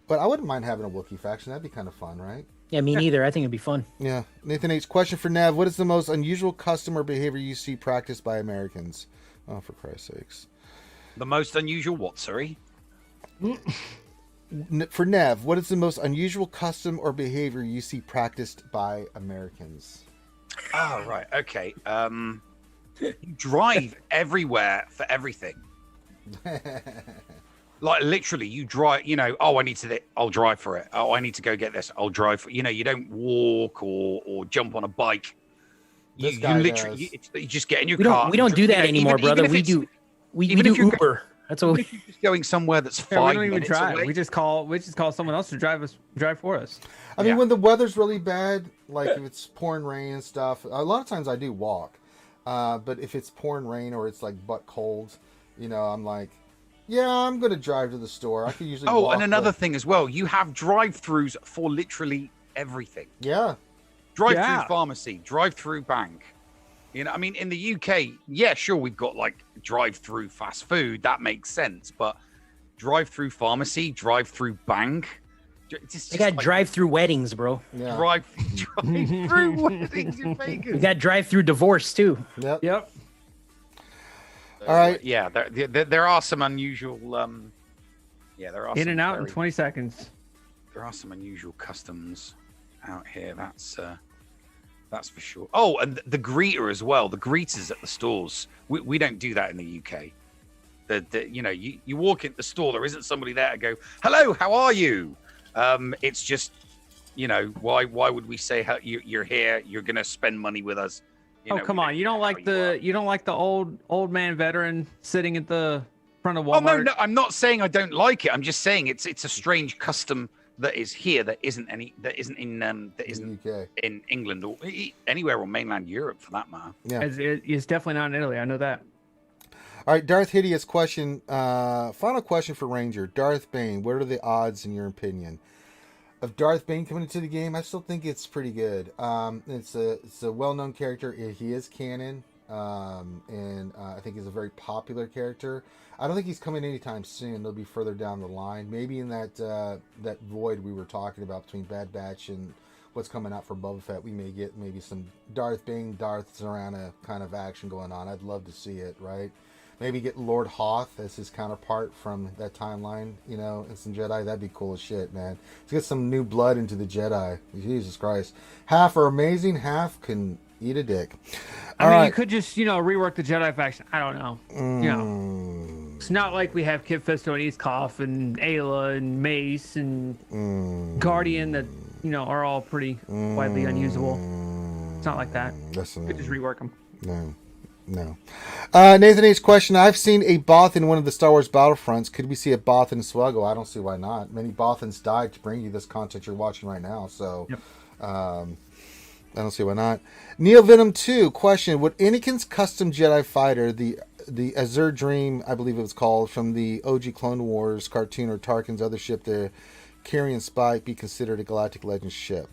But I wouldn't mind having a Wookiee faction. That'd be kind of fun, right? Yeah, me neither. I think it'd be fun. Yeah. Nathan H., question for Nev. What is the most unusual customer behavior you see practiced by Americans? Oh, for Christ's sakes. The most unusual what, sorry? For Nev, what is the most unusual custom or behavior you see practiced by Americans? Oh, right. Okay. You drive everywhere for everything. Like literally, you drive. You know, oh, I need to. I'll drive for it. Oh, I need to go get this. I'll drive for. You know, you don't walk or jump on a bike. You literally you just get in your car. We don't do that anymore, brother. We do Uber. That's what if you're just going somewhere that's we 5 don't even minutes drive. away. We just call someone else to drive for us. I mean, when the weather's really bad, like if it's pouring rain and stuff, a lot of times I do walk. But if it's pouring rain or it's like butt cold, you know, I'm like, yeah, I'm going to drive to the store. I could usually walk, and another thing as well, you have drive-throughs for literally everything. Yeah. Drive-through pharmacy, drive-through bank. You know, I mean, in the UK, yeah, sure, we've got like drive-through fast food. That makes sense. But drive-through pharmacy, drive-through bank. They got like, drive-through weddings, bro. Yeah. Drive-through weddings in Vegas. We got drive-through divorce too. Yep. All right. Yeah, there are some unusual. There are in and out in 20 seconds. There are some unusual customs out here. That's for sure. Oh, and the greeter as well. The greeters at the stores. We don't do that in the UK. You know, you walk into the store, there isn't somebody there to go, hello, how are you? It's just, you know, why would we say you're here? You're gonna spend money with us. Come on, you don't like the old man veteran sitting at the front of Walmart? Oh no, I'm not saying I don't like it. I'm just saying it's a strange custom that is here that isn't in England or anywhere on mainland Europe for that matter. Yeah, it's definitely not in Italy. I know that. All right, Darth Hideous question. Final question for Ranger. Darth Bane, what are the odds in your opinion of Darth Bane coming into the game? I still think it's pretty good. It's a well-known character. He is canon, and I think he's a very popular character. I don't think he's coming anytime soon. They'll be further down the line. Maybe in that void we were talking about between Bad Batch and what's coming out for Boba Fett, we may get maybe some Darth Bane, Darth Zarana kind of action going on. I'd love to see it, right? Maybe get Lord Hoth as his counterpart from that timeline, you know, in some Jedi. That'd be cool as shit, man. Let's get some new blood into the Jedi. Jesus Christ. Half are amazing, half can eat a dick. I mean, you could just, rework the Jedi faction. I don't know. It's not like we have Kit Fisto and Eastcoff and Ayla and Mace and Guardian that, are all pretty widely unusable. It's not like that. You could just rework them. No. Nathan H. question. I've seen a Both in one of the Star Wars Battlefronts. Could we see a Both in SWGOH? I don't see why not. Many Bothans died to bring you this content you're watching right now. So, yep. I don't see why not. Neo Venom 2 question. Would Anakin's custom Jedi fighter, the Azure Dream, I believe it was called, from the OG Clone Wars cartoon, or Tarkin's other ship, the Carrion Spike, be considered a Galactic Legends ship?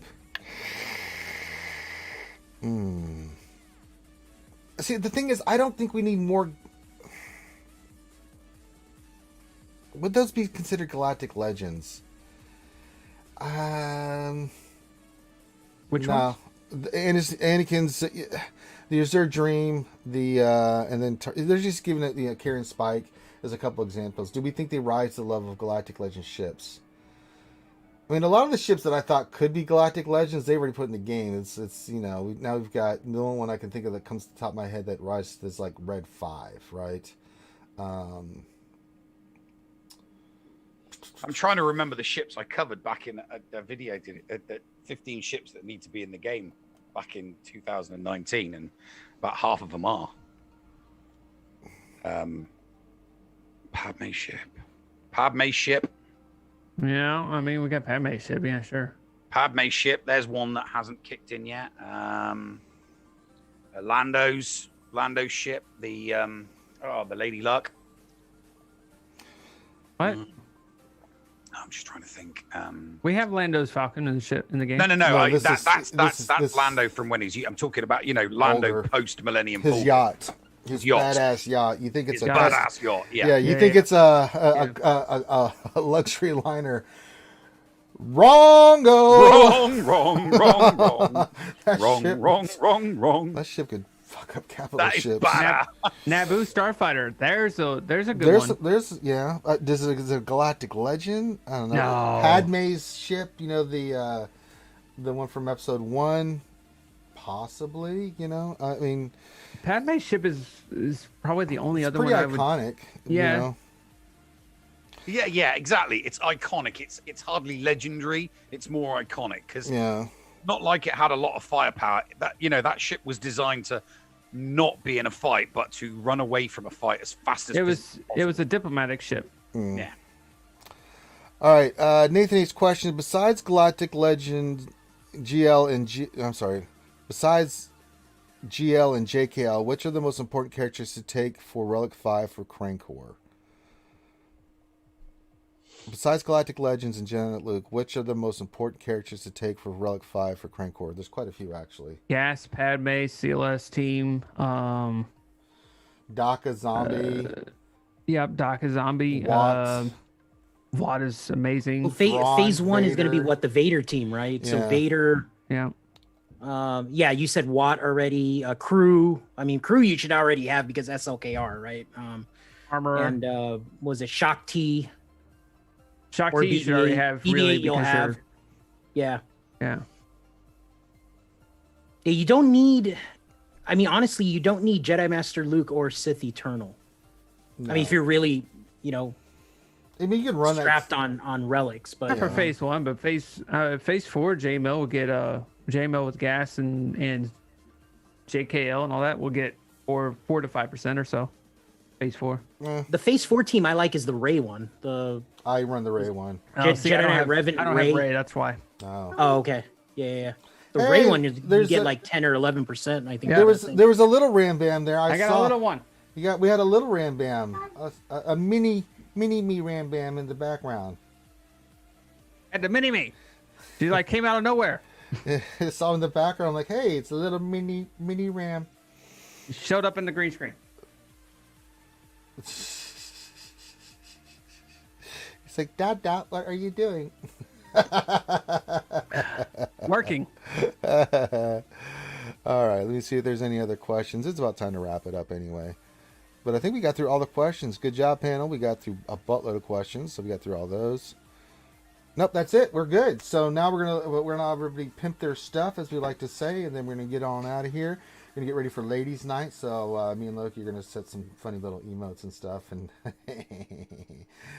See, the thing is, I don't think we need more. Would those be considered Galactic Legends? Which no. Anakin's the Azure Dream, and then they're just giving it the Carrion Spike as a couple examples. Do we think they rise to the level of Galactic Legends ships? I mean, a lot of the ships that I thought could be Galactic Legends, they already put in the game. It's now we've got the only one I can think of that comes to the top of my head that rises to this like Red 5, right? I'm trying to remember the ships I covered back in a video, the 15 ships that need to be in the game back in 2019, and about half of them are. Padme ship. Yeah, I mean, we got Padme ship, yeah, sure. Padme ship, there's one that hasn't kicked in yet. Lando's ship, the Lady Luck. What? I'm just trying to think. We have Lando's Falcon in the game. No. That's Lando from when he's. I'm talking about Lando post Millennium. His yacht. His badass yacht. You think it's a badass yacht? Yeah. Yeah, you think it's a luxury liner? Wrong. Wrong. That ship could fuck up capital That is ships. badass. Naboo Starfighter. There's a good one. There's yeah. Is it a Galactic Legend? I don't know. No. Padme's ship. You know the one from Episode 1, possibly. You know, I mean, Padme's ship is probably the only other pretty one I would. iconic. Yeah. You know? Yeah, exactly. It's iconic. It's hardly legendary. It's more iconic because Yeah. not like it had a lot of firepower. That ship was designed to not be in a fight, but to run away from a fight as fast as It possible. was a diplomatic ship. Yeah. All right. Nathan H's question: besides Galactic Legend, besides GL and JKL, which are the most important characters to take for Relic 5 for Crankor? Besides Galactic Legends and Janet Luke, which are the most important characters to take for Relic 5 for Crankor? There's quite a few, actually. Gas, Padme, CLS team. Daka Zombie. Yep, Doc is zombie. Watt. Watt is amazing. Well, Thrawn, phase 1 is going to be Vader. what, the Vader team, right? So Yeah. Vader. Yeah. Yeah, you said Watt already. Crew. I mean, Crew you should already have because SLKR, right? Armor. And was it Shakti? Shock or T you should already have BB-8 really you'll because have. Yeah. yeah. Yeah, you don't need. I mean, honestly, you don't need Jedi Master Luke or Sith Eternal. I mean, if you're really, I mean, you can run strapped on relics, but Not for phase 1, but phase 4, JML will get JML with gas and JKL and all that will get 4 to 5% or so. Phase 4. the phase 4 team I like is the Ray one. I run the Ray one. Oh, see, I don't Jedi have Revan I don't Ray. have Ray. That's why. Oh. Oh, okay. Yeah. The Hey, Ray one, you there's get a- like 10 or 11%. I think Yeah. There was a little Ram Bam there. I got saw, a little one. We had a little Ram Bam, a mini me Ram Bam in the background. At the mini me. She like came out of nowhere. I saw in the background. I'm like, hey, it's a little mini Ram. Showed up in the green screen. It's like, Dad, what are you doing? Working. All right, let me see if there's any other questions. It's about time to wrap it up anyway. But I think we got through all the questions. Good job, panel. We got through a buttload of questions, so we got through all those. Nope, that's it. We're good. So now we're gonna have everybody pimp their stuff, as we like to say, and then we're gonna get on out of here. We're gonna get ready for ladies' night. So me and Loki are gonna set some funny little emotes and stuff, and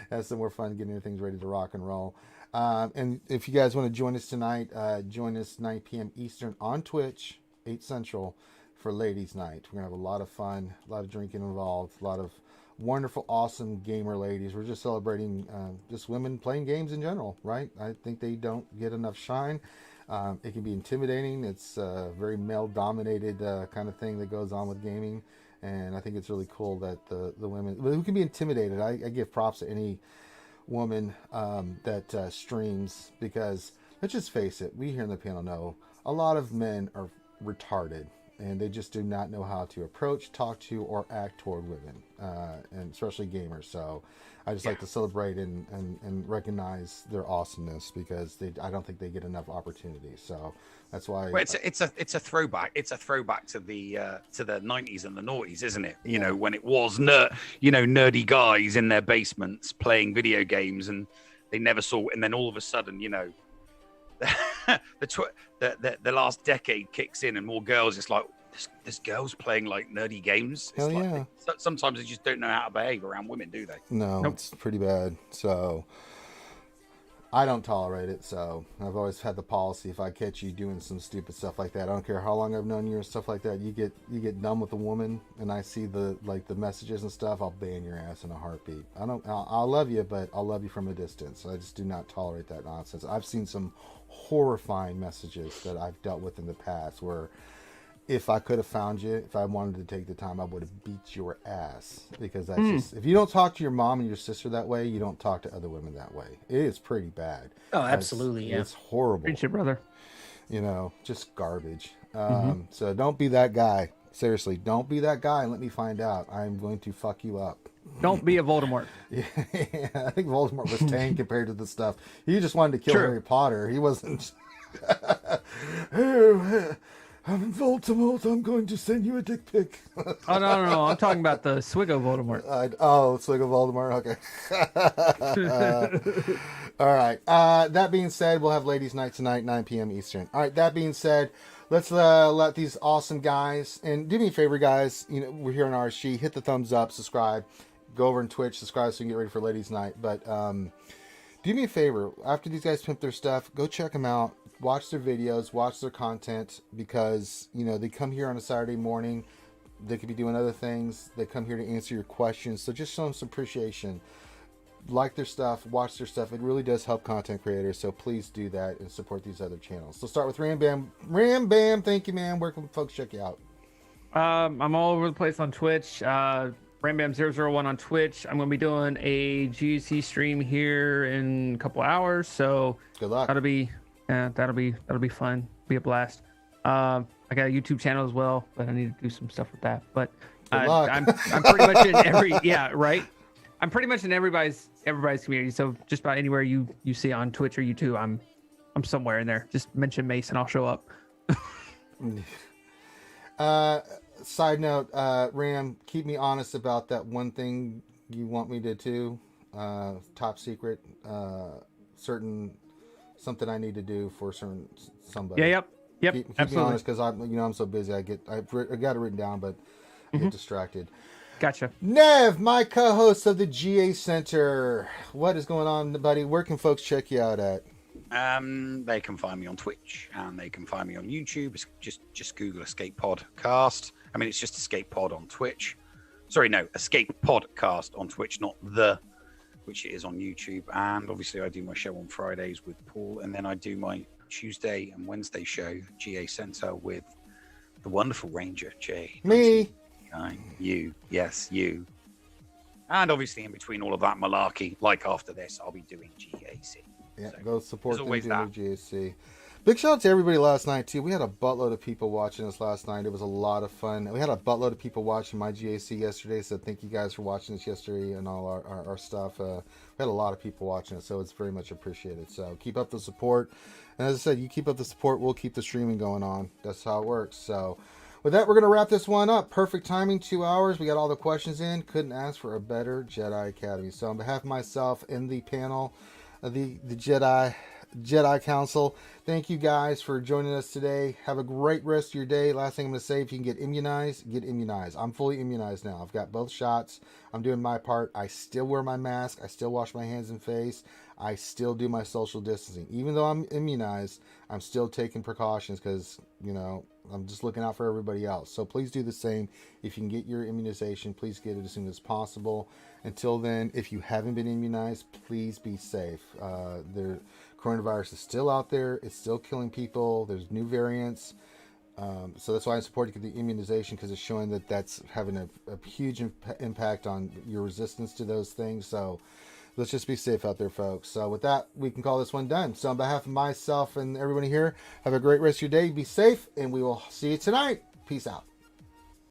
have some more fun getting things ready to rock and roll. And if you guys want to join us tonight, join us 9 p.m. Eastern on Twitch, 8 Central, for ladies' night. We're gonna have a lot of fun, a lot of drinking involved, a lot of wonderful, awesome gamer ladies. We're just celebrating just women playing games in general, right? I think they don't get enough shine. It can be intimidating. It's a very male-dominated kind of thing that goes on with gaming, and I think it's really cool that the women who can be intimidated. I give props to any woman that streams, because let's just face it, we here in the panel know a lot of men are retarded, and they just do not know how to approach, talk to, or act toward women, and especially gamers. So I just like to celebrate and recognize their awesomeness, because I don't think they get enough opportunities. So that's why. Well, it's a throwback. It's a throwback to the 90s and the noughties, isn't it? You know, when it was nerdy guys in their basements playing video games, and they never saw. And then all of a sudden, the last decade kicks in, and more girls. It's like there's girls playing like nerdy games. It's Hell like yeah. sometimes they just don't know how to behave around women, do they? No, Nope. It's pretty bad. So I don't tolerate it. So I've always had the policy: if I catch you doing some stupid stuff like that, I don't care how long I've known you or stuff like that. You get done with a woman, and I see the messages and stuff, I'll ban your ass in a heartbeat. I'll love you, but I'll love you from a distance. I just do not tolerate that nonsense. I've seen some horrifying messages that I've dealt with in the past, where if I could have found you, if I wanted to take the time, I would have beat your ass. Because that's just, if you don't talk to your mom and your sister that way, you don't talk to other women that way. It is pretty bad. Oh, absolutely, yeah. It's horrible. Preach it, brother. Just garbage. So don't be that guy. Seriously, don't be that guy and let me find out. I'm going to fuck you up. Don't be a Voldemort. Yeah, I think Voldemort was tame compared to the stuff. He just wanted to kill True. Harry Potter. He wasn't. I'm Voldemort. I'm going to send you a dick pic. Oh no! I'm talking about the SWGOH Voldemort. It's like a Voldemort. Okay. All right. That being said, we'll have ladies' night tonight, 9 p.m. Eastern. All right. That being said, let's let these awesome guys, and do me a favor, guys. You know, we're here on RSG. Hit the thumbs up, subscribe, go over on Twitch, subscribe so you can get ready for ladies' night. But do me a favor. After these guys pimp their stuff, go check them out. Watch their videos, watch their content, because you know they come here on a Saturday morning. They could be doing other things. They come here to answer your questions. So just show them some appreciation. Like their stuff, watch their stuff. It really does help content creators. So please do that and support these other channels. So start with Rambam. Rambam, thank you, man. Where can folks check you out? I'm all over the place on Twitch. Rambam001 on Twitch. I'm going to be doing a GC stream here in a couple hours. So Good luck. that'll be fun. Be a blast. I got a YouTube channel as well, but I need to do some stuff with that. But I'm pretty much in every I'm pretty much in everybody's community. So just about anywhere you see on Twitch or YouTube, I'm somewhere in there. Just mention Mace and I'll show up. Side note, Ram, keep me honest about that one thing you want me to do. Top secret, something I need to do for somebody. Yep. Keep Absolutely. me honest, because I'm so busy. I've got it written down, but I get distracted. Gotcha. Nev, my co-host of the GA Center, what is going on, buddy? Where can folks check you out at? They can find me on Twitch and they can find me on YouTube. It's just Google Escape Podcast. I mean, it's just Escape Pod on Twitch. Sorry, no, Escape Podcast on Twitch, not which it is on YouTube. And obviously, I do my show on Fridays with Paul, and then I do my Tuesday and Wednesday show, GA Center, with the wonderful Ranger Jay. Me. You. Yes, you. And obviously, in between all of that malarkey, like after this, I'll be doing GAC. Yeah, So, go support them always doing the GAC. Big shout out to everybody last night, too. We had a buttload of people watching us last night. It was a lot of fun. We had a buttload of people watching my GAC yesterday, so thank you guys for watching us yesterday and all our stuff. We had a lot of people watching it, so it's very much appreciated. So keep up the support. And as I said, you keep up the support, we'll keep the streaming going on. That's how it works. So with that, we're going to wrap this one up. Perfect timing, 2 hours. We got all the questions in. Couldn't ask for a better Jedi Academy. So on behalf of myself and the panel, the Jedi Council, thank you guys for joining us today. Have a great rest of your day. Last thing I'm going to say, if you can get immunized, get immunized. I'm fully immunized now. I've got both shots. I'm doing my part. I still wear my mask. I still wash my hands and face. I still do my social distancing. Even though I'm immunized, I'm still taking precautions because, I'm just looking out for everybody else. So please do the same. If you can get your immunization, please get it as soon as possible. Until then, if you haven't been immunized, please be safe. The coronavirus is still out there. It's still killing people. There's new variants. So that's why I support you to get the immunization, because it's showing that that's having a huge impact on your resistance to those things. So let's just be safe out there, folks. So with that, we can call this one done. So on behalf of myself and everybody here, have a great rest of your day. Be safe, and we will see you tonight. Peace out.